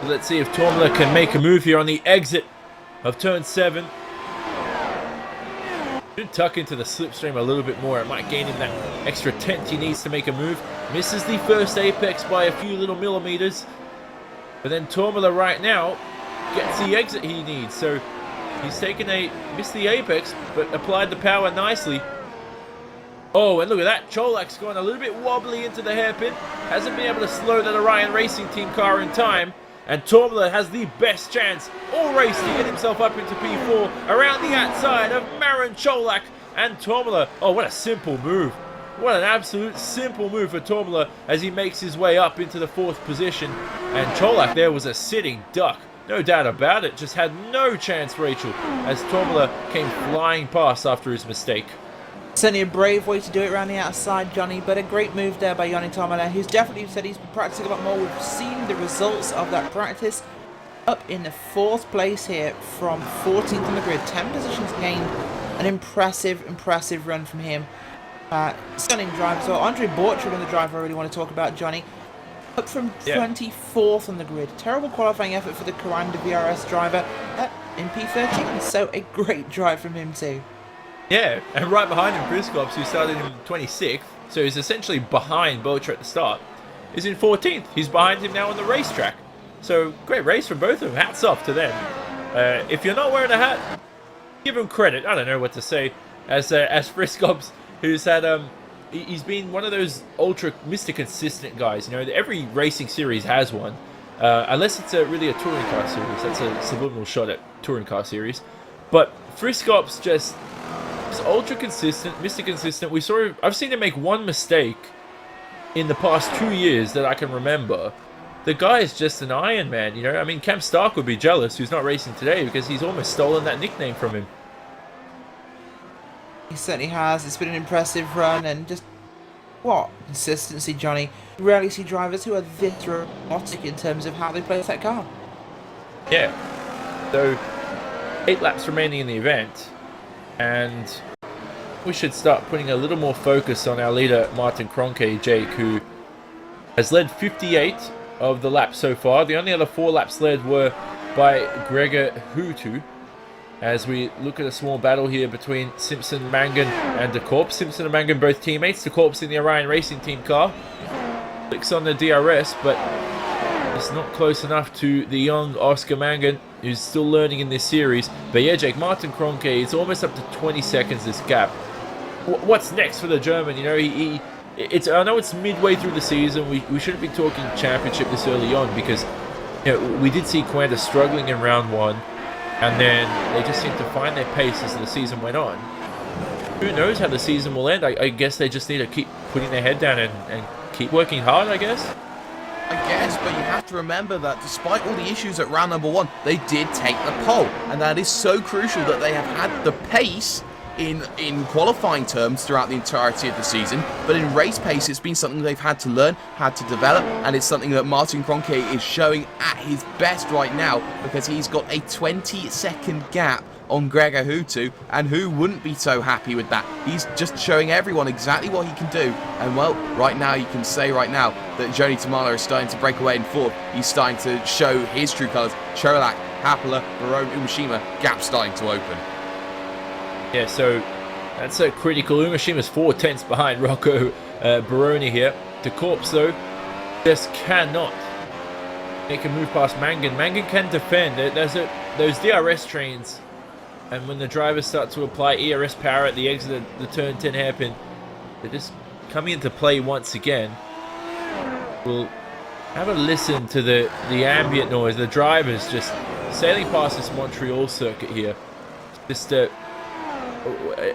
Let's see if Tormola can make a move here on the exit of turn 7. Should tuck into the slipstream a little bit more. It might gain him that extra tenth he needs to make a move. Misses the first apex by a few little millimeters. But then Tormola right now gets the exit he needs. So he's missed the apex, but applied the power nicely. Oh, and look at that. Cholak's gone a little bit wobbly into the hairpin. Hasn't been able to slow that Orion Racing Team car in time. And Tormola has the best chance all race to get himself up into P4 around the outside of Maran Cholak and Tormola. Oh, what a simple move. What an absolute simple move for Tormola as he makes his way up into the 4th position. And Cholak there was a sitting duck. No doubt about it. Just had no chance, Rachel, as Tormola came flying past after his mistake. Certainly a brave way to do it around the outside, Johnny, but a great move there by Joni Tormola, who's definitely said he's been practicing a lot more. We've seen the results of that practice. Up in the 4th place here from 14th on the grid, 10 positions gained. An impressive run from him. Stunning drive as well. Andre Borchard on the drive I really want to talk about, Johnny. Up from 24th on the grid. Terrible qualifying effort for the Kawanda VRS driver in P13, so a great drive from him too. Yeah, and right behind him, Friscops, who started in 26th, so he's essentially behind Bocher at the start, is in 14th. He's behind him now on the racetrack. So, great race from both of them. Hats off to them. If you're not wearing a hat, give him credit. I don't know what to say. As Friscops, who's had, he's been one of those ultra Mr. Consistent guys. You know, every racing series has one. Unless it's really a touring car series. That's a subliminal shot at touring car series. But Friscops just... ultra consistent, Mr. Consistent. I've seen him make one mistake in the past 2 years that I can remember. The guy is just an Iron Man, you know. I mean, Cam Stark would be jealous, who's not racing today, because he's almost stolen that nickname from him. He certainly has. It's been an impressive run, and just what consistency, Johnny. You rarely see drivers who are this robotic in terms of how they place that car. Yeah. So, 8 laps remaining in the event, and we should start putting a little more focus on our leader, Martin Kroenke, Jake, who has led 58 of the laps so far. The only other 4 laps led were by Gregor Hutu. As we look at a small battle here between Simpson, Mangan, and De Korps. Simpson and Mangan both teammates. De Korps in the Orion Racing Team car. Clicks on the DRS, but it's not close enough to the young Oscar Mangan, who's still learning in this series. But yeah, Jake, Martin Kroenke, it's almost up to 20 seconds this gap. What's next for the German? You know, I know it's midway through the season. We shouldn't be talking championship this early on, because you know, we did see Coanda struggling in round 1. And then they just seem to find their pace as the season went on. Who knows how the season will end? I guess they just need to keep putting their head down and keep working hard, I guess. I guess, but you have to remember that despite all the issues at round number 1, they did take the pole. And that is so crucial that they have had the pace in qualifying terms throughout the entirety of the season, but in race pace it's been something they've had to learn, had to develop, and it's something that Martin Kroenke is showing at his best right now, because he's got a 20-second gap on Gregor Hutu, and who wouldn't be so happy with that? He's just showing everyone exactly what he can do, and well, right now you can say right now that Joni Tamala is starting to break away in 4th. He's starting to show his true colours. Cholak, Happler, Barone, Umashima, gap starting to open. Yeah, so that's so critical. Umashima's 4 tenths behind Rocco Baroni here. De Korps, though, just cannot make a move past Mangan. Mangan can defend. There's those DRS trains, and when the drivers start to apply ERS power at the exit of the turn 10 hairpin, they're just coming into play once again. We'll have a listen to the ambient noise. The drivers just sailing past this Montreal circuit here. Just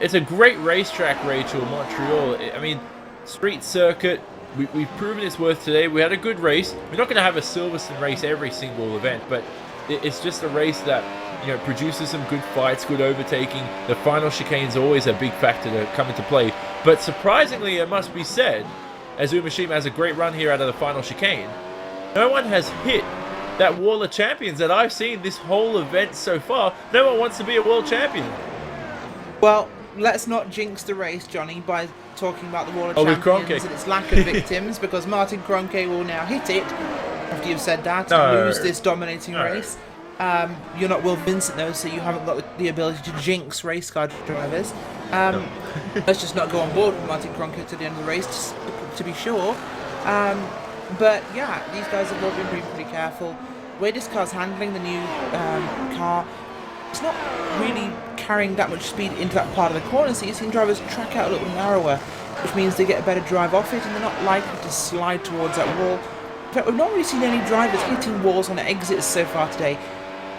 it's a great racetrack, Rachel, Montreal. I mean, street circuit, we've proven its worth today. We had a good race. We're not going to have a Silverstone race every single event, but it's just a race that, you know, produces some good fights, good overtaking. The final chicane is always a big factor to come into play. But surprisingly, it must be said, as Umashima has a great run here out of the final chicane, no one has hit that wall of champions that I've seen this whole event so far. No one wants to be a world champion. Well, let's not jinx the race, Johnny, by talking about the Wall of Champions and its lack of victims, because Martin Kroenke will now hit it after you've said that and lose this dominating race. You're not Will Vincent, though, so you haven't got the ability to jinx race car drivers. Let's just not go on board with Martin Kroenke to the end of the race, just to be sure. But yeah, these guys have all been pretty careful. The way this car's handling the new car, it's not really carrying that much speed into that part of the corner, so you've seen drivers track out a little narrower, which means they get a better drive off it and they're not likely to slide towards that wall. In fact, we've not really seen any drivers hitting walls on exits so far today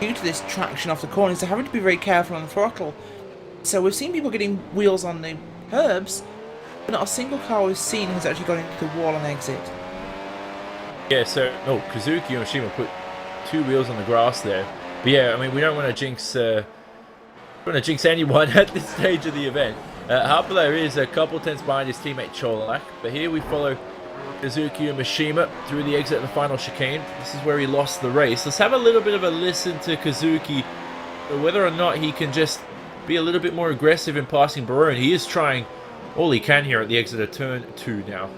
due to this traction off the corners. They're having to be very careful on the throttle. So we've seen people getting wheels on the curbs, but not a single car we've seen has actually gone into the wall on exit. Yeah, so Kazuki Yoshima put 2 wheels on the grass there. But yeah, I mean, we don't want to jinx anyone at this stage of the event. Harper is a couple tenths behind his teammate Cholak, but here we follow Kazuki Mishima through the exit of the final chicane. This is where he lost the race. Let's have a little bit of a listen to Kazuki, whether or not he can just be a little bit more aggressive in passing Barone. He is trying all he can here at the exit of turn 2 now.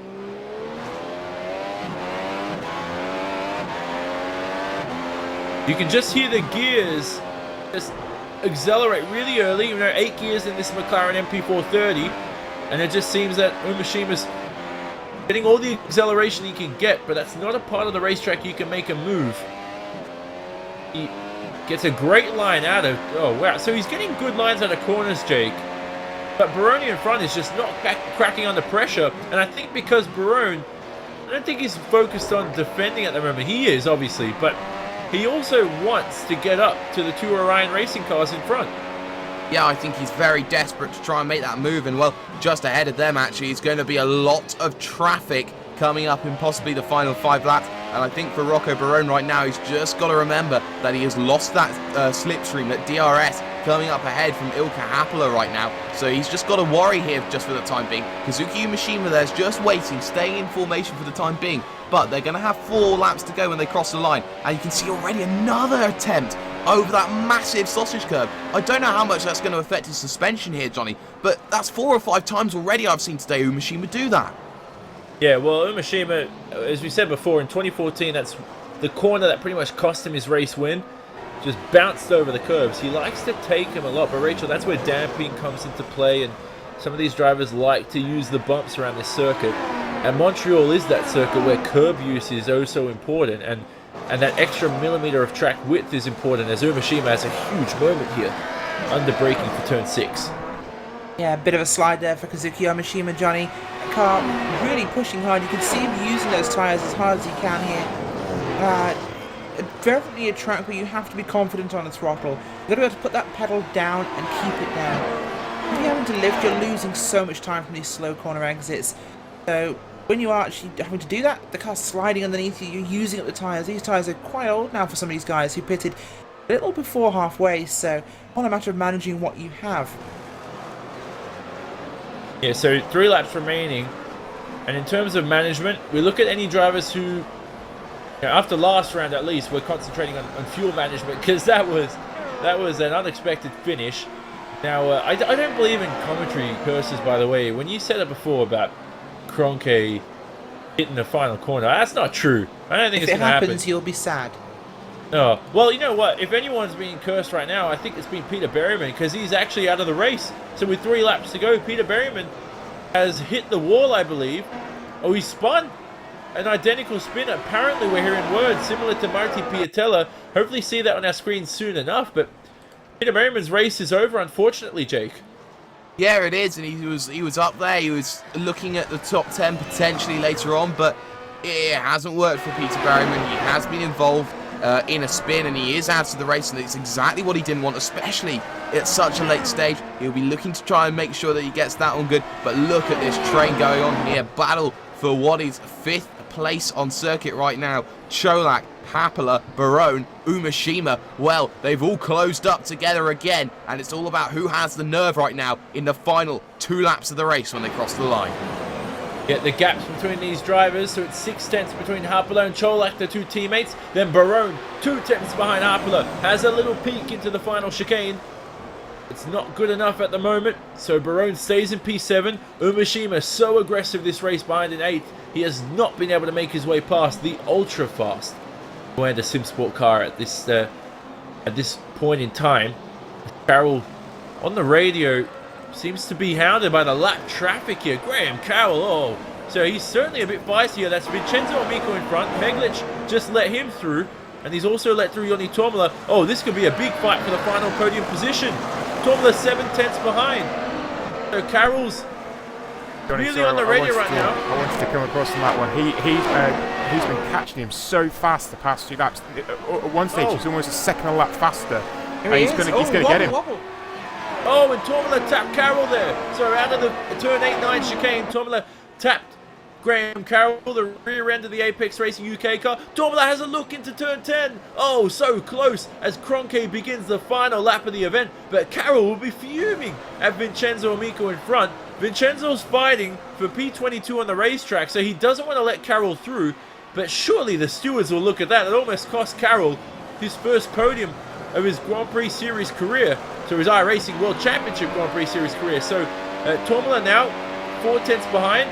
You can just hear the gears just accelerate really early. You know, 8 gears in this McLaren MP430, and it just seems that Umashima's getting all the acceleration he can get, but that's not a part of the racetrack you can make a move. He gets a great line out of... Oh, wow. So he's getting good lines out of corners, Jake. But Barone in front is just not cracking under pressure, and I think because Barone, I don't think he's focused on defending at the moment. He is, obviously, but he also wants to get up to the 2 Orion Racing cars in front. Yeah, I think he's very desperate to try and make that move, and well, just ahead of them actually is going to be a lot of traffic coming up in possibly the final 5 laps. And I think for Rocco Barone right now, he's just got to remember that he has lost that slipstream, that DRS coming up ahead from Ilka Happela right now. So he's just got to worry here just for the time being. Kazuki Umeshima there's just waiting, staying in formation for the time being. But they're going to have 4 laps to go when they cross the line. And you can see already another attempt over that massive sausage curb. I don't know how much that's going to affect his suspension here, Johnny, but that's 4 or 5 times already I've seen today Umeshima do that. Yeah, well, Umeshima, as we said before, in 2014, that's the corner that pretty much cost him his race win. Just bounced over the curbs. He likes to take him a lot, but Rachel, that's where damping comes into play, and some of these drivers like to use the bumps around this circuit. And Montreal is that circuit where curb use is oh so important, and that extra millimeter of track width is important, as Umeshima has a huge moment here, under braking for turn 6. Yeah, a bit of a slide there for Kazuki Umeshima, Johnny. Car really pushing hard. You can see him using those tyres as hard as he can here. Definitely a track where you have to be confident on the throttle. You've got to be able to put that pedal down and keep it down. If you're having to lift, you're losing so much time from these slow corner exits. So when you are actually having to do that, the car's sliding underneath you, you're using up the tyres. These tyres are quite old now for some of these guys who pitted a little before halfway, so it's not a matter of managing what you have. Yeah, so 3 laps remaining, and in terms of management, we look at any drivers who, you know, after last round at least, we're concentrating on fuel management, because that was an unexpected finish. Now, I don't believe in commentary curses, by the way. When you said it before about Kroenke hitting the final corner, that's not true. I don't think it's going to happen. If it happens, you'll be sad. Oh, well, you know what? If anyone's being cursed right now, I think it's been Peter Berryman, because he's actually out of the race. So with 3 laps to go, Peter Berryman has hit the wall, I believe. Oh, he spun. An identical spin. Apparently, we're hearing words similar to Marti Piatella. Hopefully see that on our screen soon enough. But Peter Berryman's race is over, unfortunately, Jake. Yeah, it is, and he was up there. He was looking at the top 10 potentially later on, but it hasn't worked for Peter Berryman. He has been involved in a spin, and he is out of the race, and it's exactly what he didn't want, especially at such a late stage. He'll be looking to try and make sure that he gets that one good, but look at this train going on here. Battle for what is 5th place on circuit right now. Cholak, Happela, Barone, Umeshima, well, they've all closed up together again, and it's all about who has the nerve right now in the final 2 laps of the race when they cross the line. Get the gaps between these drivers, so it's 6 tenths between Happela and Cholak, the 2 teammates. Then Barone, 2 tenths behind Happela, has a little peek into the final chicane. It's not good enough at the moment, so Barone stays in P7. Umeshima so aggressive this race behind in 8th. He has not been able to make his way past the ultra-fast Wanda SimSport car at this point in time. Carroll on the radio seems to be hounded by the lap traffic here. Graham Carroll, oh, so he's certainly a bit feisty here. That's Vincenzo Amico in front. Meglic just let him through, and he's also let through Joni Tomala. Oh, this could be a big fight for the final podium position. Tomala 7 tenths behind. So Carroll's really on the radio right now. I wanted to come across on that one. He's been catching him so fast the past 2 laps. At one stage, he's almost a second a lap faster. He's going to get him. Wobble. Oh, and Tomala tapped Carroll there. So out of the turn 8-9 chicane, Tomala tapped Graham Carroll, the rear end of the Apex Racing UK car. Tomala has a look into turn 10. Oh, so close as Kroenke begins the final lap of the event. But Carroll will be fuming at Vincenzo Amico in front. Vincenzo's fighting for P22 on the racetrack, so he doesn't want to let Carroll through. But surely the stewards will look at that. It almost cost Carroll his first podium of his Grand Prix Series career. So his iRacing World Championship Grand Prix Series career. So Tomala now 4 tenths behind.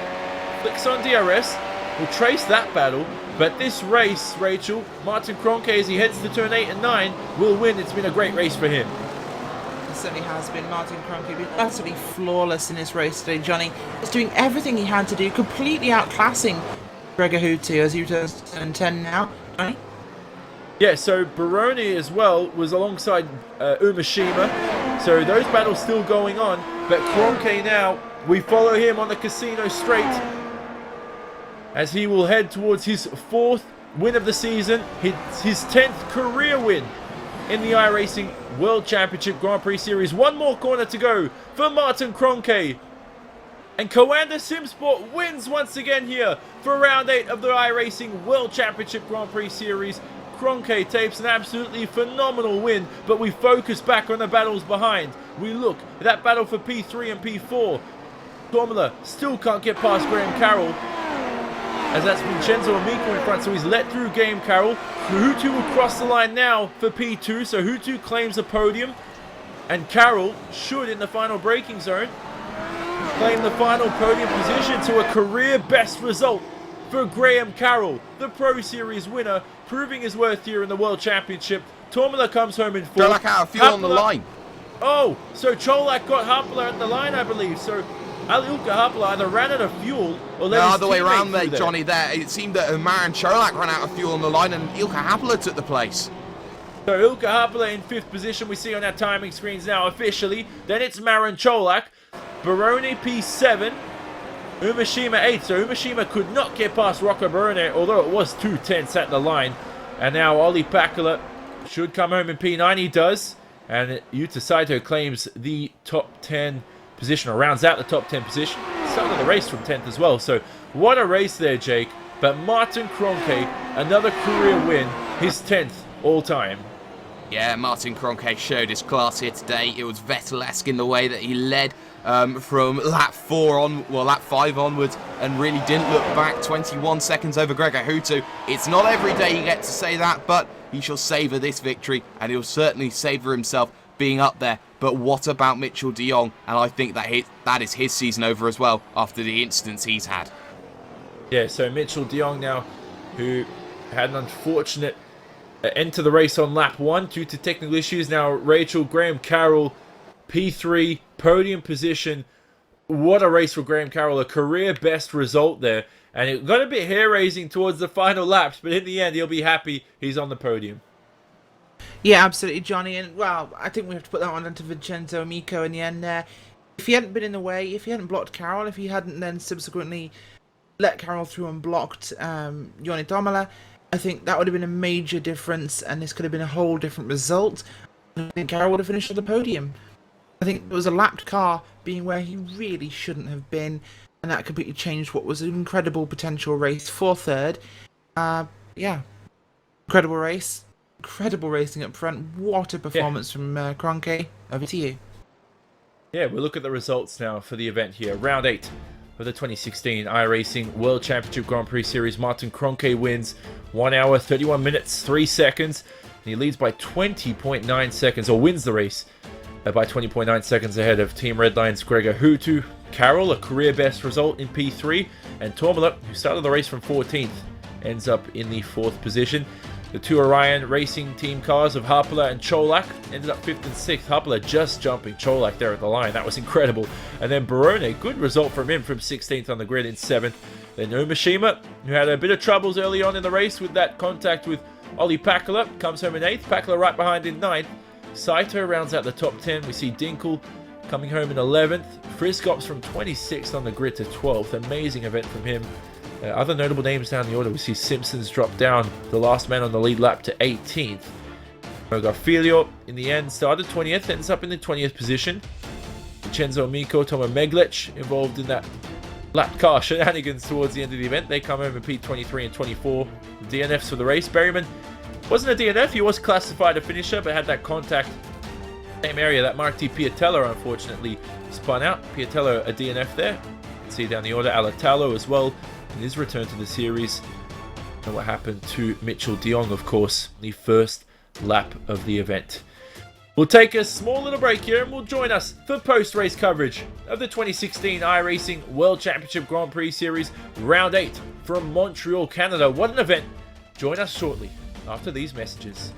Flicks on DRS. We'll trace that battle. But this race, Rachel, Martin Kroenke, as he heads to turn 8 and 9, will win. It's been a great race for him. It certainly has been. Martin Kroenke been absolutely flawless in this race today. Johnny is doing everything he had to do, completely outclassing Gregor Hutu as he returns to turn 10 now. Johnny? Yeah, so Barone as well was alongside Umeshima. So those battles still going on. But Kroenke now, we follow him on the Casino Straight as he will head towards his 4th win of the season, his 10th career win in the iRacing World Championship Grand Prix Series. One more corner to go for Martin Kroenke. And Coanda Simsport wins once again here for round 8 of the iRacing World Championship Grand Prix Series. Kroenke tapes an absolutely phenomenal win, but we focus back on the battles behind. We look at that battle for P3 and P4. Tomala still can't get past Graham Carroll, as that's Vincenzo Amico in front, so he's let through Graham Carroll. Hutu will cross the line now for P2, so Hutu claims a podium, and Carroll should, in the final braking zone, claim the final podium position to a career best result for Graham Carroll, the Pro Series winner, proving his worth here in the World Championship. Tomala comes home in fourth. Cholak out of fuel on the line. Oh, so Cholak got Hampler at the line, I believe. So Ilka Hampler either ran out of fuel or let No, his other way teammate around there, through Johnny. There, it seemed that Marin Cholak ran out of fuel on the line, and Ilka Hampler took the place. So Ilka Hampler in 5th position, we see on our timing screens now officially. Then it's Marin Cholak, Barone P7, Umeshima 8th. So Umeshima could not get past Rocco Barone, although it was 2 tenths at the line. And now Olli Pakala should come home in P9. He does. And Yuta Saito claims the top 10 position, or rounds out the top 10 position. Started the race from 10th as well. So what a race there, Jake. But Martin Kroenke, another career win, his 10th all time. Yeah, Martin Kroenke showed his class here today. It was Vettel-esque in the way that he led from lap 5 onwards, and really didn't look back. 21 seconds over Gregor Hutu. It's not every day you get to say that, but he shall savour this victory, and he'll certainly savour himself being up there. But what about Mitchell de Jong? And I think that is his season over as well, after the incidents he's had. Yeah, so Mitchell de Jong now, who had an unfortunate end to the race on lap 1 due to technical issues. Now Rachel, Graham Carroll, P3, podium position. What a race for Graham Carroll, a career best result there. And it got a bit hair-raising towards the final laps, but in the end he'll be happy he's on the podium. Yeah, absolutely, Johnny. And, well, I think we have to put that one onto Vincenzo Amico in the end there. If he hadn't been in the way, if he hadn't blocked Carroll, if he hadn't then subsequently let Carroll through and blocked Joni Tomala, I think that would have been a major difference, and this could have been a whole different result. I think Carroll would have finished on the podium. I think it was a lapped car being where he really shouldn't have been, and that completely changed what was an incredible potential race for third. Yeah, incredible race. Incredible racing up front. What a performance from Kroenke. Over to you. Yeah, we'll look at the results now for the event here. Round 8 of the 2016 iRacing World Championship Grand Prix Series. Martin Kroenke wins 1 hour, 31 minutes, 3 seconds. And he leads by 20.9 seconds, or wins the race by 20.9 seconds ahead of Team Redline's Gregor Hutu. Carroll, a career best result in P3. And Tomala, who started the race from 14th, ends up in the 4th position. The two Orion Racing team cars of Harpala and Cholak ended up 5th and 6th. Harpala just jumping Cholak there at the line. That was incredible. And then Barone, good result from him from 16th on the grid in 7th. Then Umeshima, who had a bit of troubles early on in the race with that contact with Olli Pakala, comes home in 8th. Pakala right behind in 9th. Saito rounds out the top 10. We see Dinkel coming home in 11th. Friskops from 26th on the grid to 12th. Amazing event from him. Other notable names down the order, we see Simpsons drop down, the last man on the lead lap, to 18th. Garfilio, in the end, started 20th, ends up in the 20th position. Vincenzo Amico, Toma Meglic, involved in that lap car shenanigans towards the end of the event. They come home in P23 and 24. The DNFs for the race. Berryman wasn't a DNF, he was classified a finisher, but had that contact, same area that Mark T. Piatello unfortunately spun out. Piatello a DNF there. You can see down the order, Alatalo as well, in his return to the series. And what happened to Mitchell de Jong, of course, the first lap of the event. We'll take a small little break here and we'll join us for post-race coverage of the 2016 iRacing World Championship Grand Prix Series Round 8 from Montreal, Canada. What an event! Join us shortly after these messages.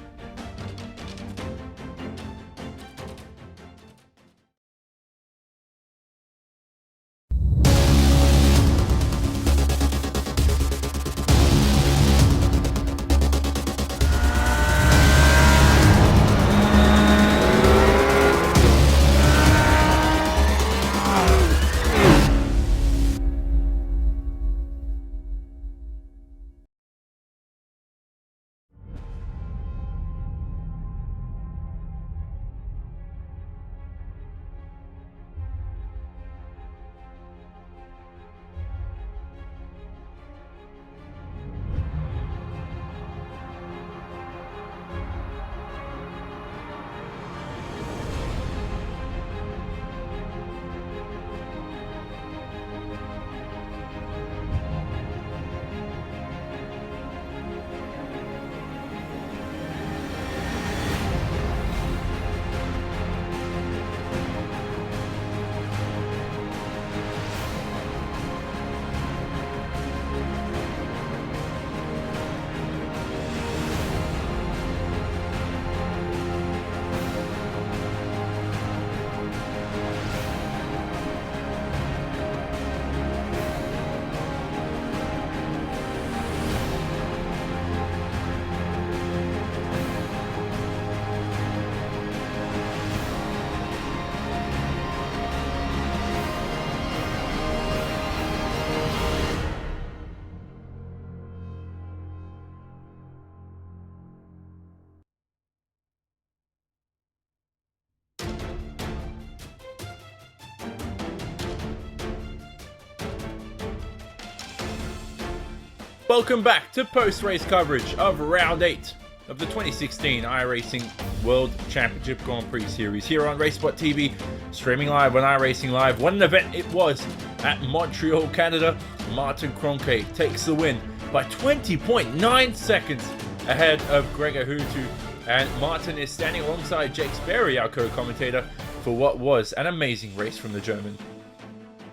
Welcome back to post-race coverage of round 8 of the 2016 iRacing World Championship Grand Prix Series here on RaceSpot TV, streaming live on iRacing Live. What an event it was at Montreal, Canada. Martin Kroenke takes the win by 20.9 seconds ahead of Gregor Hutu, and Martin is standing alongside Jake Sperry, our co-commentator, for what was an amazing race from the German.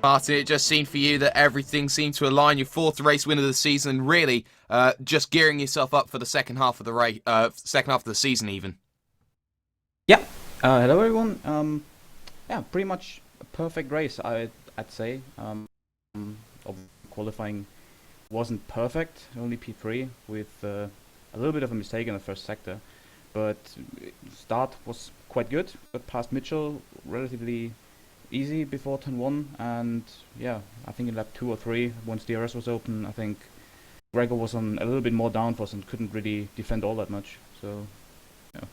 Martin, it just seemed for you that everything seemed to align. Your 4th race win of the season, really just gearing yourself up for the second half of the race, second half of the season, even. Yeah. Hello, everyone. Yeah, pretty much a perfect race, I'd say. Qualifying wasn't perfect, only P3 with a little bit of a mistake in the first sector, but start was quite good. Got past Mitchell relatively easy before turn 1, and yeah, I think in lap 2 or 3, once DRS was open, I think Gregor was on a little bit more downforce and couldn't really defend all that much. So yeah.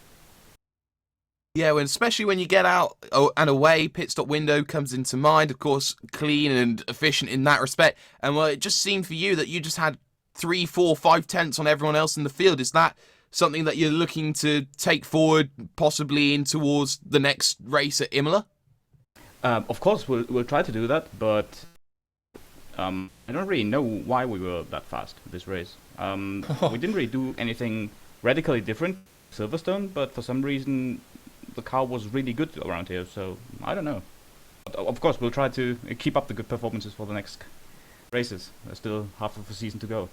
Yeah, especially when you get out and away, pit stop window comes into mind. Of course, clean and efficient in that respect. And well, it just seemed for you that you just had 3, 4, 5 tenths on everyone else in the field. Is that something that you're looking to take forward, possibly in towards the next race at Imola? Of course, we'll try to do that, but I don't really know why we were that fast this race. We didn't really do anything radically different, Silverstone, but for some reason the car was really good around here, so I don't know. But of course, we'll try to keep up the good performances for the next races. There's still half of the season to go.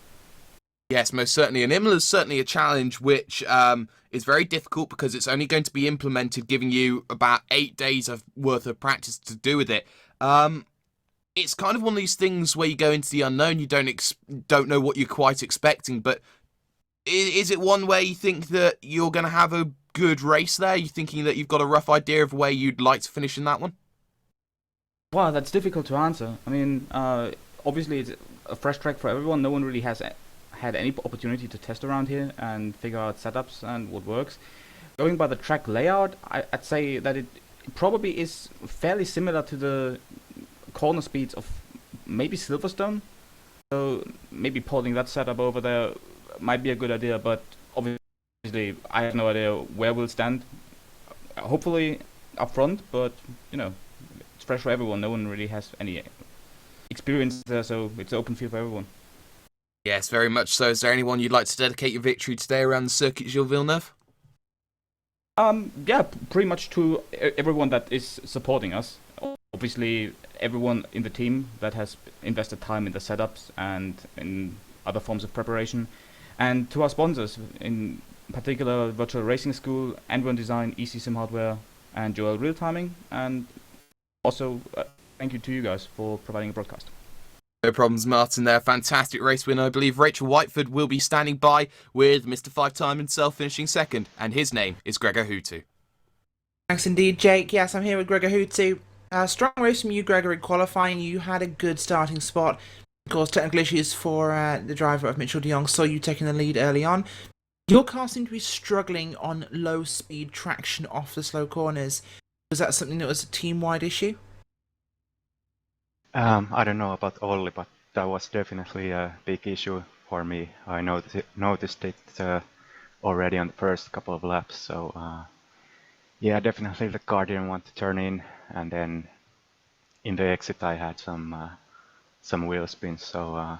Yes, most certainly. And Imola is certainly a challenge which is very difficult because it's only going to be implemented, giving you about 8 days of worth of practice to do with it. It's kind of one of these things where you go into the unknown, you don't know what you're quite expecting, but is it one where you think that you're going to have a good race there? Are you thinking that you've got a rough idea of where you'd like to finish in that one? Well, that's difficult to answer. I mean, obviously it's a fresh track for everyone. No one really has had any opportunity to test around here and figure out setups and what works. Going by the track layout, I'd say that it probably is fairly similar to the corner speeds of maybe Silverstone. So maybe porting that setup over there might be a good idea, but obviously I have no idea where we'll stand. Hopefully up front, but you know, it's fresh for everyone. No one really has any experience there, so it's open field for everyone. Yes, very much so. Is there anyone you'd like to dedicate your victory today around the circuit, Gilles Villeneuve? Yeah, pretty much to everyone that is supporting us. Obviously, everyone in the team that has invested time in the setups and in other forms of preparation. And to our sponsors, in particular Virtual Racing School, Andron Design, EC Sim Hardware, and Joel Real Timing. And also, thank you to you guys for providing a broadcast. No problems, Martin there. Fantastic race win. I believe Rachel Whiteford will be standing by with Mr. 5-time himself finishing second, and his name is Gregor Hutu. Thanks indeed, Jake. Yes, I'm here with Gregor Hutu. Strong race from you, Gregor, in qualifying. You had a good starting spot. Of course, technical issues for the driver of Mitchell de Jong saw you taking the lead early on. Your car seemed to be struggling on low-speed traction off the slow corners. Was that something that was a team-wide issue? I don't know about Olli, but that was definitely a big issue for me. I noticed it already on the first couple of laps, so yeah, definitely the car didn't want to turn in, and then in the exit I had some wheel spins, so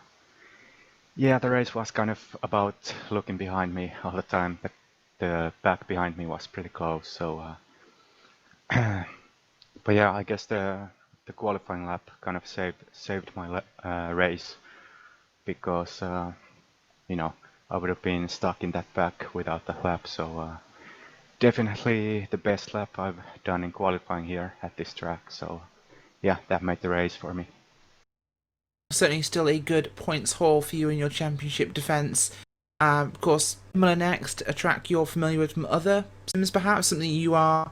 yeah, the race was kind of about looking behind me all the time, but the back behind me was pretty close, so but yeah, I guess the qualifying lap kind of saved my race, because you know, I would have been stuck in that back without the lap. So definitely the best lap I've done in qualifying here at this track. So yeah, that made the race for me. Certainly still a good points haul for you in your championship defence. Of course, Imola next, a track you're familiar with from other sims perhaps, something you are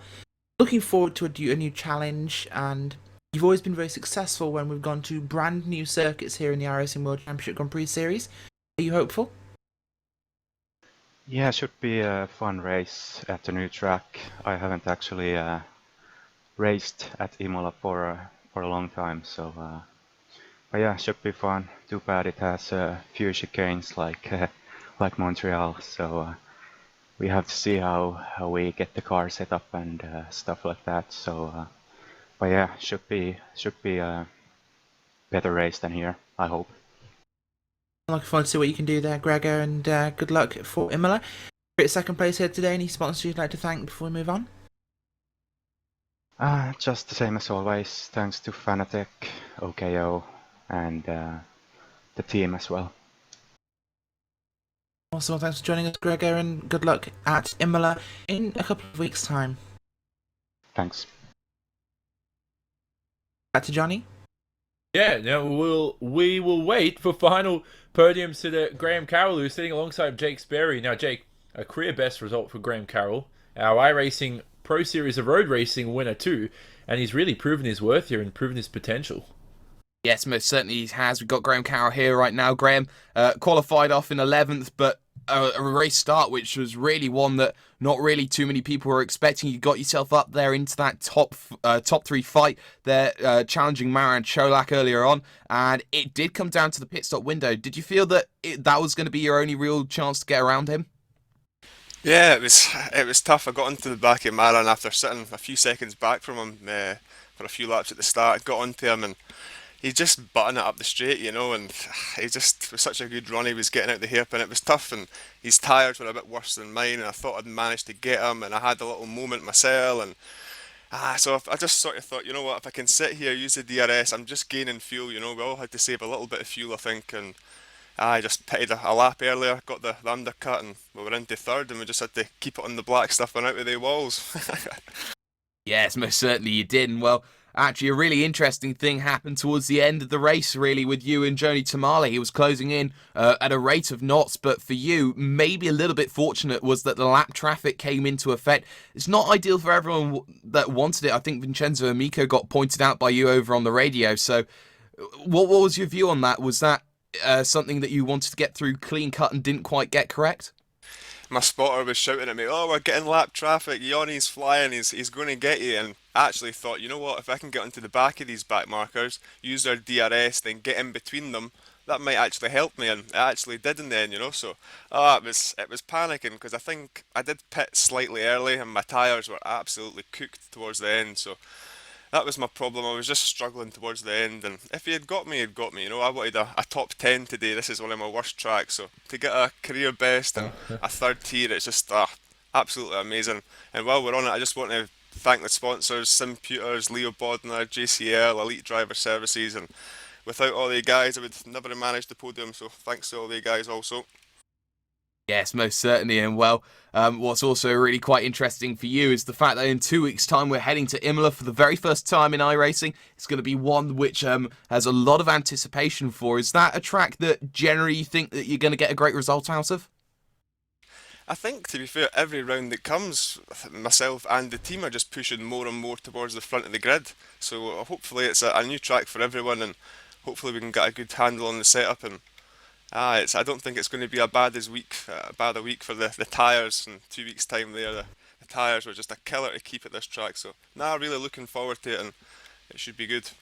looking forward to a new challenge, and you've always been very successful when we've gone to brand new circuits here in the iRacing World Championship Grand Prix Series. Are you hopeful? Yeah, it should be a fun race at the new track. I haven't actually raced at Imola for a long time, so But yeah, should be fun. Too bad it has a few chicanes like Montreal. So we have to see how we get the car set up and stuff like that. So, but yeah, should be a better race than here, I hope. I'm looking forward to see what you can do there, Gregor, and good luck for Imola. Great second place here today. Any sponsors you'd like to thank before we move on? Just the same as always. Thanks to Fanatec, OKO, and the team as well. Awesome. Well, thanks for joining us, Gregor, and good luck at Imola in a couple of weeks' time. Thanks. Back to Johnny. Yeah, now we will wait for final podium sitter Graham Carroll, who's sitting alongside Jake Sperry. Now, Jake, a career best result for Graham Carroll, our iRacing Pro Series of Road Racing winner too, and he's really proven his worth here and proven his potential. Yes, most certainly he has. We've got Graham Carroll here right now. Graham qualified off in 11th, but a race start which was really one that not really too many people were expecting. You got yourself up there into that top three fight there, challenging Maran Cholak earlier on, and it did come down to the pit stop window. Did you feel that that was going to be your only real chance to get around him? Yeah, it was tough. I got into the back of Maran after sitting a few seconds back from him for a few laps at the start. Got onto him and he just buttoned it up the straight, and he just was such a good run. He was getting out the hairpin. It was tough, and his tyres were a bit worse than mine, and I thought I'd managed to get him, and I had a little moment myself, and so I just sort of thought, you know what, if I can sit here, use the DRS, I'm just gaining fuel, we all had to save a little bit of fuel, I think, and I just pitted a lap earlier, got the undercut, and we were into third, and we just had to keep it on the black stuff and out of the walls. Yes, most certainly you did, and well, actually, a really interesting thing happened towards the end of the race, really, with you and Joni Tamale. He was closing in at a rate of knots, but for you, maybe a little bit fortunate was that the lap traffic came into effect. It's not ideal for everyone that wanted it. I think Vincenzo Amico got pointed out by you over on the radio. So what was your view on that? Was that something that you wanted to get through clean cut and didn't quite get correct? My spotter was shouting at me, "Oh, we're getting lap traffic, Yanni's flying, he's going to get you," and I actually thought, you know what, if I can get onto the back of these back markers, use their DRS, then get in between them, that might actually help me, and it actually did in the end, so it was panicking, because I think I did pit slightly early, and my tyres were absolutely cooked towards the end, so that was my problem. I was just struggling towards the end, and if he had got me, he'd got me. I wanted a top 10 today. This is one of my worst tracks, so to get a career best and a third tier, it's just absolutely amazing. And while we're on it, I just want to thank the sponsors, Simputers, Leo Bodner, JCL, Elite Driver Services, and without all the guys, I would never have managed the podium, so thanks to all the guys also. Yes, most certainly, and well, what's also really quite interesting for you is the fact that in 2 weeks' time we're heading to Imola for the very first time in iRacing. It's going to be one which has a lot of anticipation for. Is that a track that generally you think that you're going to get a great result out of? I think, to be fair, every round that comes, myself and the team are just pushing more and more towards the front of the grid. So hopefully it's a new track for everyone, and hopefully we can get a good handle on the setup. And I don't think it's going to be a bad week for the tyres in 2 weeks' time there. The tyres were just a killer to keep at this track. So really looking forward to it, and it should be good.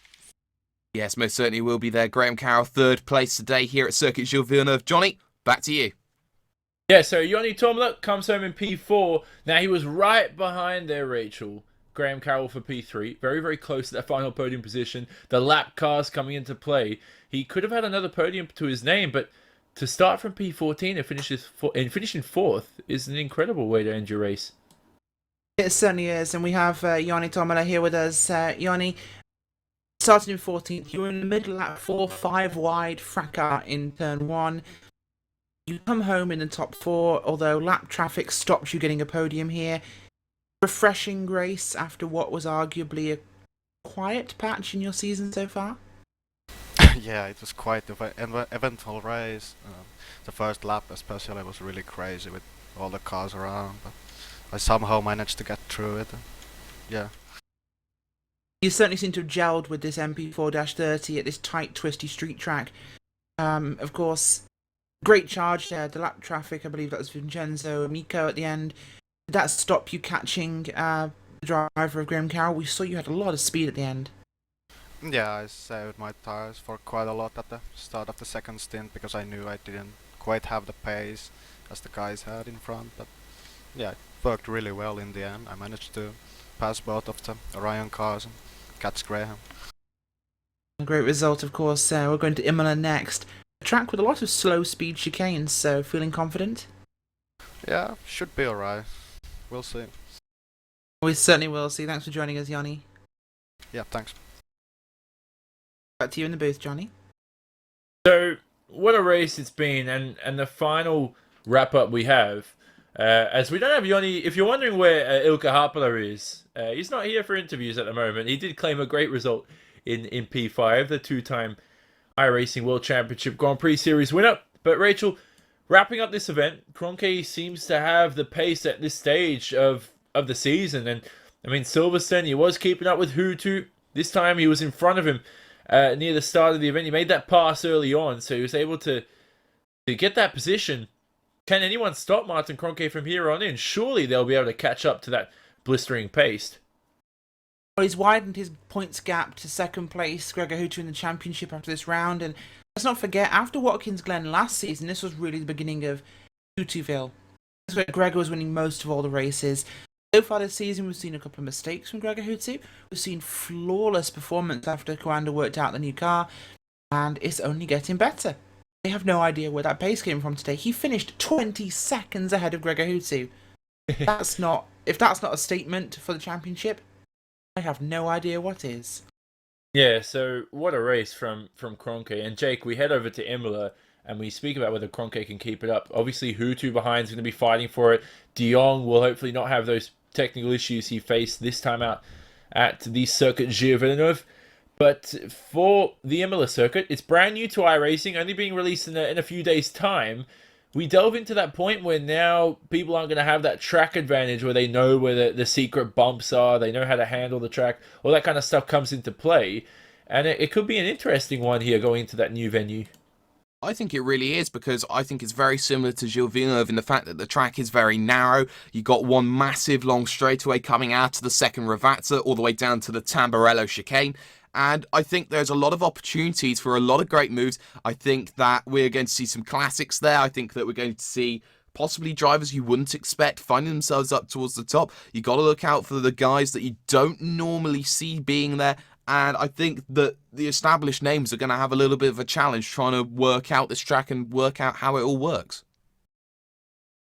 Yes, most certainly will be there. Graham Carroll, third place today here at Circuit Gilles Villeneuve. Johnny, back to you. Yeah, so Yoni Tomla comes home in P4. Now, he was right behind there, Rachel. Graham Carroll for P3. Very, very close to that final podium position. The lap cars coming into play. He could have had another podium to his name, but to start from P14 and finish in fourth is an incredible way to end your race. It certainly is, and we have Yanni Tomala here with us. Yanni, starting in 14th, you were in the middle at 4-5 wide, fracas in turn 1. You come home in the top 4, although lap traffic stopped you getting a podium here. Refreshing race after what was arguably a quiet patch in your season so far? Yeah, it was quite an eventful race. The first lap especially was really crazy with all the cars around, but I somehow managed to get through it. Yeah. You certainly seem to have gelled with this MP4-30 at this tight, twisty street track. Of course, great charge there. The lap traffic, I believe that was Vincenzo Amico at the end. Did that stop you catching the driver of Graham Carroll? We saw you had a lot of speed at the end. Yeah, I saved my tires for quite a lot at the start of the second stint because I knew I didn't quite have the pace as the guys had in front. But yeah, it worked really well in the end. I managed to pass both of the Orion cars and catch Graham. A great result, of course. We're going to Imola next. A track with a lot of slow speed chicanes, so feeling confident? Yeah, should be alright. We'll see. We certainly will see. Thanks for joining us, Yanni. Yeah, thanks. Back to you in the booth, Johnny. So, what a race it's been, and the final wrap-up we have, as we don't have Yanni. If you're wondering where Ilkka Haapala is, he's not here for interviews at the moment. He did claim a great result in P5, the two-time iRacing World Championship Grand Prix Series winner. But Rachel, wrapping up this event, Kroenke seems to have the pace at this stage of the season. And, I mean, Silverstone, he was keeping up with Hutu. This time he was in front of him near the start of the event. He made that pass early on, so he was able to get that position. Can anyone stop Martin Kroenke from here on in? Surely they'll be able to catch up to that blistering pace. Well, he's widened his points gap to second place, Gregor Hutu in the championship after this round. And let's not forget, after Watkins Glen last season, this was really the beginning of Hutuville. This is where Gregor was winning most of all the races. So far this season, we've seen a couple of mistakes from Gregor Hutu. We've seen flawless performance after Coanda worked out the new car, and it's only getting better. They have no idea where that pace came from today. He finished 20 seconds ahead of Gregor Hutu. If that's not a statement for the championship, I have no idea what is. Yeah, so what a race from Kroenke. And Jake, we head over to Imola and we speak about whether Kroenke can keep it up. Obviously, Hutu behind is going to be fighting for it. De Jong will hopefully not have those technical issues he faced this time out at the circuit Gilles Villeneuve. But for the Imola circuit, it's brand new to iRacing, only being released in a few days' time. We delve into that point where now people aren't going to have that track advantage where they know where the secret bumps are, they know how to handle the track, all that kind of stuff comes into play. And it could be an interesting one here going into that new venue. I think it really is, because I think it's very similar to Gilles Villeneuve in the fact that the track is very narrow. You got one massive long straightaway coming out of the second Ravazza all the way down to the Tamburello chicane. And I think there's a lot of opportunities for a lot of great moves. I think that we're going to see some classics there. I think that we're going to see possibly drivers you wouldn't expect finding themselves up towards the top. You got to look out for the guys that you don't normally see being there. And I think that the established names are going to have a little bit of a challenge trying to work out this track and work out how it all works.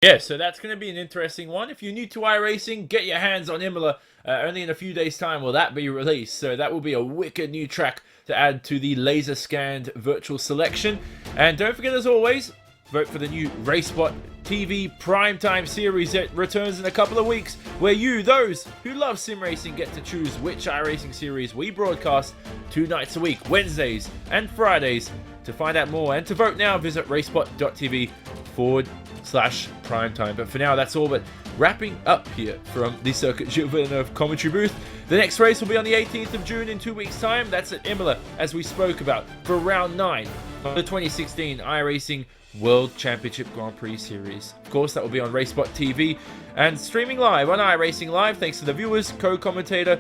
Yeah, so that's going to be an interesting one. If you're new to iRacing, get your hands on Imola. Only in a few days' time will that be released. So that will be a wicked new track to add to the laser-scanned virtual selection. And don't forget, as always, vote for the new RaceSpot TV Primetime series that returns in a couple of weeks, where you, those who love sim racing, get to choose which iRacing series we broadcast 2 nights a week, Wednesdays and Fridays. To find out more and to vote now, visit racespot.tv/primetime. But for now, that's all but wrapping up here from the Circuit Gilles Villeneuve commentary booth. The next race will be on the 18th of June in 2 weeks' time. That's at Imola, as we spoke about, for round 9 of the 2016 iRacing World Championship Grand Prix Series. Of course, that will be on RaceSpot TV and streaming live on iRacing Live. Thanks to the viewers, my co-commentators,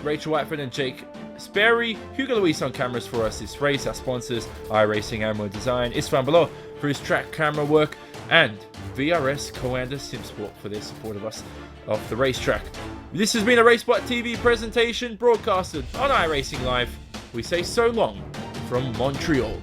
Rachel Whiteford and Jake Sperry. Hugo Luis on cameras for us this race. Our sponsors, iRacing Ammo Design, Istvan Below for his track camera work, and VRS Coanda SimSport for their support of us off the racetrack. This has been a RaceSpot TV presentation broadcasted on iRacing Live. We say so long from Montreal.